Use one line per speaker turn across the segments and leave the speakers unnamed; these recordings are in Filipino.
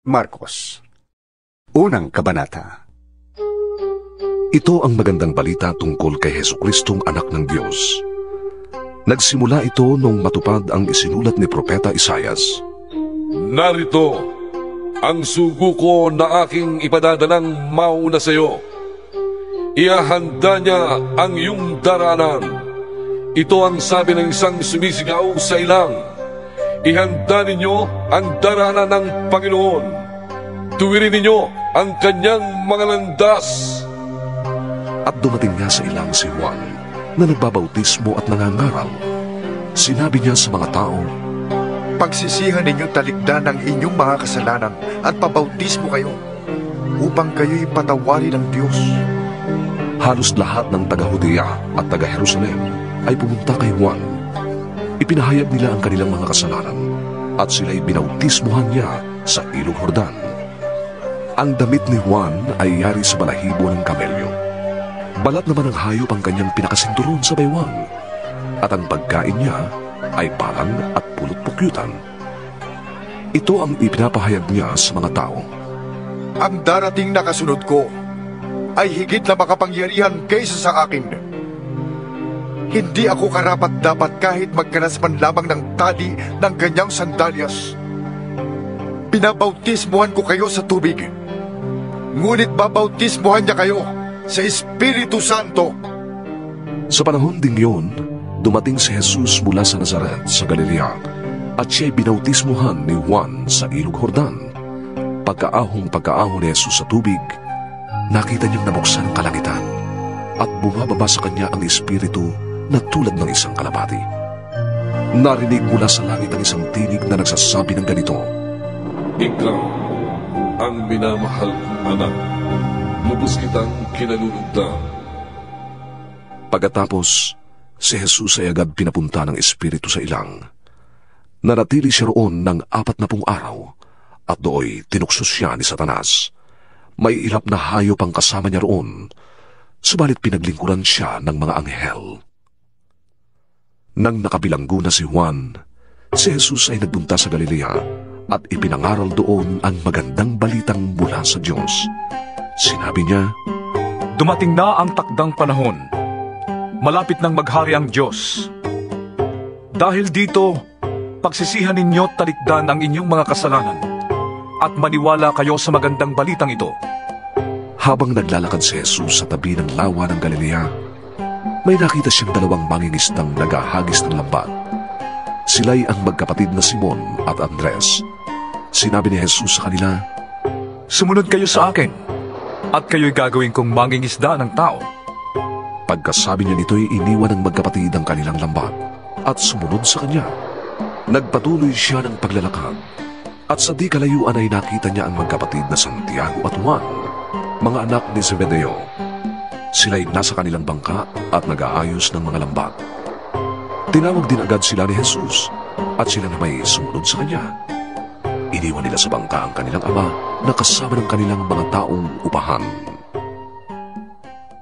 Marcos, unang kabanata.
Ito ang magandang balita tungkol kay Jesucristong anak ng Diyos. Nagsimula ito nung matupad ang isinulat ni Propeta Isaias.
Narito ang sugo ko na aking ipadadalang mauna sa iyo. Iahanda niya ang iyong daranan. Ito ang sabi ng isang sumisigaw sa ilang. Ihanda ninyo ang daranan ng Panginoon. Tuwirin ninyo ang kanyang mga landas.
At dumating nga sa ilang si Juan na nagbabautismo at nangangaral. Sinabi niya sa mga tao,
pagsisihan ninyong talikdan ang inyong mga kasalanan at pabautismo kayo upang kayo'y patawarin ng Diyos.
Halos lahat ng taga-Judea at taga-Jerusalem ay pumunta kay Juan. Ipinahayag nila ang kanilang mga kasalanan at sila'y binautismohan niya sa Ilog Jordan. Ang damit ni Juan ay yari sa balahibo ng kamelyo. Balat naman ng hayop ang kanyang pinakasinturon sa baywang. At ang pagkain niya ay parang at pulot-pukyutan. Ito ang ipinapahayag niya sa mga tao.
Ang darating na kasunod ko ay higit na makapangyarihan kaysa sa akin. Hindi ako karapat-dapat kahit magkanas man lamang ng tali ng kanyang sandalyas. Pinabautismohan ko kayo sa tubig, ngunit babautismohan niya kayo sa Espiritu Santo.
Sa panahon ding yun, dumating si Jesus mula sa Nazaret sa Galilea at siya'y binautismohan ni Juan sa Ilog Jordan. Pagkaahong ni Jesus sa tubig, nakita niyang nabuksan ang kalangitan at bumababa sa kanya ang Espiritu na tulad ng isang kalapati. Narinig mula sa langit ang isang tinig na nagsasabi ng ganito,
Ikaw ang minamahal kong anak, lubos kitang kinalulugdan.
Pagkatapos, si Jesus ay agad pinapunta ng Espiritu sa ilang. Nanatili siya roon ng 40 araw at dooy tinuksos siya ni Satanas. May ilap na hayop ang kasama niya roon, subalit pinaglingkuran siya ng mga anghel. Nang nakabilanggo na si Juan, si Jesus ay nagpunta sa Galilea at ipinangaral doon ang magandang balitang mula sa Diyos. Sinabi niya,
dumating na ang takdang panahon. Malapit nang maghari ang Diyos. Dahil dito, pagsisihan ninyo talikdan ang inyong mga kasalanan at maniwala kayo sa magandang balitang ito.
Habang naglalakad si Jesus sa tabi ng lawa ng Galilea, may nakita siyang 2 mangingisdang naghahagis ng lambat. Sila'y ang magkapatid na Simon at Andres. Sinabi ni Jesus sa kanila,
sumunod kayo sa akin, at kayo'y gagawin kong mangingisda ng tao.
Pagkasabi niya nito'y iniwan ng magkapatid ang kanilang lambat at sumunod sa kanya. Nagpatuloy siya ng paglalakad, at sa di kalayuan ay nakita niya ang magkapatid na Santiago at Juan, mga anak ni Zebedeo. Sila'y nasa kanilang bangka at nag-aayos ng mga lambat. Tinawag din agad sila ni Jesus at sila na may sumunod sa kanya. Iniwan nila sa bangka ang kanilang ama na kasama ng kanilang mga taong upahan.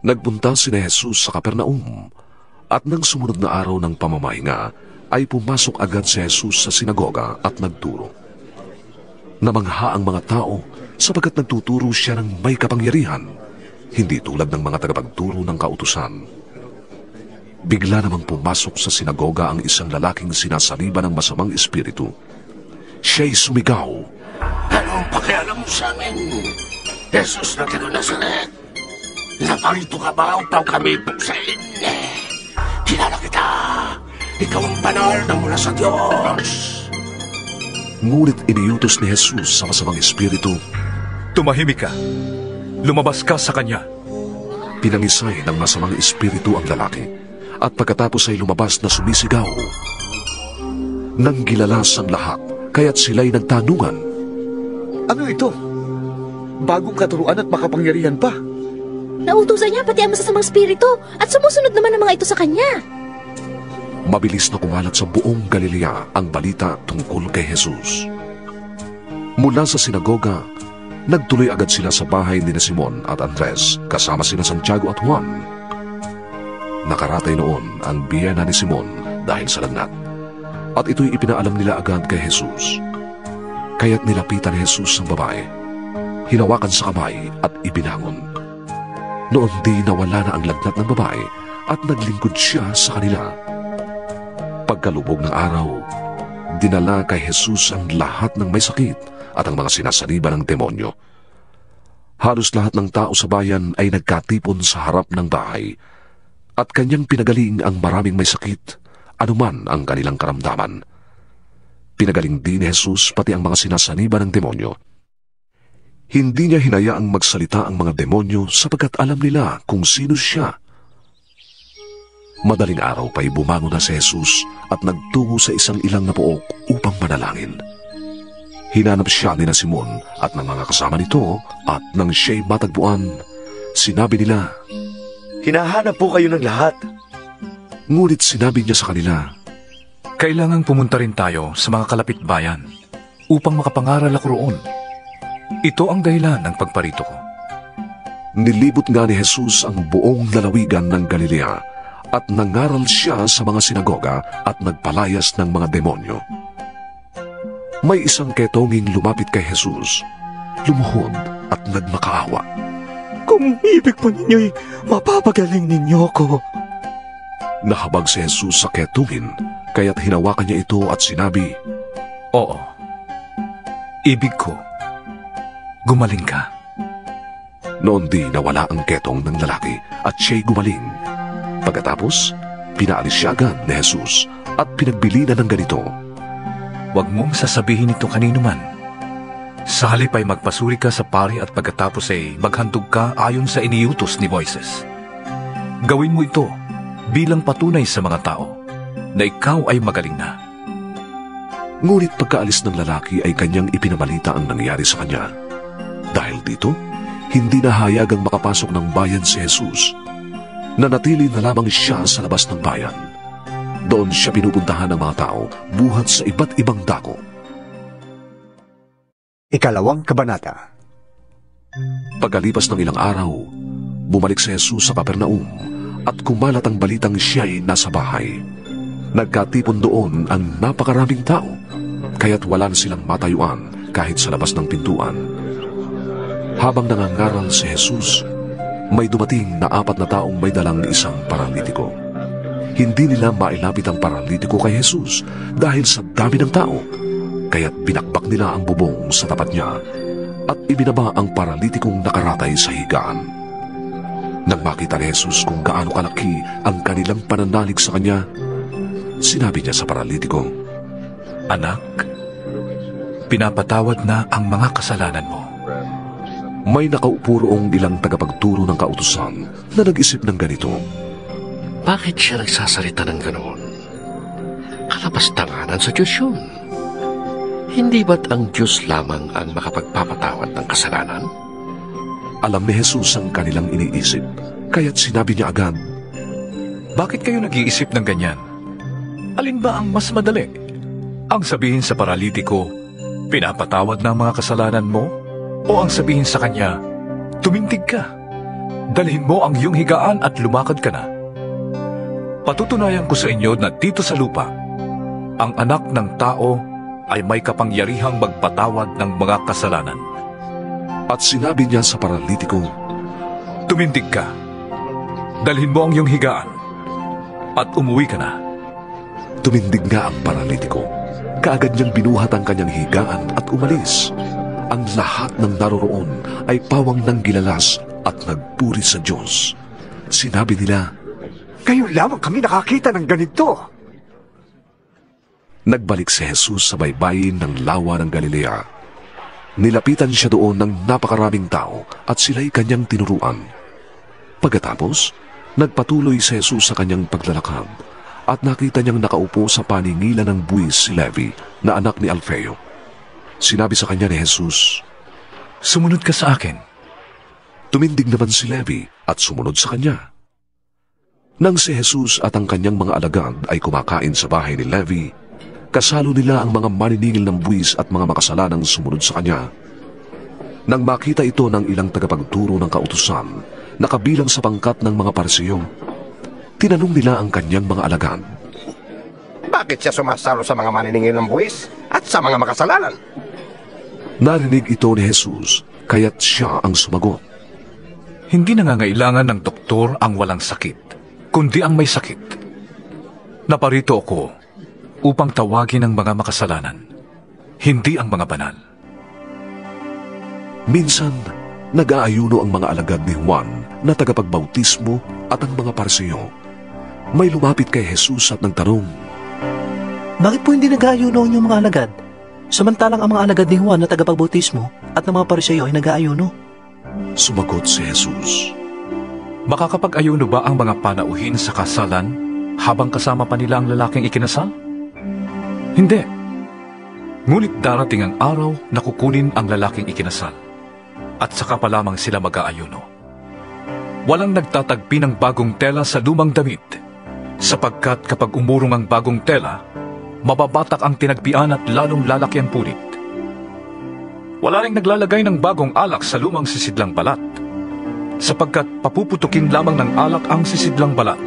Nagpunta si Jesus sa Capernaum at nang sumunod na araw ng pamamahinga ay pumasok agad si Jesus sa sinagoga at nagturo. Namangha ang mga tao sapagkat nagtuturo siya ng may kapangyarihan, hindi tulad ng mga tagapagturo ng kautusan. Bigla namang pumasok sa sinagoga ang isang lalaking sinasaliban ng masamang espiritu. Siya'y sumigaw,
Anong pakialam mo sa amin? Jesus na taga Nazaret, naparito ka ba upang kami puksain? Kilala kita, ikaw ang banal na mula sa Diyos.
Ngunit iniutos ni Jesus sa masamang espiritu,
tumahimik ka. Lumabas ka sa kanya.
Pinangisay ng masamang espiritu ang lalaki at pagkatapos ay lumabas na sumisigaw. Nang gilalas ang lahat, kaya't sila'y nagtanungan,
ano ito? Bagong katuruan at makapangyarihan pa.
Nautusan niya pati ang masasamang espiritu at sumusunod naman ang mga ito sa kanya.
Mabilis na kumalat sa buong Galilea ang balita tungkol kay Jesus. Mula sa sinagoga, nagtuloy agad sila sa bahay ni Simon at Andres, kasama sina Santiago at Juan. Nakaratay noon ang biyena ni Simon dahil sa lagnat, at ito'y ipinaalam nila agad kay Jesus. Kaya't nilapitan ni Jesus ang babae, hinawakan sa kamay at ibinangon. Noon di nawala na ang lagnat ng babae at naglingkod siya sa kanila. Pagkalubog ng araw, dinala kay Jesus ang lahat ng may sakit at ang mga sinasaliban ng demonyo. Halos lahat ng tao sa bayan ay nagkatipon sa harap ng bahay at kanyang pinagaling ang maraming may sakit, anuman ang kanilang karamdaman. Pinagaling din ni Jesus pati ang mga sinasaniban ng demonyo. Hindi niya hinayaang magsalita ang mga demonyo sapagkat alam nila kung sino siya. Madaling araw pa'y bumangon na si Jesus at nagtungo sa isang ilang na pook upang manalangin. Hinanap siya ni na Simon at ng mga kasama nito at nang siya'y matagpuan, sinabi nila,
"Hinahanap po kayo ng lahat."
Ngunit sinabi niya sa kanila,
Kailangang pumunta rin tayo sa mga kalapit bayan upang makapangaral ako roon. Ito ang dahilan ng pagparito ko.
Nilibot nga ni Jesus ang buong lalawigan ng Galilea at nangaral siya sa mga sinagoga at nagpalayas ng mga demonyo. May isang ketonging lumapit kay Jesus, lumuhod at nagmakaawa.
"Kung ibig po ninyo'y mapapagaling ninyo ako."
Nahabag si Jesus sa ketongin, kaya't hinawakan niya ito at sinabi,
Oo, ibig ko. Gumaling ka.
Noon di nawala ang ketong ng lalaki at siya'y gumaling. Pagkatapos, pinaalis siya agad ni Jesus at pinagbilinan ng ganito,
Huwag mong sasabihin ito kanino man. Sa halip ay magpasuri ka sa pari at pagkatapos ay maghandog ka ayon sa iniutos ni Moises. Gawin mo ito bilang patunay sa mga tao na ikaw ay magaling na.
Ngunit pagkaalis ng lalaki ay kanyang ipinabalita ang nangyari sa kanya. Dahil dito, hindi na hayagang makapasok ng bayan si Jesus. Nanatili na lamang siya sa labas ng bayan. Doon siya pinupuntahan ng mga tao buhat sa iba't ibang dako.
Ikalawang kabanata.
Pagkalipas ng ilang araw, bumalik si Jesus sa Capernaum at kumalat ang balitang siya'y nasa bahay. Nagkatipon doon ang napakaraming tao, kaya't wala na silang matayuan kahit sa labas ng pintuan. Habang nangangaral si Jesus, may dumating na 4 na taong may dalang isang paralitiko. Hindi nila mailapit ang paralitiko kay Jesus dahil sa dami ng tao, kaya't binakbak nila ang bubong sa tapat niya at ibinaba ang paralitikong nakaratay sa higaan. Nang makita ni Jesus kung gaano kalaki ang kanilang pananalig sa kanya, sinabi niya sa paralitiko,
Anak, pinapatawad na ang mga kasalanan mo.
May nakaupo roong ilang tagapagturo ng kautusan na nag-isip ng ganito,
Bakit siya nagsasalita ng ganoon? Kalapastanganan sa Diyos yun. Hindi ba't ang Diyos lamang ang makapagpapatawad ng kasalanan?
Alam ni Jesus ang kanilang iniisip, kaya't sinabi niya agad,
Bakit kayo nag-iisip ng ganyan? Alin ba ang mas madali? Ang sabihin sa paralitiko, pinapatawad na ang mga kasalanan mo? O ang sabihin sa kanya, tumindig ka, dalhin mo ang iyong higaan at lumakad ka na? Patutunayan ko sa inyo na dito sa lupa, ang anak ng tao ay may kapangyarihang magpatawad ng mga kasalanan.
At sinabi niya sa paralitiko,
Tumindig ka, dalhin mo ang iyong higaan, at umuwi ka na.
Tumindig nga ang paralitiko. Kaagad niyang binuhat ang kanyang higaan at umalis. Ang lahat ng naroroon ay pawang ng gilalas at nagpuri sa Diyos. Sinabi nila,
Ngayon lamang kami nakakita ng ganito.
Nagbalik si Jesus sa baybayin ng lawa ng Galilea. Nilapitan siya doon ng napakaraming tao at sila'y kanyang tinuruan. Pagkatapos, nagpatuloy si Jesus sa kanyang paglalakad at nakita niyang nakaupo sa paningilan ng buwis si Levi na anak ni Alfeo. Sinabi sa kanya ni Jesus,
Sumunod ka sa akin.
Tumindig naman si Levi at sumunod sa kanya. Nang si Jesus at ang kanyang mga alagad ay kumakain sa bahay ni Levi, kasalo nila ang mga maniningil ng buwis at mga makasalanang sumunod sa kanya. Nang makita ito ng ilang tagapagturo ng kautusan na kabilang sa pangkat ng mga Parisiyo, tinanong nila ang kanyang mga alagad,
Bakit siya sumasalo sa mga maniningil ng buwis at sa mga makasalanan?
Narinig ito ni Jesus, kaya't siya ang sumagot.
Hindi nangangailangan ng doktor ang walang sakit, kundi ang may sakit. Naparito ako upang tawagin ang mga makasalanan, hindi ang mga banal.
Minsan, nag-aayuno ang mga alagad ni Juan na tagapagbautismo at ang mga Parisiyo. May lumapit kay Jesus at nagtanong,
Bakit po hindi nag-aayuno ang inyong mga alagad? Samantalang ang mga alagad ni Juan na tagapagbautismo at ng mga Parisiyo ay nag-aayuno.
Sumagot si Jesus,
Makakapag-ayuno ba ang mga panauhin sa kasalan habang kasama pa nila ang lalaking ikinasal? Hindi. Ngunit darating ang araw na kukunin ang lalaking ikinasal at saka pa lamang sila mag-aayuno. Walang nagtatagpi ng bagong tela sa lumang damit, sapagkat kapag umurong ang bagong tela, mababatak ang tinagpian at lalong lalaki ang punit. Wala ring naglalagay ng bagong alak sa lumang sisidlang balat, sapagkat papuputukin lamang ng alak ang sisidlang balat,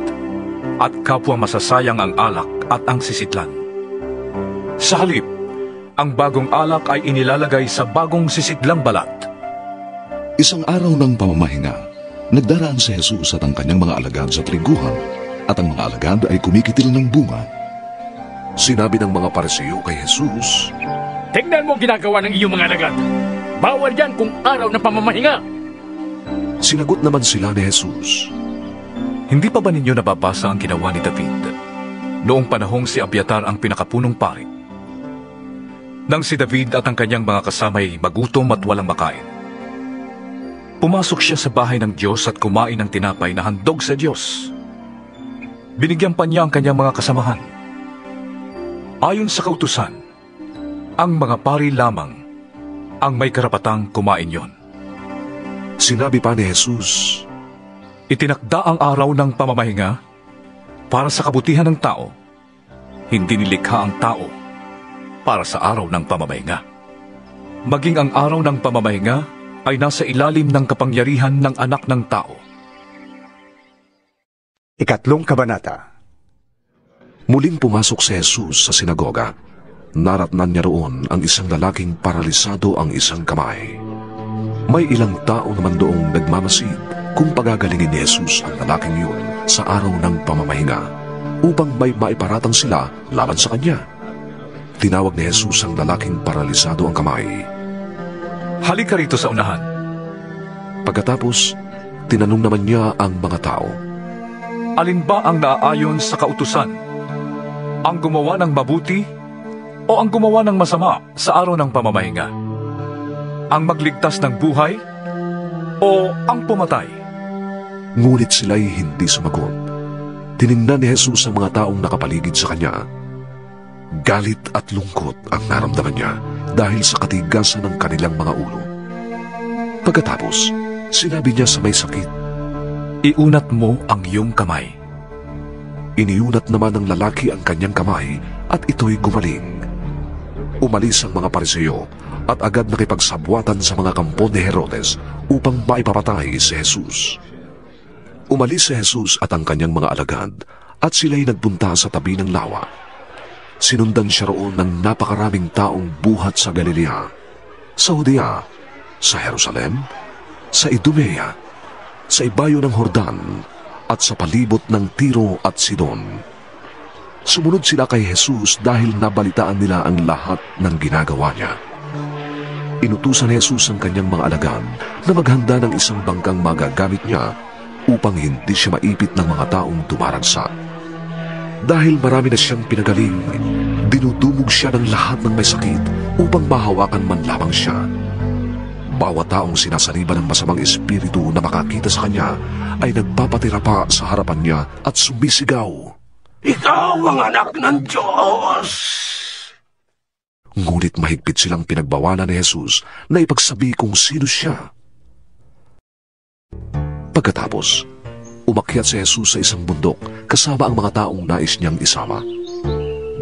at kapwa masasayang ang alak at ang sisidlan. Sa halip, ang bagong alak ay inilalagay sa bagong sisidlang balat.
Isang araw ng pamamahinga, nagdaraan si Jesus at ang kanyang mga alagad sa triguhan at ang mga alagad ay kumikitil ng bunga. Sinabi ng mga Parisiyo kay Jesus,
Tingnan mo ginagawa ng iyong mga alagad. Bawal yan kung araw ng pamamahinga.
Sinagot naman sila ni Jesus,
Hindi pa ba ninyo nababasa ang ginawa ni David noong panahong si Abiatar ang pinakapunong pari? Nang si David at ang kanyang mga kasamay magutom at walang makain, pumasok siya sa bahay ng Diyos at kumain ng tinapay na handog sa Diyos. Binigyan pa niya ang kanyang mga kasamahan. Ayon sa kautusan, ang mga pari lamang ang may karapatang kumain yon.
Sinabi pa ni Jesus,
Itinakda ang araw ng pamamahinga para sa kabutihan ng tao. Hindi nilikha ang tao para sa araw ng pamamahinga. Maging ang araw ng pamamahinga ay nasa ilalim ng kapangyarihan ng anak ng tao.
Ikatlong kabanata.
Muling pumasok si Jesus sa sinagoga. Naratnan niya roon ang isang lalaking paralisado ang isang kamay. May ilang tao naman doong nagmamasid kung pagagalingin ni Jesus ang lalaking yun sa araw ng pamamahinga upang may maiparatang sila laban sa kanya. Tinawag ni Jesus ang lalaking paralisado ang kamay.
Halika rito sa unahan.
Pagkatapos, tinanong naman niya ang mga tao,
Alin ba ang naaayon sa kautusan? Ang gumawa ng mabuti o ang gumawa ng masama sa araw ng pamamahinga? Ang magligtas ng buhay o ang pumatay?
Ngunit sila'y hindi sumagot. Tiningnan ni Jesus ang mga taong nakapaligid sa kanya. Galit at lungkot ang naramdaman niya dahil sa katigasan ng kanilang mga ulo. Pagkatapos, sinabi niya sa may sakit,
Iunat mo ang iyong kamay.
Iniunat naman ng lalaki ang kanyang kamay at ito'y gumaling. Umalis ang mga Parisiyo at agad nakipagsabwatan sa mga kampo ni Herodes upang maipapatay si Jesus. Umalis si Jesus at ang kanyang mga alagad at sila'y nagpunta sa tabi ng lawa. Sinundan siya roon ng napakaraming taong buhat sa Galilea, sa Judea, sa Jerusalem, sa Idumea, sa ibayo ng Jordan, at sa palibot ng Tiro at Sidon. Sumunod sila kay Jesus dahil nabalitaan nila ang lahat ng ginagawa niya. Inutusan ni Jesus ang kanyang mga alagad na maghanda ng isang bangkang magagamit niya upang hindi siya maipit ng mga taong dumaragsa. Dahil marami na siyang pinagaling, dinudumog siya ng lahat ng may sakit upang mahawakan man lamang siya. Bawat taong sinasaliban ng masamang espiritu na makakita sa kanya ay nagpapatira pa sa harapan niya at sumisigaw,
Ikaw ang anak ng Diyos!
Ngunit mahigpit silang pinagbawalan ni Jesus na ipagsabi kung sino siya. Pagkatapos, umakyat si Jesus sa isang bundok kasama ang mga taong nais niyang isama.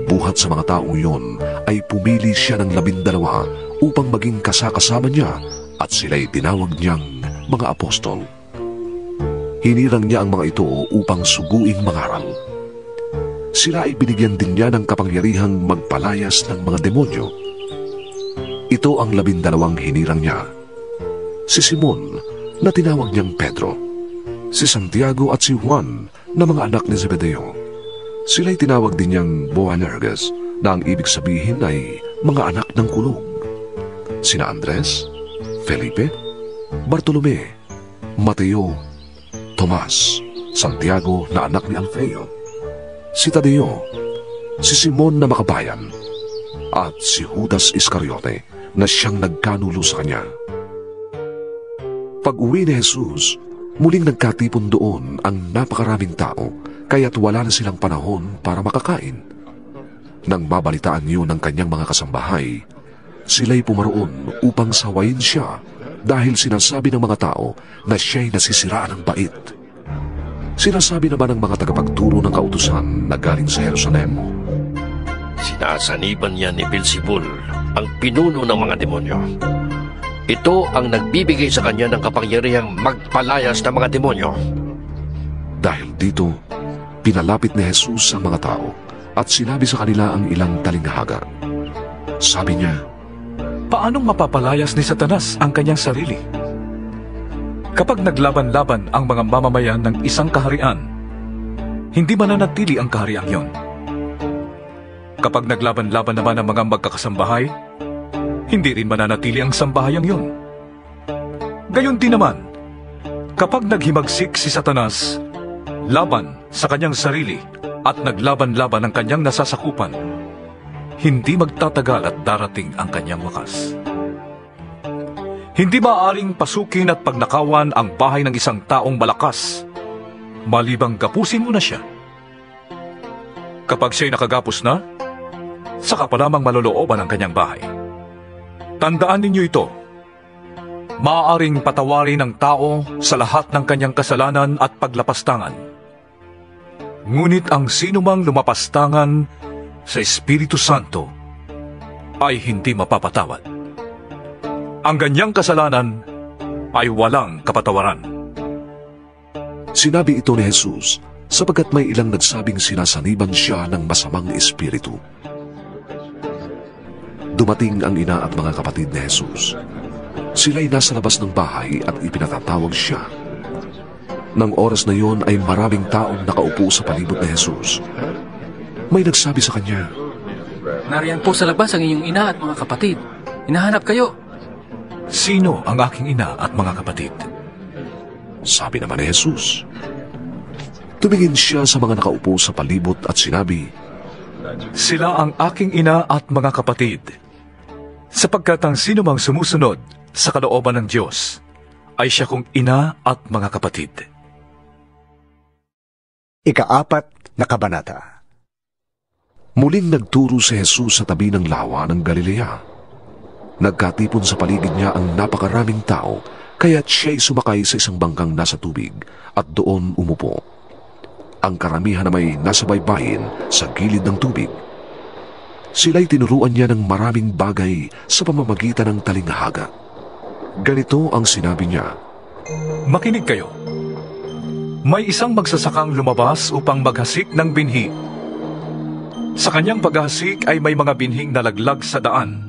Buhat sa mga taong iyon ay pumili siya ng 12 upang maging kasakasama niya at sila'y tinawag niyang mga apostol. Hinirang niya ang mga ito upang suguing mangaral. Sila ay binigyan din niya ng kapangyarihang magpalayas ng mga demonyo. Ito ang 12 hinirang niya. Si Simon, na tinawag niyang Pedro. Si Santiago at si Juan, na mga anak ni Zebedeo. Sila'y tinawag din niyang Boanerges, na ang ibig sabihin ay mga anak ng kulog. Sina Andres, Felipe, Bartolome, Mateo, Tomas, Santiago na anak ni Alfeo, si Tadeo, si Simon na makabayan, at si Judas Iscariote na siyang nagkanulo sa kanya. Pag-uwi ni Jesus, muling nagkatipon doon ang napakaraming tao, kaya't wala na silang panahon para makakain. Nang mabalitaan niyo ng kanyang mga kasambahay, sila'y pumaroon upang sawayin siya dahil sinasabi ng mga tao na siya'y nasisiraan ng bait. Sinasabi naman ng mga tagapagturo ng kautusan na galing sa Jerusalem,
Sinasaniban niya ni Beelzebul, ang pinuno ng mga demonyo. Ito ang nagbibigay sa kanya ng kapangyarihang magpalayas ng mga demonyo.
Dahil dito, pinalapit ni Jesus ang mga tao at sinabi sa kanila ang ilang talinghaga. Sabi niya,
Paanong mapapalayas ni Satanas ang kanyang sarili? Kapag naglaban-laban ang mga mamamayan ng isang kaharian, hindi mananatili ang kahariang yon. Kapag naglaban-laban naman ang mga magkakasambahay, hindi rin mananatili ang sambahayang yon. Gayon din naman, kapag naghimagsik si Satanas laban sa kanyang sarili at naglaban-laban ang kanyang nasasakupan, hindi magtatagal at darating ang kanyang wakas. Hindi maaaring pasukin at pagnakawan ang bahay ng isang taong malakas, malibang gapusin mo na siya. Kapag siya'y nakagapos na, saka pa lamang malolooban ang kanyang bahay. Tandaan ninyo ito, maaaring patawarin ng tao sa lahat ng kanyang kasalanan at paglapastangan. Ngunit ang sinumang lumapastangan sa Espiritu Santo ay hindi mapapatawad. Ang ganyang kasalanan ay walang kapatawaran.
Sinabi ito ni Jesus sapagkat may ilang nagsabing sinasaniban siya ng masamang espiritu. Dumating ang ina at mga kapatid ni Jesus. Sila'y nasa labas ng bahay at ipinatatawag siya. Nang oras na yon ay maraming taong nakaupo sa palibot ni Jesus. May nagsabi sa kanya,
Nariyan po sa labas ang inyong ina at mga kapatid. Hinahanap kayo.
Sino ang aking ina at mga kapatid?
Sabi naman ni Jesus. Tumingin siya sa mga nakaupo sa palibot at sinabi,
Sila ang aking ina at mga kapatid, sapagkat ang sinumang sumusunod sa kalooban ng Diyos ay siya kong ina at mga kapatid.
Ika-4 na kabanata.
Muling nagturo si Jesus sa tabi ng lawa ng Galilea. Nagkatipon sa paligid niya ang napakaraming tao, kaya't siya'y sumakay sa isang bangkang nasa tubig at doon umupo. Ang karamihan na may nasa baybayin sa gilid ng tubig. Sila'y tinuruan niya ng maraming bagay sa pamamagitan ng talinghaga. Ganito ang sinabi niya,
Makinig kayo. May isang magsasakang lumabas upang maghasik ng binhi. Sa kanyang paghasik ay may mga binhing nalaglag sa daan.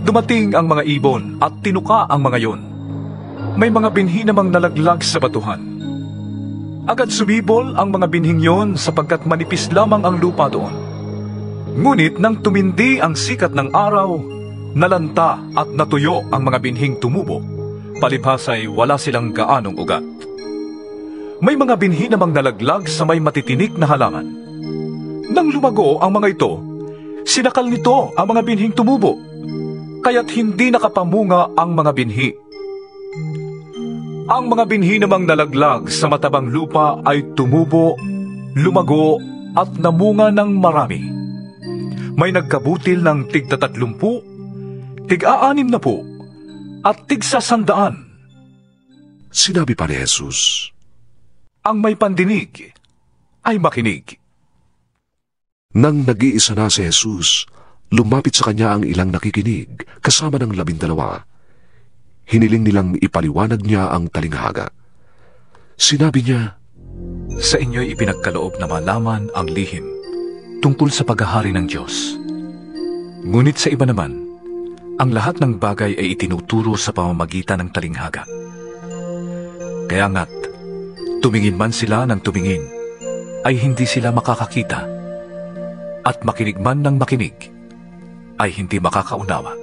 Dumating ang mga ibon at tinuka ang mga yon. May mga binhi namang nalaglag sa batuhan. Agad sumibol ang mga binhing yon sapagkat manipis lamang ang lupa doon. Ngunit nang tumindi ang sikat ng araw, nalanta at natuyo ang mga binhing tumubo. Palibhas ay wala silang gaanong ugat. May mga binhi namang nalaglag sa may matitinik na halaman. Nang lumago ang mga ito, sinakal nito ang mga binhing tumubo, kaya't hindi nakapamunga ang mga binhi. Ang mga binhi namang nalaglag sa matabang lupa ay tumubo, lumago at namunga ng marami. May nagkabutil ng tig-30, tig-60 at tig-100.
Sinabi pa ni Jesus,
Ang may pandinig ay makinig.
Nang nag-iisa na si Jesus, lumapit sa kanya ang ilang nakikinig kasama ng 12. Hiniling nilang ipaliwanag niya ang talinghaga. Sinabi niya,
Sa inyo'y ipinagkaloob na malaman ang lihim tungkol sa paghahari ng Diyos. Ngunit sa iba naman, ang lahat ng bagay ay itinuturo sa pamamagitan ng talinghaga. Kaya nga't, tumingin man sila ng tumingin, ay hindi sila makakakita, at makinig man ng makinig, ay hindi makakaunawa.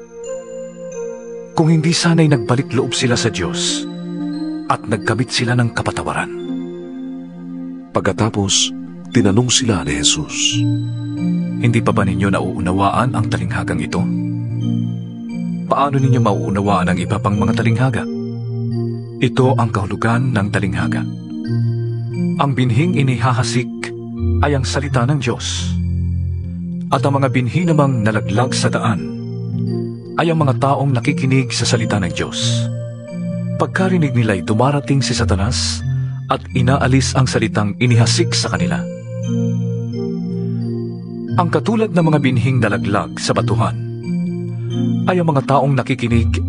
Kung hindi sana'y nagbalik loob sila sa Diyos, at nagkamit sila ng kapatawaran.
Pagkatapos, tinanong sila ni Jesus,
Hindi pa ba ninyo nauunawaan ang talinghagang ito? Paano ninyo mauunawaan ang iba pang mga talinghaga? Ito ang kahulugan ng talinghaga. Ang binhing inihahasik ay ang salita ng Diyos. At ang mga binhi namang nalaglag sa daan ay ang mga taong nakikinig sa salita ng Diyos. Pagkarinig nila'y dumarating si Satanas at inaalis ang salitang inihasik sa kanila. Ang katulad ng mga binhing nalaglag sa batuhan ay ang mga taong nakikinig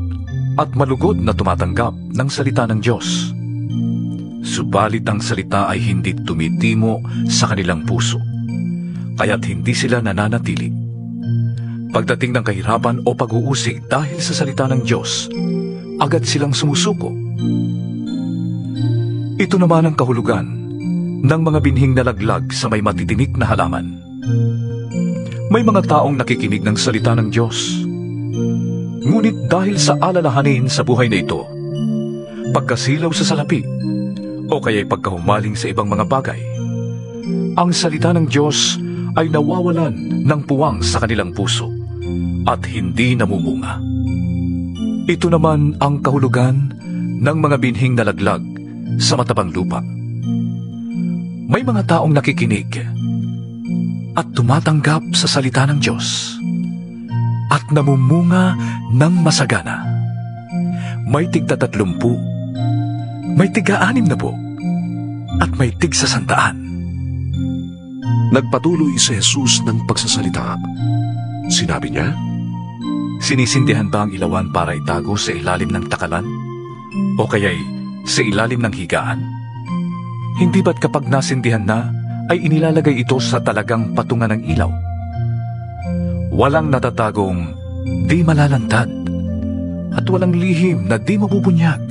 at malugod na tumatanggap ng salita ng Diyos. Subalit ang salita ay hindi tumitimo sa kanilang puso, kaya't hindi sila nananatili. Pagdating ng kahirapan o pag-uusig dahil sa salita ng Diyos, agad silang sumusuko. Ito naman ang kahulugan ng mga binhing nalaglag sa may matitinik na halaman. May mga taong nakikinig ng salita ng Diyos, ngunit dahil sa alalahanin sa buhay na ito, pagkasilaw sa salapi, o kaya'y pagkahumaling sa ibang mga bagay, ang salita ng Diyos ay nawawalan ng puwang sa kanilang puso at hindi namumunga. Ito naman ang kahulugan ng mga binhing nalaglag sa matabang lupa. May mga taong nakikinig at tumatanggap sa salita ng Diyos at namumunga ng masagana. May tig-30, may tig-60, at may tig-100.
Nagpatuloy si Jesus ng pagsasalita. Sinabi niya,
Sinisindihan ba ang ilawan para itago sa ilalim ng takalan? O kaya'y sa ilalim ng higaan? Hindi ba't kapag nasindihan na, ay inilalagay ito sa talagang patungan ng ilaw? Walang natatagong di malalantad, at walang lihim na di mabubunyag.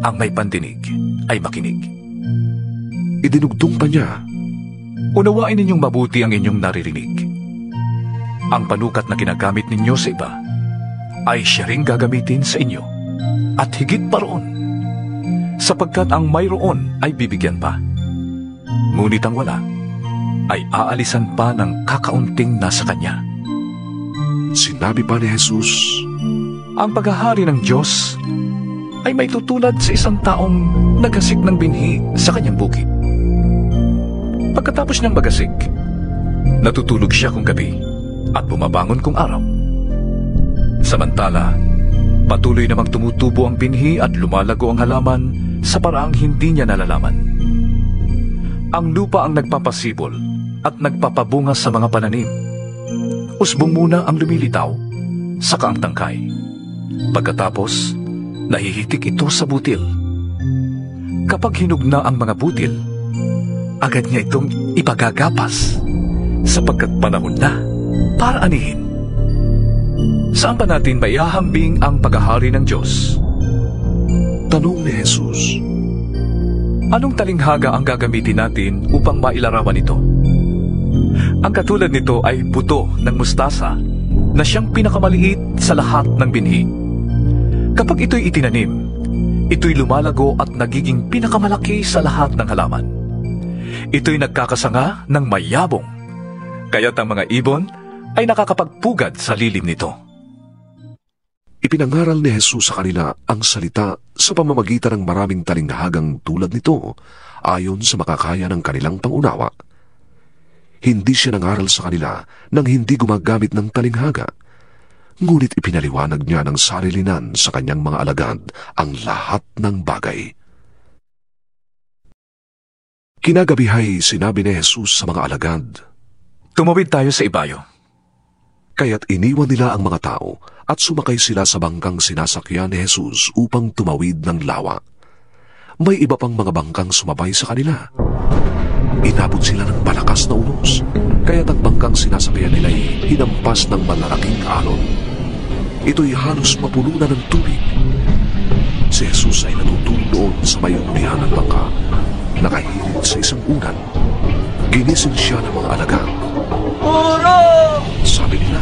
Ang may pandinig ay makinig.
idinugtong pa niya,
Unawain ninyong mabuti ang inyong naririnig. Ang panukat na ginagamit ninyo sa iba ay siya ring gagamitin sa inyo, at higit pa roon, sapagkat ang mayroon ay bibigyan pa, ngunit ang wala ay aalisan pa ng kakaunting nasa kanya.
Sinabi pa ni Jesus,
Ang paghahari ng Diyos ay may tutulad sa isang taong nagasik ng binhi sa kanyang bukid. Pagkatapos niyang magasik, natutulog siya kung gabi at bumabangon kung araw. Samantala, patuloy namang tumutubo ang binhi at lumalago ang halaman sa paraang hindi niya nalalaman. Ang lupa ang nagpapasibol at nagpapabunga sa mga pananim. Usbong muna ang lumilitaw, saka ang tangkay. Pagkatapos, nahihitik ito sa butil. Kapag hinog na ang mga butil, agad niya itong ipagagapas, sapagkat panahon na para anihin. Saan pa natin maihahambing ang paghahari ng Diyos?
tanong ni Jesus,
Anong talinghaga ang gagamitin natin upang mailarawan ito? Ang katulad nito ay buto ng mustasa na siyang pinakamaliit sa lahat ng binhi. Kapag ito'y itinanim, ito'y lumalago at nagiging pinakamalaki sa lahat ng halaman. Ito'y nagkakasanga ng mayabong, kaya't ang mga ibon ay nakakapagpugad sa lilim nito.
Ipinangaral ni Jesus sa kanila ang salita sa pamamagitan ng maraming talinghagang tulad nito ayon sa makakaya ng kanilang pangunawa. Hindi siya nangaral sa kanila nang hindi gumagamit ng talinghaga, ngunit ipinaliwanag niya ng sarilinan sa kanyang mga alagad ang lahat ng bagay. Kinagabihay sinabi ni Jesus sa mga alagad,
Tumawid tayo sa ibayo.
Kaya't iniwan nila ang mga tao at sumakay sila sa bangkang sinasakyan ni Jesus upang tumawid ng lawa. May iba pang mga bangkang sumabay sa kanila. Inabot sila ng malakas na unos, kaya't ang bangkang sinasakyan nila'y hinampas ng malalaking alon. ito'y halos mapuno na ng tubig. Si Jesus ay natutulog doon sa may ulihan ng bangka, nakahilid sa isang unan. Ginising siya ng mga alagad.
Puro!
Sabi nila,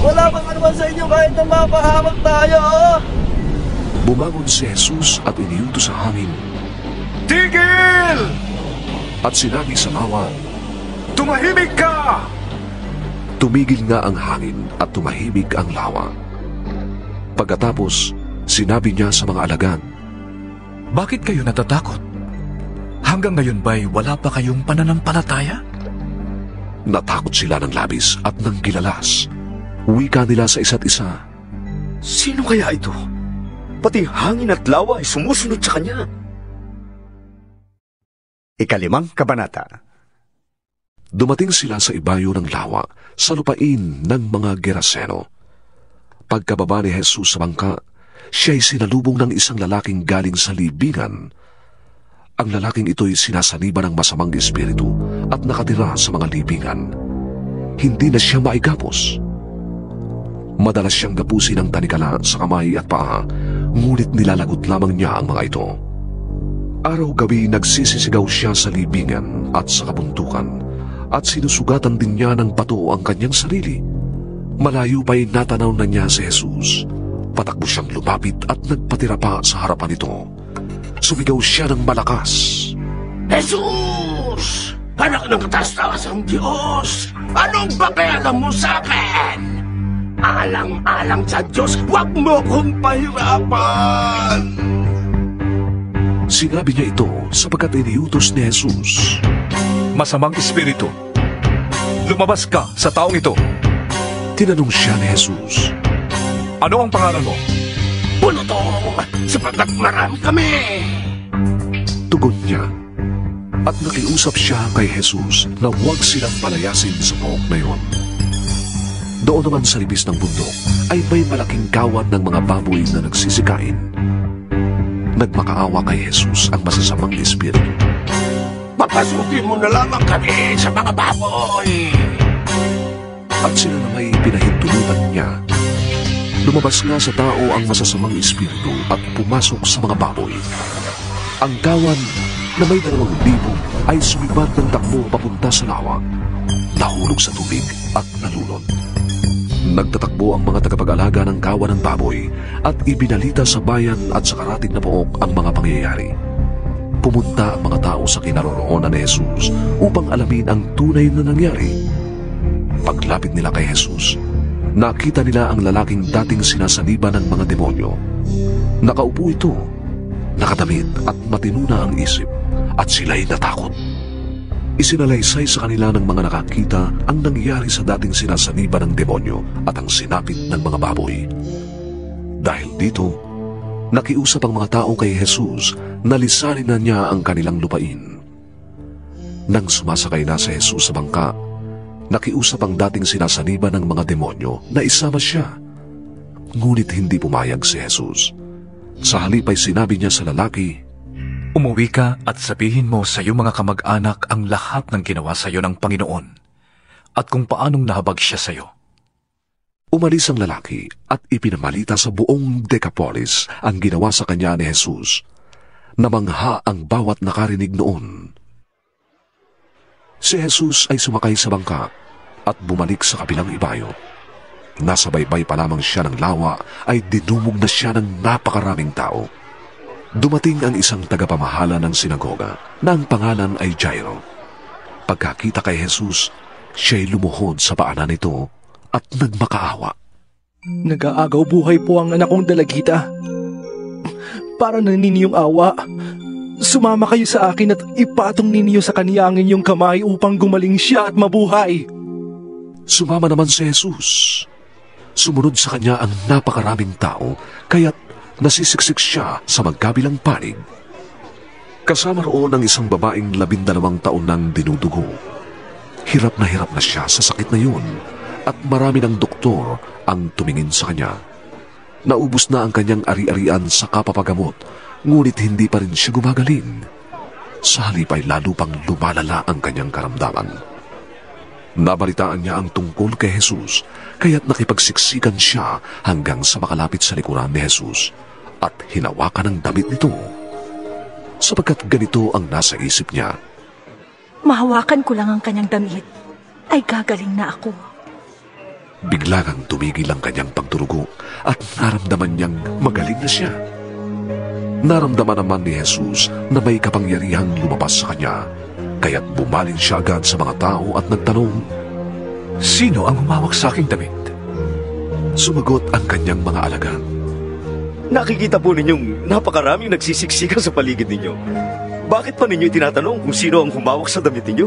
Wala bang anuman sa inyo kahit na mapahamak tayo?
bumangon si Jesus at iniutos sa hangin.
Tigil!
At sinabi sa lawa,
Tumahimik ka!
tumigil nga ang hangin at tumahimik ang lawa. Pagkatapos, sinabi niya sa mga alagad,
Bakit kayo natatakot? Hanggang ngayon ba'y wala pa kayong pananampalataya?
Natakot sila ng labis at ng gilalas. Wika nila sa isa't isa.
Sino kaya ito? Pati hangin at lawa ay sumusunod sa kanya.
Ikalimang kabanata.
Dumating sila sa ibayo ng lawa sa lupain ng mga Geraseno. Pagkababa ni Jesus sa bangka, siya'y sinalubong ng isang lalaking galing sa libingan. Ang lalaking ito'y sinasaniban ng masamang espiritu at nakatira sa mga libingan. Hindi na siya maigapos. Madalas siyang gapusin ng tanikala sa kamay at paa, ngunit nilalagot lamang niya ang mga ito. Araw-gabi nagsisisigaw siya sa libingan at sa kabuntukan, at sinusugatan din niya ng bato ang kanyang sarili. Malayo pa'y natanaw na niya si Jesus. Patakbo siyang lumapit at nagpatira pa sa harapan nito. Sumigaw siya ng malakas.
Jesus! Anak ng katastasang Diyos! Anong pakialam mo sa akin? Alang-alang sa Diyos, huwag mo kong pahirapan!
Sinabi niya ito sapagkat iniutos ni Jesus.
Masamang espiritu, lumabas ka sa taong ito.
Tinanong siya ni Jesus,
Ano ang pangalan mo?
Bulutong, sapagkat marami kami!
tugon niya. At nakiusap siya kay Jesus na huwag silang palayasin sa pook na yun. Doon naman sa libis ng bundok ay may malaking kawan ng mga baboy na nagsisikain. Nagmakaawa kay Jesus ang masasamang espiritu.
Papasukin mo na lamang kami sa mga baboy!
At sila na may pinahintulutan niya. Lumabas nga sa tao ang masasamang espiritu at pumasok sa mga baboy. Ang kawan na may 2,000 ay sumibad ng takbo papunta sa lawa, nahulog sa tubig at nalunod. Nagtatakbo ang mga tagapag-alaga ng kawan ng baboy at ibinalita sa bayan at sa karatig na pook ang mga pangyayari. Pumunta ang mga tao sa kinaroroonan ni Jesus upang alamin ang tunay na nangyari. Paglapit nila kay Jesus, nakita nila ang lalaking dating sinasaniban ng mga demonyo. Nakaupo ito, nakadamit at matinuna ang isip, at sila'y natakot. Isinalaysay sa kanila ng mga nakakita ang nangyari sa dating sinasaniban ng demonyo at ang sinapit ng mga baboy. Dahil dito, nakiusap ang mga tao kay Jesus na lisanin na niya ang kanilang lupain. Nang sumasakay na si Jesus sa bangka, nakiusap ang dating sinasaniban ng mga demonyo na isama siya. Ngunit hindi pumayag si Jesus. Sa halip ay sinabi niya sa lalaki,
Umuwi ka at sabihin mo sa iyong mga kamag-anak ang lahat ng ginawa sa iyo ng Panginoon at kung paanong nahabag siya sa iyo.
Umalis ang lalaki at ipinamalita sa buong Decapolis ang ginawa sa kanya ni Jesus. Namangha ang bawat nakarinig noon. Si Jesus ay sumakay sa bangka at bumalik sa kabilang ibayo. Nasa baybay pa lamang siya ng lawa ay dinumog na siya ng napakaraming tao. Dumating ang isang tagapamahala ng sinagoga na ang pangalan ay Jairo. Pagkakita kay Jesus, siya'y lumuhod sa paanan nito at nagmakaawa.
Nag-aagaw buhay po ang anak kong dalagita. Para na ninyong awa, sumama kayo sa akin at ipatong ninyo sa kaniya ang inyong kamay upang gumaling siya at mabuhay.
Sumama naman si Jesus. Sumunod sa kanya ang napakaraming tao, kaya't nasisiksik siya sa magkabilang panig. Kasama roon ang isang babaeng 12 taon nang dinudugo. Hirap na siya sa sakit na yun at marami ng doktor ang tumingin sa kanya. Naubos na ang kanyang ari-arian sa kapapagamot, ngunit hindi pa rin siya gumagaling. Sa halip ay lalo pang lumalala ang kanyang karamdaman. Nabalitaan niya ang tungkol kay Jesus, kaya't nakipagsiksikan siya hanggang sa makalapit sa likuran ni Jesus at hinawakan ang damit nito. Sapagkat ganito ang nasa isip niya.
Mahawakan ko lang ang kanyang damit, ay gagaling na ako.
Bigla kang tumigil ang kanyang pagdurugo at naramdaman niyang magaling na siya. Naramdaman naman ni Jesus na may kapangyarihang lumabas sa kanya, kaya't bumalin siya agad sa mga tao at nagtanong,
Sino ang humawak sa aking damit?
Sumagot ang kanyang mga alagad.
Nakikita po ninyong napakaraming nagsisiksikan sa paligid ninyo. Bakit pa ninyo tinatanong kung sino ang humawak sa damit ninyo?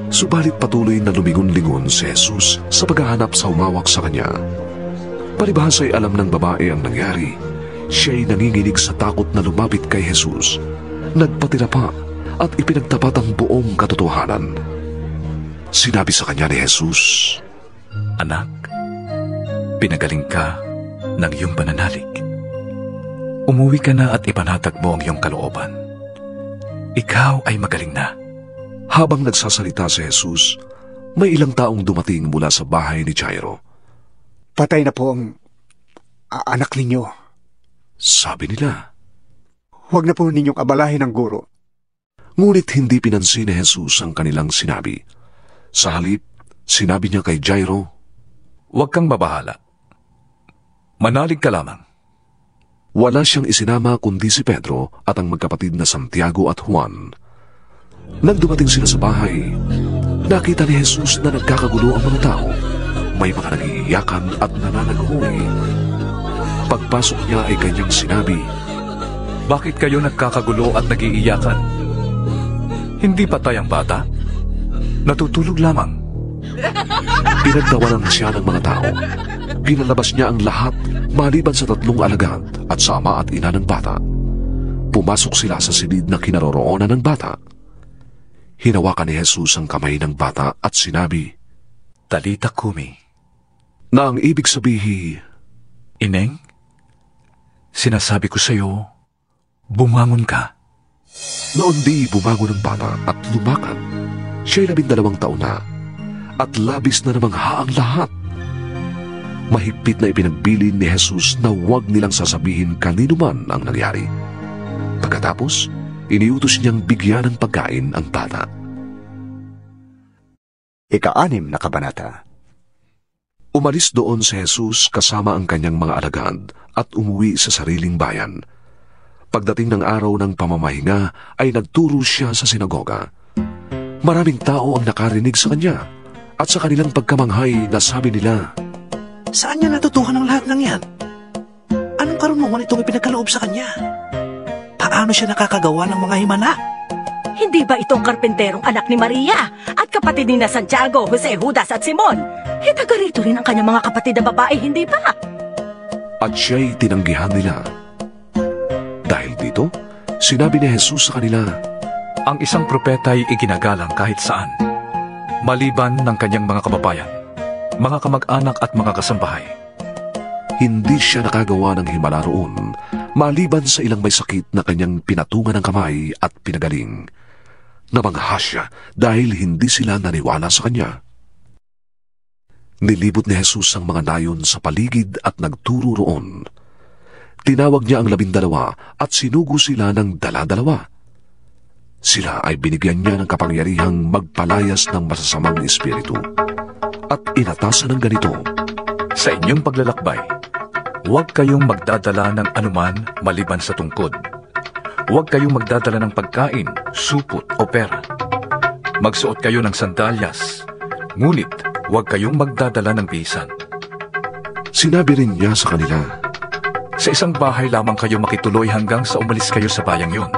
Subalit patuloy na lumingon-lingon si Jesus sa paghahanap sa humawak sa kanya. Palibhas ay alam ng babae ang nangyari. Siya'y nanginginig sa takot na lumapit kay Jesus. Nagpatira pa at ipinagtapat ang buong katotohanan. Sinabi sa kanya ni Jesus,
Anak, pinagaling ka ng iyong pananalig. Umuwi ka na at ipanatag mo ang iyong kalooban. Ikaw ay magaling na.
Habang nagsasalita si Jesus, may ilang taong dumating mula sa bahay ni Jairo.
Patay na po ang anak ninyo.
Sabi nila,
Huwag na po ninyong abalahin ang guro.
Ngunit hindi pinansin ni Jesus ang kanilang sinabi. Sa halip, sinabi niya kay Jairo,
Huwag kang mabahala. Manalig ka lamang.
Wala siyang isinama kundi si Pedro at ang magkapatid na Santiago at Juan. Nang dumating sila sa bahay, nakita ni Jesus na nagkakagulo ang mga tao. May mga nagiiyakan at nananaghoy. Pagpasok niya ay kanyang sinabi,
Bakit kayo nagkakagulo at nagiiyakan? Hindi patay ang bata? Natutulog lamang.
Pinagtawanan siya ng mga tao. Pinalabas niya ang lahat maliban sa 3 alagad at sa ama at ina ng bata. Pumasok sila sa silid na kinaroroonan ng bata. Hinawakan ni Jesus ang kamay ng bata at sinabi,
Talita kumi.
Na ang ibig sabihin,
Ineng, sinasabi ko sa iyo, bumangon ka.
Noon di bumangon ang bata at lumakad. Siya'y 12 taon na at labis na namangha ang lahat. Mahigpit na ipinagbilin ni Jesus na huwag nilang sasabihin kanino man ang nangyari. Pagkatapos, iniutos niyang bigyan ng pagkain ang bata.
Ika-6 na kabanata.
Umalis doon si Jesus kasama ang kanyang mga alagad at umuwi sa sariling bayan. Pagdating ng araw ng pamamahinga ay nagturo siya sa sinagoga. Maraming tao ang nakarinig sa kanya at sa kanilang pagkamanghay nasabi nila,
Saan niya natutuhan ang lahat ng yan? Anong karunungan itong ipinagkaloob sa kanya? Paano siya nakakagawa ng mga himala?
Hindi ba itong karpenterong anak ni Maria at kapatid ni na Santiago, Jose, Judas at Simon? Taga rito rin ang kanyang mga kapatid na babae, hindi ba?
At siya'y tinanggihan nila. Dahil dito, sinabi ni Jesus sa kanila,
Ang isang propeta ay iginagalang kahit saan, maliban ng kanyang mga kababayan, mga kamag-anak at mga kasambahay.
Hindi siya nakagawa ng himala roon, maliban sa ilang may sakit na kanyang pinatungan ng kamay at pinagaling. Namangha siya dahil hindi sila naniwala sa kanya. Nilibot ni Jesus ang mga nayon sa paligid at nagturo roon. Tinawag niya ang 12 at sinugo sila ng 12. Sila ay binigyan niya ng kapangyarihang magpalayas ng masasamang espiritu. At inatasan ng ganito,
Sa inyong paglalakbay, huwag kayong magdadala ng anuman maliban sa tungkod. Huwag kayong magdadala ng pagkain, supot o pera. Magsuot kayo ng sandalyas, ngunit huwag kayong magdadala ng bisan.
Sinabi rin niya sa kanila,
Sa isang bahay lamang kayo makituloy hanggang sa umalis kayo sa bayang yon.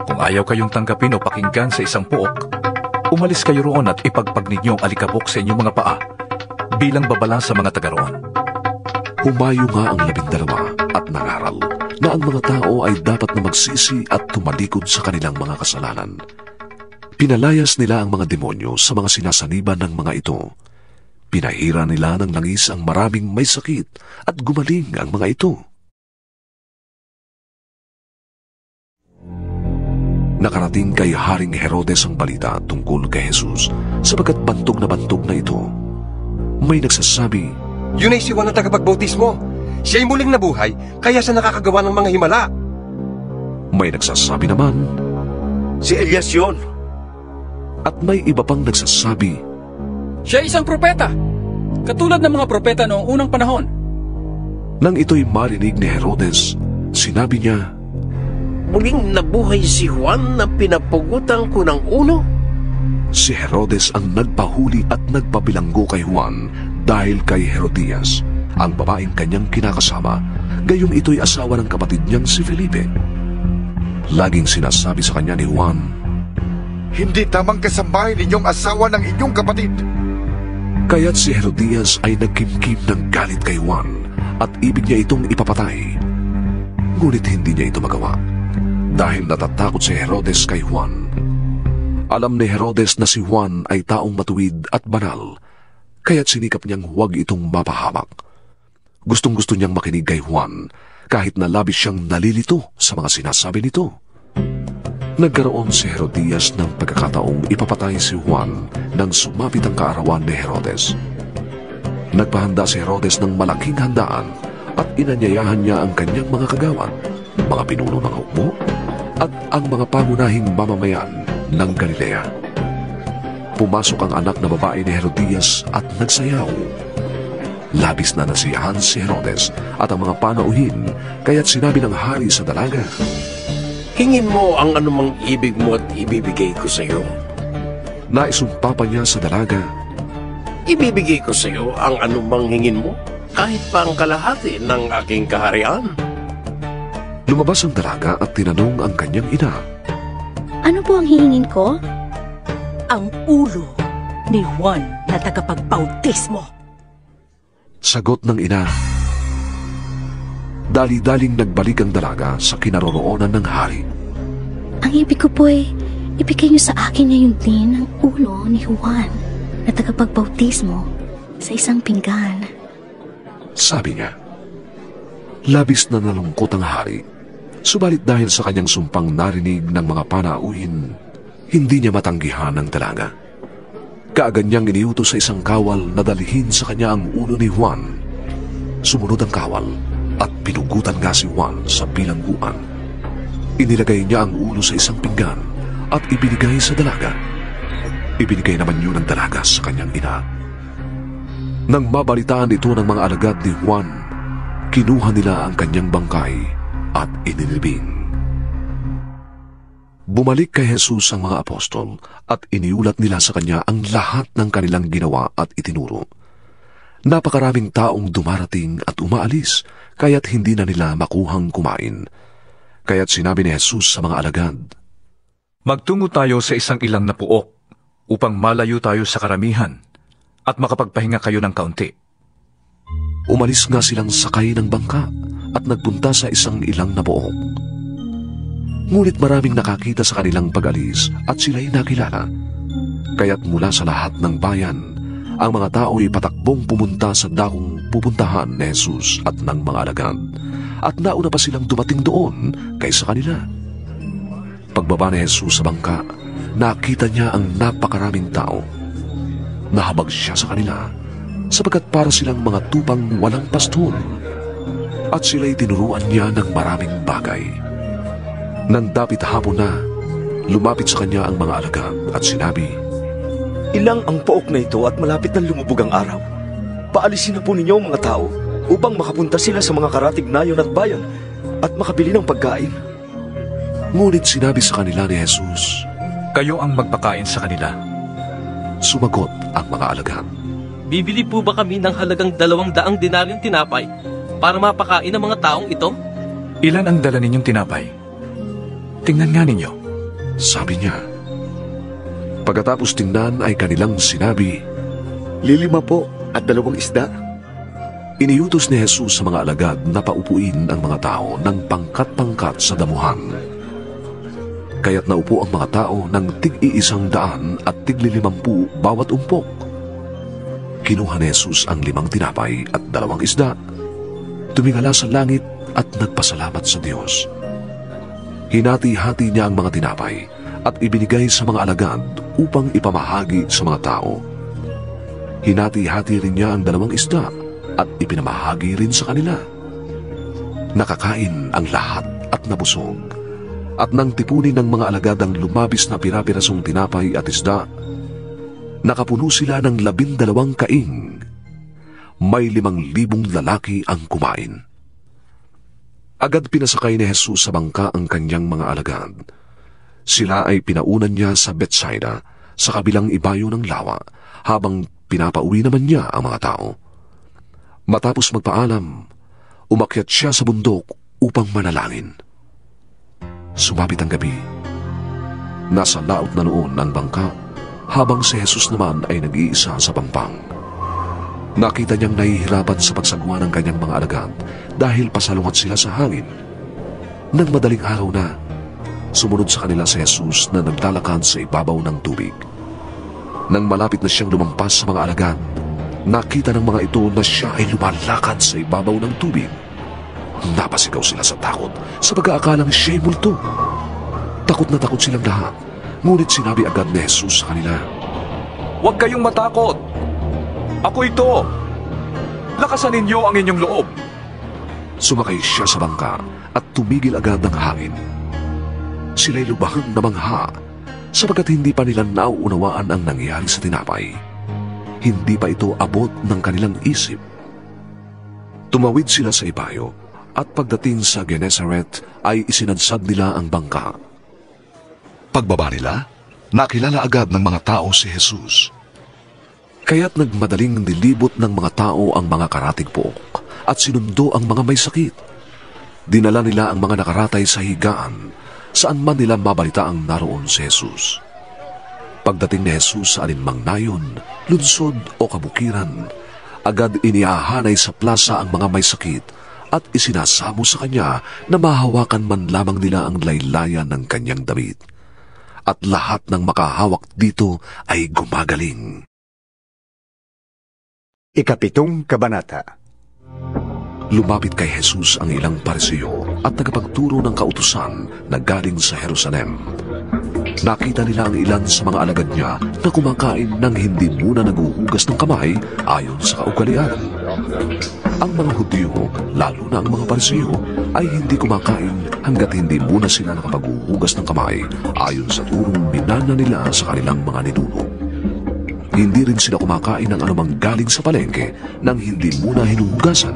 Kung ayaw kayong tanggapin o pakinggan sa isang puok, umalis kayo roon at ipagpag ninyo ang alikabok sa inyong mga paa bilang babala sa mga taga roon.
Humayo nga ang 12 at nangaral na ang mga tao ay dapat na magsisi at tumalikod sa kanilang mga kasalanan. Pinalayas nila ang mga demonyo sa mga sinasaniban ng mga ito. Pinahira nila ng langis ang maraming may sakit at gumaling ang mga ito. Nakarating kay Haring Herodes ang balita tungkol kay Jesus sapagkat bantog na ito. May nagsasabi,
"Yun ay si Juan na tagapagbautismo. Siya'y muling nabuhay, kaya siya nakakagawa ng mga himala."
May nagsasabi naman,
"Si Elias yun."
At may iba pang nagsasabi,
"Siya ay isang propeta, katulad ng mga propeta noong unang panahon."
Nang ito'y marinig ni Herodes, sinabi niya,
"Muling nabuhay si Juan na pinapugutan ko ng ulo?"
Si Herodes ang nagpahuli at nagpabilanggo kay Juan dahil kay Herodias, ang babaeng kanyang kinakasama, gayong ito'y asawa ng kapatid niyang si Felipe. Laging sinasabi sa kanya ni Juan,
"Hindi tamang kasambahay ninyong asawa ng inyong kapatid."
Kaya't si Herodias ay nagkimkim ng galit kay Juan at ibig niya itong ipapatay. Ngunit hindi niya ito magawa dahil natatakot si Herodes kay Juan. Alam ni Herodes na si Juan ay taong matuwid at banal, kaya't sinikap niyang huwag itong mapahamak. Gustong-gusto niyang makinig kay Juan kahit na labis siyang nalilito sa mga sinasabi nito. Nagkaroon si Herodias ng pagkakataong ipapatay si Juan nang sumapit ang kaarawan ni Herodes. Nagpahanda si Herodes ng malaking handaan at inanyayahan niya ang kanyang mga kagawad, mga pinuno ng hukbo, at ang mga pangunahing mamamayan ng Galilea. Pumasok ang anak na babae ni Herodias at nagsayaw. Labis na nasiyahan si Herodes at ang mga panauhin, kaya't sinabi ng hari sa dalaga,
"Hingin mo ang anumang ibig mo at ibibigay ko sa iyo."
Naisumpa pa niya sa dalaga,
"Ibibigay ko sa iyo ang anumang hingin mo, kahit pa ang kalahati ng aking kaharian."
Lumabas ang dalaga at tinanong ang kanyang ina,
"Ano po ang hihingin ko?"
"Ang ulo ni Juan na tagapagbautismo."
Sagot ng ina. Dali-daling nagbalik ang dalaga sa kinaroroonan ng hari.
"Ang ibig ko po ay ibigay niyo sa akin ngayon din ang ulo ni Juan na tagapagbautismo sa isang pinggan."
Sabi niya. Labis na nalungkot ang hari, subalit dahil sa kanyang sumpang narinig ng mga panauhin, hindi niya matanggihan ang dalaga. Kaagad niyang iniutos sa isang kawal na dalhin sa kanya ang ulo ni Juan. Sumunod ang kawal at pinugutan nga si Juan sa bilangguan. Inilagay niya ang ulo sa isang pinggan at ibinigay sa dalaga. Ibinigay naman yun ng dalaga sa kanyang ina. Nang mabalitaan ito ng mga alagad ni Juan, kinuha nila ang kanyang bangkay at inilibing. Bumalik kay Jesus ang mga apostol at iniulat nila sa kanya ang lahat ng kanilang ginawa at itinuro. Napakaraming taong dumarating at umaalis, kaya't hindi na nila makuhang kumain. Kaya't sinabi ni Jesus sa mga alagad,
"Magtungo tayo sa isang ilang na puok upang malayo tayo sa karamihan at makapagpahinga kayo ng kaunti."
Umalis nga silang sakay ng bangka at nagpunta sa isang ilang na puok. Ngunit maraming nakakita sa kanilang pag-alis at sila'y nakilala. Kaya't mula sa lahat ng bayan, ang mga tao'y patakbong pumunta sa dakong pupuntahan ni Jesus at ng mga alagad, at nauna pa silang dumating doon kaysa kanila. Pagbaba ni Jesus sa bangka, nakita niya ang napakaraming tao. Nahabag siya sa kanila, sapagkat para silang mga tupang walang pastol, at sila'y tinuruan niya ng maraming bagay. Nang dapit hapon na, lumapit sa kanya ang mga alagad at sinabi,
"Ilang ang pook na ito at malapit na lumubog ang araw. Paalisin na po ninyo ang mga tao upang makapunta sila sa mga karatig nayon at bayan at makabili ng pagkain."
Ngunit sinabi sa kanila ni Jesus,
"Kayo ang magpakain sa kanila."
Sumagot ang mga alagad,
"Bibili po ba kami ng halagang 200 dinaryong tinapay para mapakain ang mga taong ito?"
"Ilan ang dala ninyong tinapay? Tingnan nga ninyo."
Sabi niya. Pagkatapos tingnan ay kanilang sinabi,
5 po at 2 isda.
Iniutos ni Jesus sa mga alagad na paupuin ang mga tao ng pangkat-pangkat sa damuhan. Kaya't naupo ang mga tao ng tig-100 at tig-50 bawat umpok. Kinuha ni Jesus ang 5 tinapay at 2 isda, tumingala sa langit at nagpasalamat sa Diyos. Hinati-hati niya ang mga tinapay at ibinigay sa mga alagad upang ipamahagi sa mga tao. Hinati-hati rin niya ang 2 isda at ipinamahagi rin sa kanila. Nakakain ang lahat at nabusog. At nang tipunin ng mga alagad ang lumabis na pira-pirasong tinapay at isda, nakapuno sila ng 12 kaing. May 5,000 lalaki ang kumain. Agad pinasakay ni Jesus sa bangka ang kanyang mga alagad. Sila ay pinaunan niya sa Bethsaida, sa kabilang ibayo ng lawa, habang pinapauwi naman niya ang mga tao. Matapos magpaalam, umakyat siya sa bundok upang manalangin. Sumapit ang gabi. Nasa laot na noon ang bangka, habang si Jesus naman ay nag-iisa sa pampang. Nakita niyang nahihirapan sa pagsagwa ng kanyang mga alagad dahil pasalungat sila sa hangin. Nang madaling araw na, sumunod sa kanila si Jesus na naglalakad sa ibabaw ng tubig. Nang malapit na siyang lumampas sa mga alagad, nakita ng mga ito na siya ay lumalakad sa ibabaw ng tubig. Napasigaw sila sa takot sa pag-aakalang siya'y multo. Takot na takot silang lahat, ngunit sinabi agad ni Jesus sa kanila,
"Huwag kayong matakot! Ako ito! Lakasan ninyo ang inyong loob!"
Sumakay siya sa bangka at tumigil agad ang hangin. Sila'y lubhang namangha sapagkat hindi pa nila nauunawaan ang nangyari sa tinapay. Hindi pa ito abot ng kanilang isip. Tumawid sila sa ibayo at pagdating sa Gennesaret ay isinadsad nila ang bangka. Pagbaba nila, nakilala agad ng mga tao si Jesus. Kaya't nagmadaling nilibot ng mga tao ang mga karatig pook at sinundo ang mga may sakit. Dinala nila ang mga nakaratay sa higaan, saan man nila mabalita ang naroon si Jesus. Pagdating ni Jesus sa alinmang nayon, lunsod o kabukiran, agad inihahanay sa plaza ang mga may sakit at isinasamo sa kanya na mahawakan man lamang nila ang laylayan ng kanyang damit. At lahat ng makahawak dito ay gumagaling.
7 Kabanata.
Lumapit kay Jesus ang ilang Pariseo at tagapagturo ng kautusan na galing sa Jerusalem. Nakita nila ang ilan sa mga alagad niya na kumakain nang hindi muna naguhugas ng kamay ayon sa kaugalian. Ang mga Hudyo, lalo na ang mga Pariseo, ay hindi kumakain hanggat hindi muna sila nakapaghuhugas ng kamay ayon sa turong binana nila sa kanilang mga ninuno. Hindi rin sila kumakain ng anumang galing sa palengke nang hindi muna hinuhugasan.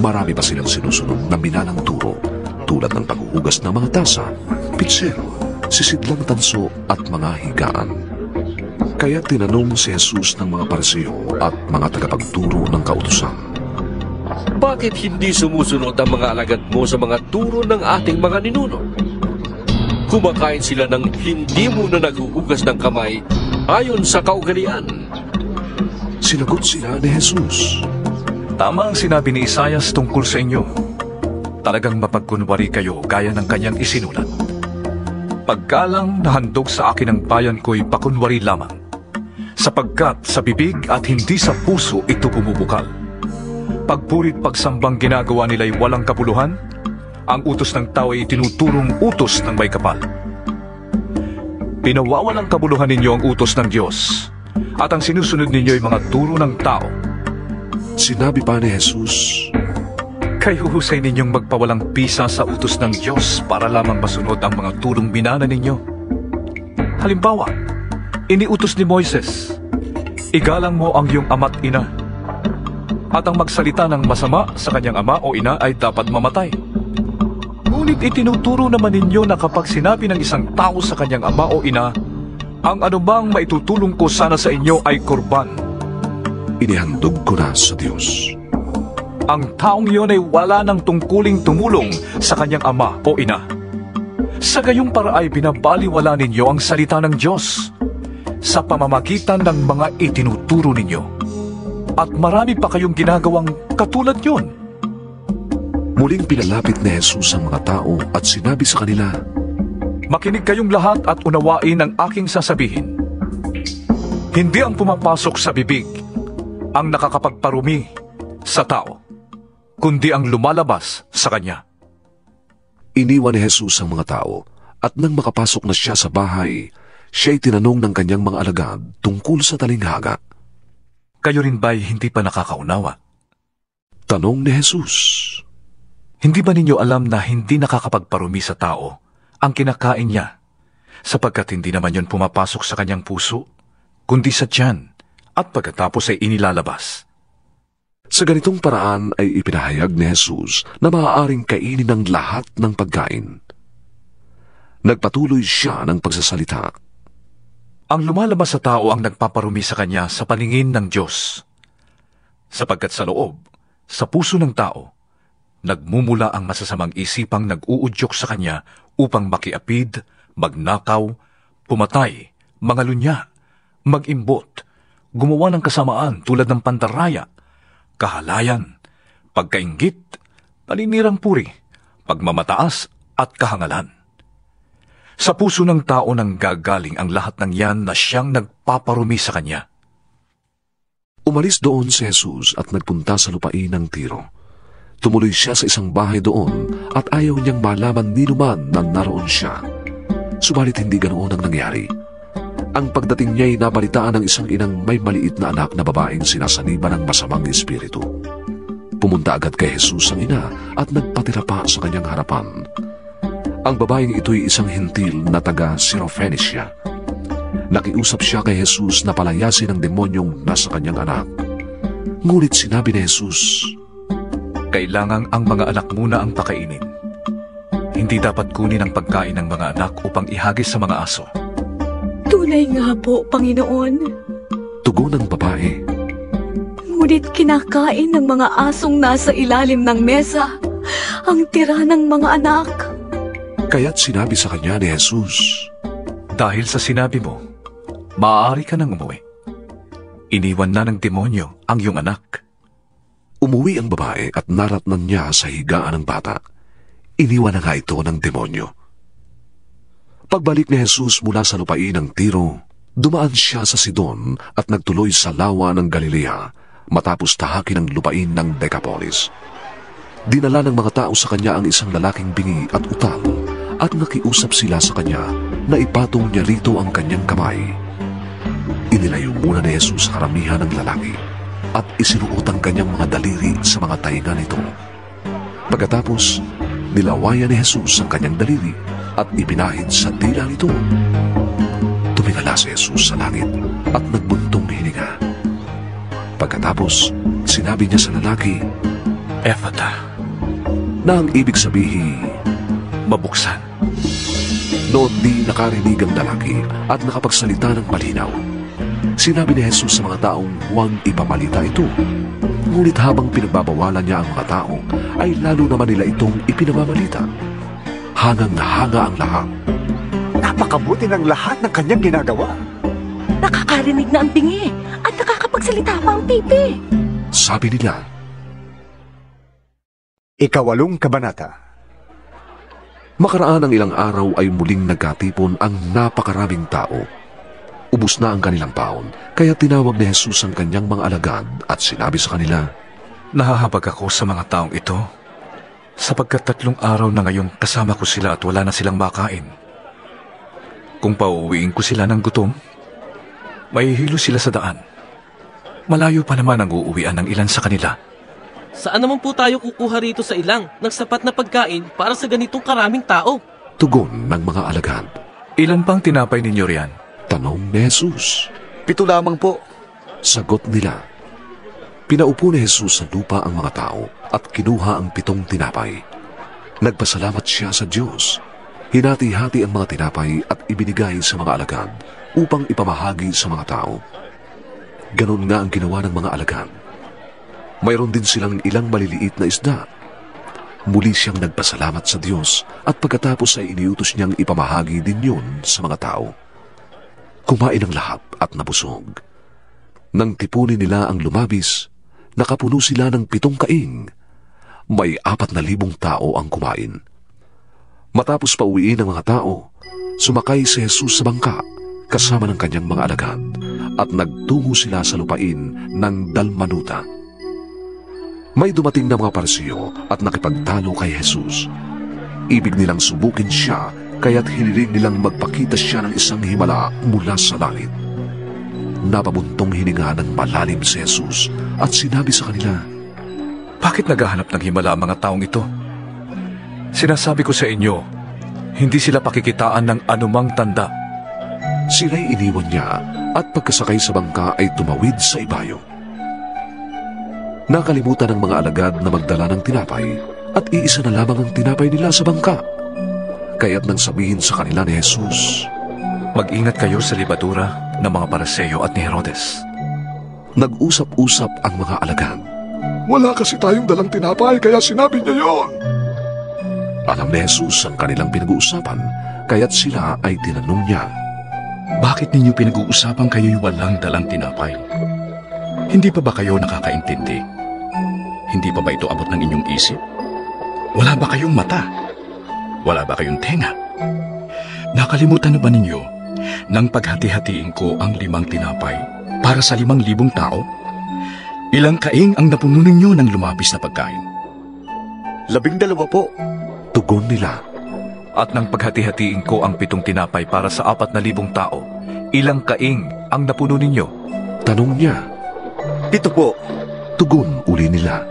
Marami pa silang sinusunod na binanang turo tulad ng paghuhugas ng mga tasa, pitsero, sisidlang tanso at mga higaan. Kaya tinanong si Jesus ng mga Pariseo at mga tagapagturo ng kautusan,
"Bakit hindi sumusunod ang mga alagad mo sa mga turo ng ating mga ninuno? Kumakain sila ng hindi muna naghuhugas ng kamay ayon sa kaugalian."
Sinagot sila ni Jesus,
"Tama ang sinabi ni Isaias tungkol sa inyo. Talagang mapagkunwari kayo gaya ng kanyang isinulat. Pagkalang nahandog sa akin ang bayan ko'y pakunwari lamang, sapagkat sa bibig at hindi sa puso ito bumubukal. Pagpurit pagsambang ginagawa nila'y walang kapuluhan, ang utos ng tao ay itinuturong utos ng may kapal. Pinawawalang kabuluhan ninyo ang utos ng Diyos, at ang sinusunod ninyo ay mga turo ng tao."
Sinabi pa ni Jesus,
"Kayo husay ninyong magpawalang pisa sa utos ng Diyos para lamang masunod ang mga turong binana ninyo. Halimbawa, iniutos ni Moises, igalang mo ang iyong ama't ina, at ang magsalita ng masama sa kanyang ama o ina ay dapat mamatay. Ngunit itinuturo naman ninyo na kapag sinabi ng isang tao sa kanyang ama o ina, ang anumang maitutulong ko sana sa inyo ay kurban.
Inihandog ko na sa Diyos.
Ang taong iyon ay wala ng tungkuling tumulong sa kanyang ama o ina. Sa gayong paraay binabaliwala ninyo ang salita ng Diyos sa pamamagitan ng mga itinuturo ninyo. At marami pa kayong ginagawang katulad yun."
Muling pinalapit ni Jesus ang mga tao at sinabi sa kanila,
"Makinig kayong lahat at unawain ang aking sasabihin. Hindi ang pumapasok sa bibig ang nakakapagparumi sa tao, kundi ang lumalabas sa kanya.
Iniwan ni Jesus ang mga tao at nang makapasok na siya sa bahay, siya'y tinanong ng kanyang mga alagad tungkol sa talinghaga.
Kayo rin ba'y hindi pa nakakaunawa?
Tanong ni Jesus.
Hindi ba ninyo alam na hindi nakakapagparumi sa tao ang kinakain niya, sapagkat hindi naman yon pumapasok sa kanyang puso, kundi sa tiyan, at pagkatapos ay inilalabas?
Sa ganitong paraan ay ipinahayag ni Jesus na maaaring kainin ng lahat ng pagkain. Nagpatuloy siya ng pagsasalita.
Ang lumalabas sa tao ang nagpaparumi sa kanya sa paningin ng Diyos, sapagkat sa loob, sa puso ng tao, nagmumula ang masasamang isipang nag-uudyok sa kanya upang makiapid, magnakaw, pumatay, mangalunya, mag-imbot, gumawa ng kasamaan tulad ng pandaraya, kahalayan, pagkainggit, paninirang puri, pagmamataas at kahangalan. Sa puso ng tao nang gagaling ang lahat ng yan na siyang nagpaparumi sa kanya.
Umalis doon si Jesus at nagpunta sa lupain ng Tiro. Tumuloy siya sa isang bahay doon at ayaw niyang malaman ni Numan na naroon siya. Subalit hindi ganoon ang nangyari. Ang pagdating niya'y nabalitaan ng isang inang may maliit na anak na babaeng sinasaniba ng masamang espiritu. Pumunta agad kay Jesus ang ina at nagpatira pa sa kanyang harapan. Ang babaeng ito'y isang hentil na taga Syrophoenicia. Nakiusap siya kay Jesus na palayasin ang demonyong nasa kanyang anak. Ngunit sinabi ni Jesus,
kailangang ang mga anak muna ang pakainin. Hindi dapat kunin ang pagkain ng mga anak upang ihagis sa mga aso.
Tunay nga po, Panginoon.
Tugon ng babae.
Ngunit kinakain ng mga asong nasa ilalim ng mesa ang tira ng mga anak.
Kaya't sinabi sa kanya ni Jesus,
dahil sa sinabi mo, maaari ka nang umuwi. Iniwan na ng demonyo ang iyong anak.
Umuwi ang babae at naratnan niya sa higaan ng bata. Iniwan na nga ito ng demonyo. Pagbalik ni Jesus mula sa lupain ng Tiro, dumaan siya sa Sidon at nagtuloy sa lawa ng Galilea matapos tahakin ang lupain ng Decapolis. Dinala ng mga tao sa kanya ang isang lalaking bingi at utal at nakiusap sila sa kanya na ipatong niya rito ang kanyang kamay. Inilayo muna ni Jesus karamihan ng lalaki at isinuot ang kanyang mga daliri sa mga tainga nito. Pagkatapos, nilawayan ni Jesus ang kanyang daliri at ipinahid sa dila nito. Tumingala si Jesus sa langit at nagbuntong hininga. Pagkatapos, sinabi niya sa lalaki,
Ephata,
na ang ibig sabihin,
mabuksan.
Noon di nakarinig ang lalaki at nakapagsalita ng malinaw. Sinabi ni Jesus sa mga taong huwag ipamalita ito. Ngunit habang pinagbabawalan niya ang mga tao, ay lalo naman nila itong ipinamamalita. Hangang nahanga ang lahat.
Napakabuti ng lahat ng kanyang ginagawa.
Nakakarinig na ang bingi at nakakapagsalita pa ang pipi.
Sabi nila,
Ikawalong kabanata.
Makaraan ang ilang araw ay muling nagkatipon ang napakaraming tao. Ubus na ang kanilang paon, kaya tinawag ni Jesus ang kanyang mga alagad at sinabi sa kanila,
nahahabag ako sa mga taong ito, sapagkat 3 araw na ngayon kasama ko sila at wala na silang makain. Kung pauuwiin ko sila ng gutom, mahihilo sila sa daan. Malayo pa naman ang uuwian ng ilan sa kanila.
Saan naman po tayo kukuha rito sa ilang ng sapat na pagkain para sa ganitong karaming tao?
Tugon ng mga alagad.
Ilan pang tinapay ninyo riyan?
Tanong ni Jesus.
7 lamang po.
Sagot nila. Pinaupo ni Jesus sa lupa ang mga tao at kinuha ang 7 tinapay. Nagpasalamat siya sa Diyos. Hinati-hati ang mga tinapay at ibinigay sa mga alagad upang ipamahagi sa mga tao. Ganon nga ang ginawa ng mga alagad. Mayroon din silang ilang maliliit na isda. Muli siyang nagpasalamat sa Diyos at pagkatapos ay iniutos niyang ipamahagi din yun sa mga tao. Kumain ang lahat at nabusog. Nang tipunin nila ang lumabis, nakapuno sila ng 7 kaing. May 4,000 tao ang kumain. Matapos pauwiin ng mga tao, sumakay si Jesus sa bangka kasama ng kanyang mga alagad at nagtungo sila sa lupain ng Dalmanuta. May dumating na mga Parisiyo at nakipagtalo kay Jesus. Ibig nilang subukin siya, kaya't hiniling nilang magpakita siya ng isang himala mula sa langit. Napabuntong hininga ng malalim si Jesus at sinabi sa kanila,
"Bakit naghahanap ng himala ang mga taong ito? Sinasabi ko sa inyo, hindi sila pakikitaan ng anumang tanda."
Sila'y iniwan niya at pagkasakay sa bangka ay tumawid sa ibayo. Nakalimutan ng mga alagad na magdala ng tinapay at iisa na lamang ang tinapay nila sa bangka. Kaya't nang sabihin sa kanila ni Jesus,
"Mag-ingat kayo sa libadura ng mga Pariseo at ni Herodes."
Nag-usap-usap ang mga alagad.
Wala kasi tayong dalang tinapay, kaya sinabi niya yon.
Alam ni Jesus ang kanilang pinag-uusapan, kaya't sila ay tinanong niya,
"Bakit ninyo pinag-uusapan kayo'y walang dalang tinapay? Hindi pa ba kayo nakakaintindi? Hindi pa ba ito abot ng inyong isip? Wala ba kayong mata? Wala ba kayong tenga? Nakalimutan na ba ninyo nang paghati-hatiin ko ang 5 tinapay para sa 5,000 tao? Ilang kaing ang napuno ninyo ng lumapis na pagkain?"
12 po.
Tugon nila.
"At nang paghati-hatiin ko ang 7 tinapay para sa 4,000 tao, ilang kaing ang napuno ninyo?"
Tanong niya.
7 po.
Tugon uli nila.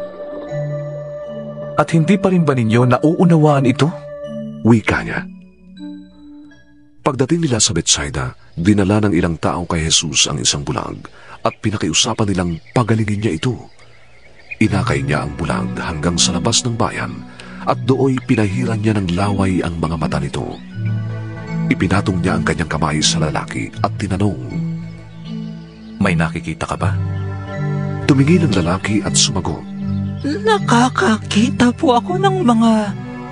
"At hindi pa rin ba ninyo nauunawaan ito?"
Wika niya. Pagdating nila sa Betsaida, dinala ng ilang tao kay Jesus ang isang bulag at pinakiusapan nilang pagalingin niya ito. Inakay niya ang bulag hanggang sa labas ng bayan at dooy pinahiran niya ng laway ang mga mata nito. Ipinatong niya ang kanyang kamay sa lalaki at tinanong,
"May nakikita ka ba?"
Tumingin ang lalaki at sumagot,
"Nakakakita po ako ng mga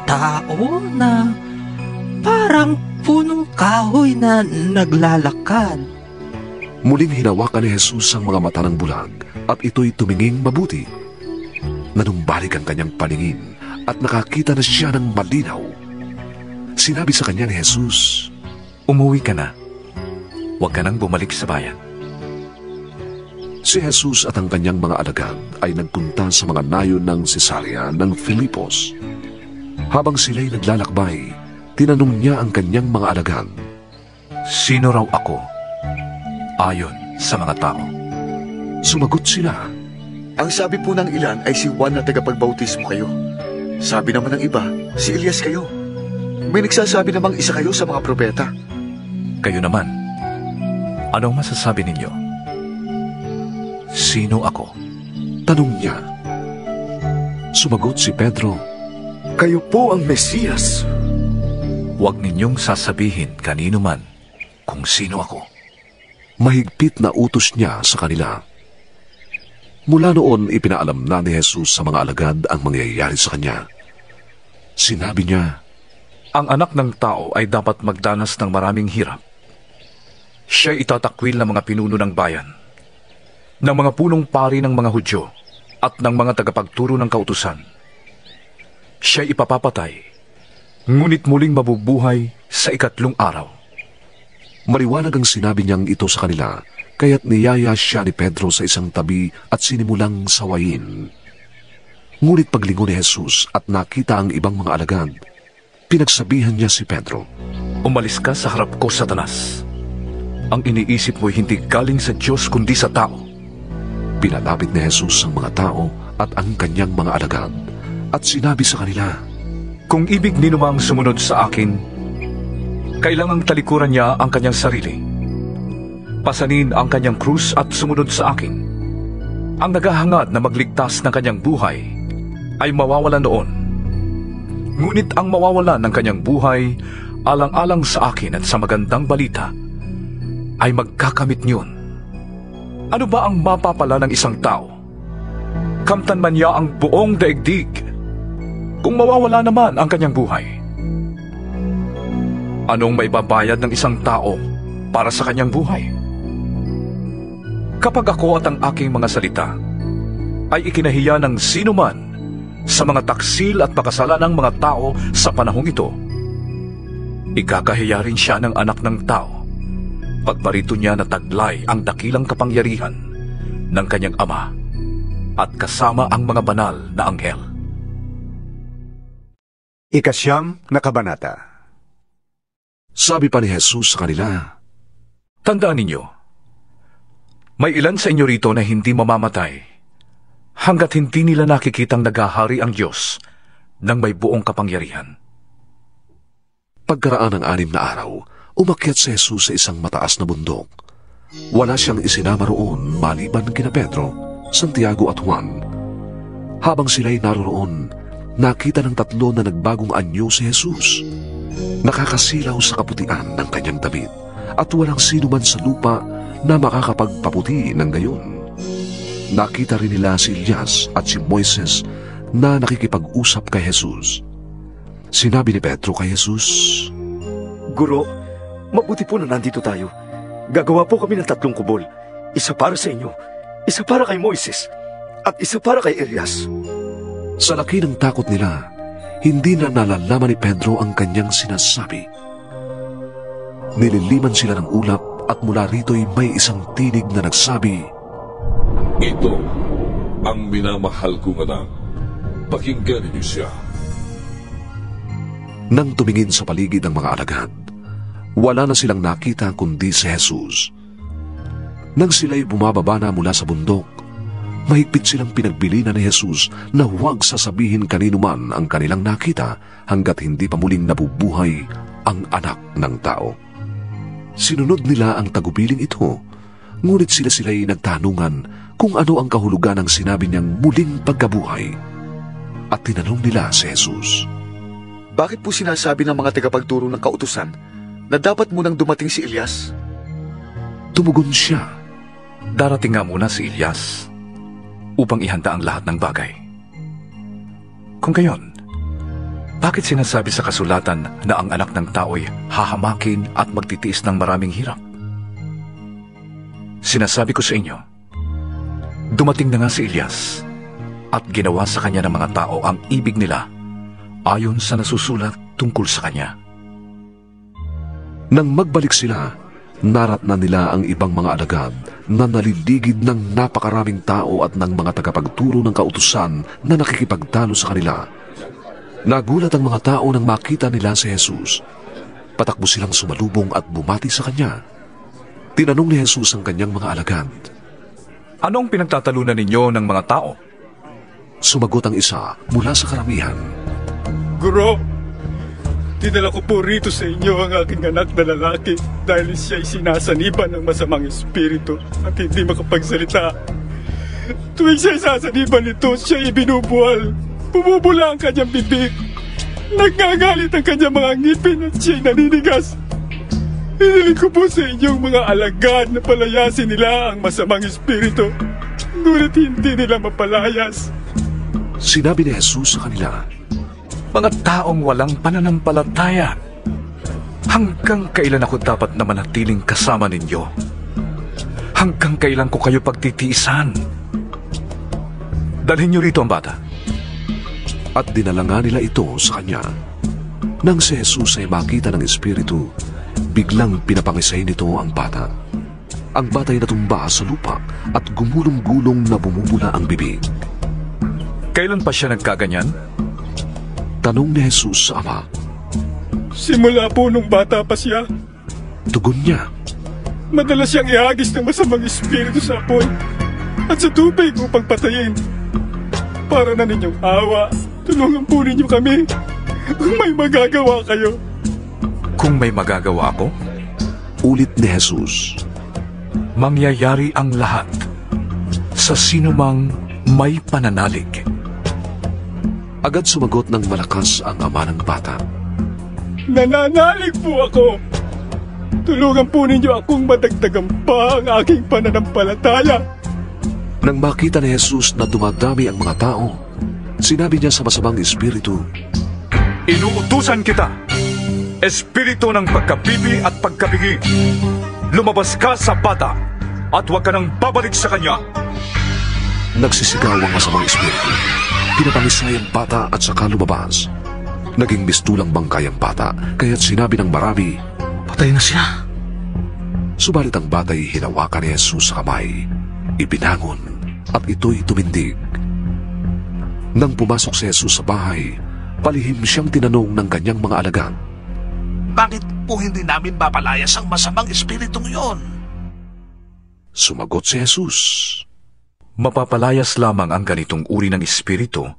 tao na parang punong kahoy na naglalakad."
Muling hinawakan ni Jesus ang mga mata ng bulag at ito'y tuminging mabuti. Nanumbalik ang kanyang paningin at nakakita na siya ng malinaw. Sinabi sa kanya ni Jesus,
"Umuwi ka na. Huwag ka nang bumalik sa bayan."
Si Jesus at ang kanyang mga alagad ay nagpunta sa mga nayon ng Cesarea ng Filipos. Habang sila'y naglalakbay, tinanong niya ang kanyang mga alagad,
"Sino raw ako ayon sa mga tao?"
Sumagot sila,
"Ang sabi po ng ilan ay si Juan na tagapagbautismo kayo. Sabi naman ng iba, si Elias kayo. May nagsasabi namang isa kayo sa mga propeta."
"Kayo naman, anong masasabi ninyo? Sino ako?"
Tanong niya. Sumagot si Pedro,
"Kayo po ang Mesiyas."
"Huwag ninyong sasabihin kanino man kung sino ako."
Mahigpit na utos niya sa kanila. Mula noon, ipinaalam na ni Jesus sa mga alagad ang mangyayari sa kanya. Sinabi niya,
"Ang anak ng tao ay dapat magdanas ng maraming hirap. Siya itatakwil ng mga pinuno ng bayan, ng mga punong pari ng mga Hudyo at ng mga tagapagturo ng kautusan. Siya ipapapatay, ngunit muling mabubuhay sa 3 araw."
Maliwanag ang sinabi niyang ito sa kanila, kaya't niyaya siya ni Pedro sa isang tabi at sinimulang sawayin. Ngunit paglingon ni Jesus at nakita ang ibang mga alagad, pinagsabihan niya si Pedro,
"Umalis ka sa harap ko, Satanas. Ang iniisip mo'y hindi galing sa Diyos kundi sa tao."
Pinalapit ni Jesus ang mga tao at ang kanyang mga alagad at sinabi sa kanila,
"Kung ibig ni numang sumunod sa akin, kailangang talikuran niya ang kanyang sarili. Pasanin ang kanyang krus at sumunod sa akin. Ang naghahangad na magligtas ng kanyang buhay ay mawawala noon. Ngunit ang mawawala ng kanyang buhay alang-alang sa akin at sa magandang balita ay magkakamit niyon. Ano ba ang mapapala ng isang tao? Kamtan man niya ang buong daigdig kung mawawala naman ang kanyang buhay. Anong maibabayad ng isang tao para sa kanyang buhay? Kapag ako at ang aking mga salita ay ikinahiya ng sino man sa mga taksil at pakasalanang mga tao sa panahong ito, ikakahiya rin siya ng anak ng tao pagparito niya na taglay ang dakilang kapangyarihan ng kanyang ama at kasama ang mga banal na anghel.
Ikasyam na kabanata.
Sabi pa ni Jesus sa kanila,
Tandaan ninyo, may ilan sa inyo rito na hindi mamamatay hanggat hindi nila nakikitang naghahari ang Diyos ng may buong kapangyarihan.
Pagkaraan ng 6 na araw, umakyat si Jesus sa isang mataas na bundok. Wala siyang isinama roon maliban kina Pedro, Santiago at Juan. Habang sila'y naroroon, nakita ng 3 na nagbagong anyo si Jesus. Nakakasilaw sa kaputian ng kanyang damit at walang sino man sa lupa na makakapagpaputi ng gayon. Nakita rin nila si Elias at si Moises na nakikipag-usap kay Jesus. Sinabi ni Pedro kay Jesus,
Guro, mabuti po na nandito tayo. Gagawa po kami ng 3 kubol. Isa para sa inyo, isa para kay Moises, at isa para kay Elias.
Sa laki ng takot nila, hindi na nalalaman ni Pedro ang kanyang sinasabi. Nililiman sila ng ulap at mula rito'y may isang tinig na nagsabi,
Ito ang minamahal kong anak. Pakinggan niyo siya.
Nang tumingin sa paligid ng mga alagad, wala na silang nakita kundi si Jesus. Nang sila'y bumababa na mula sa bundok, mahigpit silang pinagbilinan ni Jesus na huwag sasabihin kanino man ang kanilang nakita hanggat hindi pa muling nabubuhay ang anak ng tao. Sinunod nila ang tagubiling ito, ngunit sila'y nagtanungan kung ano ang kahulugan ng sinabi niyang muling pagkabuhay. At tinanong nila si Jesus,
Bakit po sinasabi ng mga tagapagturo ng kautusan na dapat munang dumating si Elias?
Tumugon siya,
Darating nga muna si Elias upang ihanda ang lahat ng bagay. Kung gayon, bakit sinasabi sa kasulatan na ang anak ng tao'y hahamakin at magtitiis ng maraming hirap? Sinasabi ko sa inyo, dumating na nga si Elias at ginawa sa kanya ng mga tao ang ibig nila ayon sa nasusulat tungkol sa kanya.
Nang magbalik sila, naratnan nila ang ibang mga alagad na naliligid ng napakaraming tao at ng mga tagapagturo ng kautusan na nakikipagtalo sa kanila. Nagulat ang mga tao nang makita nila si Jesus. Patakbo silang sumalubong at bumati sa kanya. Tinanong ni Jesus ang kanyang mga alagad,
Anong pinagtatalunan ninyo ng mga tao?
Sumagot ang isa mula sa karamihan,
Guro, dinala ko po rito sa inyo ang aking anak na lalaki dahil siya'y sinasaniban ng masamang espiritu at hindi makapagsalita. Tuwing siya'y sasaniban nito, siya'y ibinubuhal. Bumubula ang kanyang bibig. Nagagalit ang kanyang mga ngipin at siya'y naninigas. Hiniling ko po sa inyong mga alagad na palayasin nila ang masamang espiritu. Ngunit hindi nila mapalayas.
Sinabi ni Jesus sa kanila,
Mga taong walang pananampalataya, hanggang kailan ako dapat na manatiling kasama ninyo? Hanggang kailan ko kayo pagtitiisan? Dalhin niyo rito ang bata.
At dinala nga nila ito sa kanya. Nang si Jesus ay makita ng espiritu, biglang pinapangisay nito ang bata. Ang bata'y natumba sa lupa at gumulong-gulong na bumubula ang bibig.
Kailan pa siya nagkaganyan?
Tanong ni Jesus sa ama.
Simula po nung bata pa siya.
Tugon niya.
Madalas siyang ihagis ng masamang espiritu sa apoy at sa tubig upang patayin. Para na ninyong awa, tulungan po ninyo kami kung may magagawa kayo.
Kung may magagawa ako?
Ulit ni Jesus.
Mangyayari ang lahat sa sinumang may pananalig.
Agad sumagot ng malakas ang ama ng bata.
Nananalig po ako. Tulungan po ninyo akong madagdagan pa ang aking pananampalataya.
Nang makita ni Jesus na dumadami ang mga tao, sinabi niya sa masamang espiritu,
Inuutusan kita, espiritu ng pagkabibi at pagkabigi. Lumabas ka sa bata at huwag ka nang babalik sa kanya.
Nagsisigaw ang masamang espiritu. Pinapangisay ang bata at saka lumabas. Naging mistulang bangkay ang bata, kaya't sinabi ng marami,
Patay na siya.
Subalit ang bata'y hinawakan ni Jesus sa kamay, ibinangon at ito'y tumindig. Nang pumasok si Jesus sa bahay, Palihim siyang tinanong ng kanyang mga alagad.
Bakit po hindi namin mapalayas ang masamang espiritong yon?
Sumagot si Jesus.
Mapapalayas lamang ang ganitong uri ng espiritu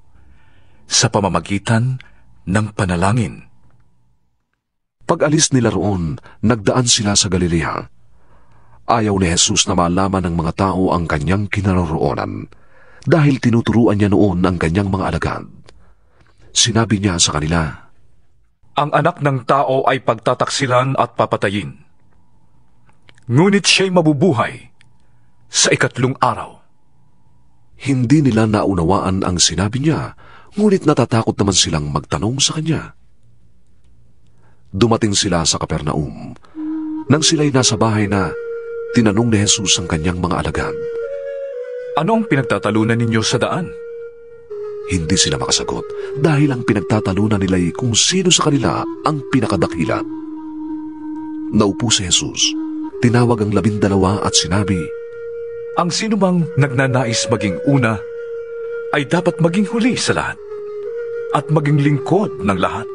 sa pamamagitan ng panalangin.
Pag-alis nila roon, nagdaan sila sa Galilea. Ayaw ni Jesus na malaman ng mga tao ang kanyang kinaroroonan dahil tinuturuan niya noon ang kanyang mga alagad. Sinabi niya sa kanila,
ang anak ng tao ay pagtataksilan at papatayin. Ngunit siya'y mabubuhay sa ikatlong araw.
Hindi nila naunawaan ang sinabi niya, ngunit natatakot naman silang magtanong sa kanya. Dumating sila sa Capernaum. Nang sila'y nasa bahay na, tinanong ni Jesus ang kanyang mga alagad.
Ano ang pinagtatalunan ninyo sa daan?
Hindi sila makasagot dahil ang pinagtatalunan nila'y kung sino sa kanila ang pinakadakila. Naupo si Jesus, tinawag ang 12 at sinabi,
ang sinumang nagnanais maging una ay dapat maging huli sa lahat at maging lingkod ng lahat.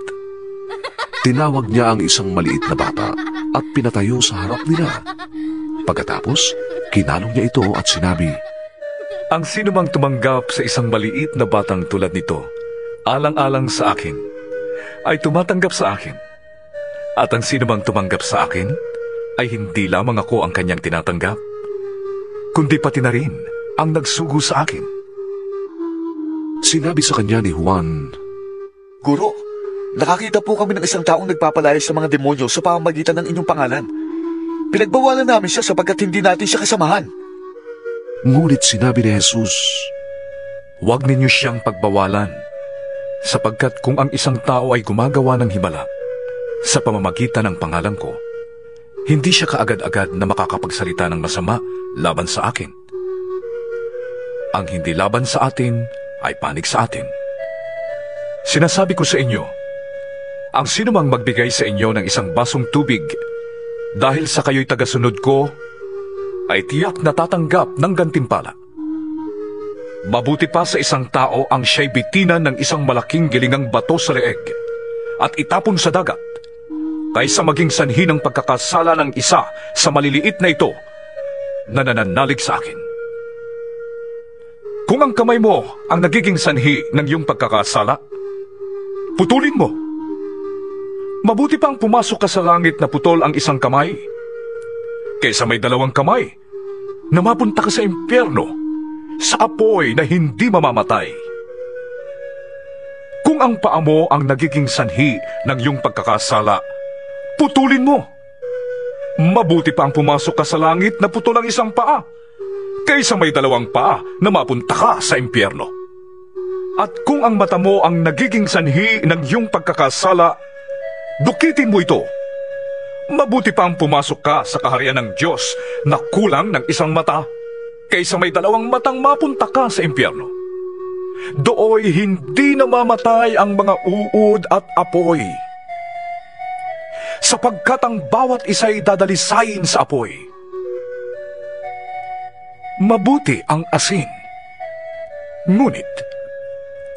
Tinawag niya ang isang maliit na bata at pinatayo sa harap nila. Pagkatapos, kinalong niya ito at sinabi,
ang sinumang tumanggap sa isang maliit na batang tulad nito, alang-alang sa akin, ay tumatanggap sa akin. At ang sinumang tumanggap sa akin, ay hindi lamang ako ang kanyang tinatanggap, kundi pati na rin ang nagsugo sa akin.
Sinabi sa kanya ni Juan,
Guro, nakakita po kami ng isang taong nagpapalayas sa mga demonyo sa pamamagitan ng inyong pangalan. Pinagbawalan namin siya sapagkat hindi natin siya kasamahan.
Ngunit sinabi ni Jesus,
huwag ninyo siyang pagbawalan, sapagkat kung ang isang tao ay gumagawa ng himala sa pamamagitan ng pangalan ko, hindi siya kaagad-agad na makakapagsalita ng masama laban sa akin. Ang hindi laban sa atin ay panig sa atin. Sinasabi ko sa inyo, ang sinumang magbigay sa inyo ng isang basong tubig dahil sa kayo'y tagasunod ko, ay tiyak na tatanggap ng gantimpala. Mabuti pa sa isang tao ang siya'y bitinan ng isang malaking gilingang bato sa leeg at itapon sa dagat, kaysa maging sanhi ng pagkakasala ng isa sa maliliit na ito na nananalig sa akin. Kung ang kamay mo ang nagiging sanhi ng iyong pagkakasala, putulin mo. Mabuti pang pumasok ka sa langit na putol ang isang kamay, kaysa may 2 kamay na mapunta ka sa impyerno, sa apoy na hindi mamamatay. Kung ang paa mo ang nagiging sanhi ng iyong pagkakasala, putulin mo. Mabuti pa ang pumasok ka sa langit na putol ang isang paa, kaysa may 2 paa na mapunta ka sa impyerno. At kung ang mata mo ang nagiging sanhi ng iyong pagkakasala, dukitin mo ito. Mabuti pa ang pumasok ka sa kaharian ng Diyos na kulang ng isang mata, kaysa may 2 matang mapunta ka sa impyerno. Dooy hindi namamatay ang mga uod at apoy, sapagkat ang bawat isa'y dadalisayin sa apoy. Mabuti ang asin, ngunit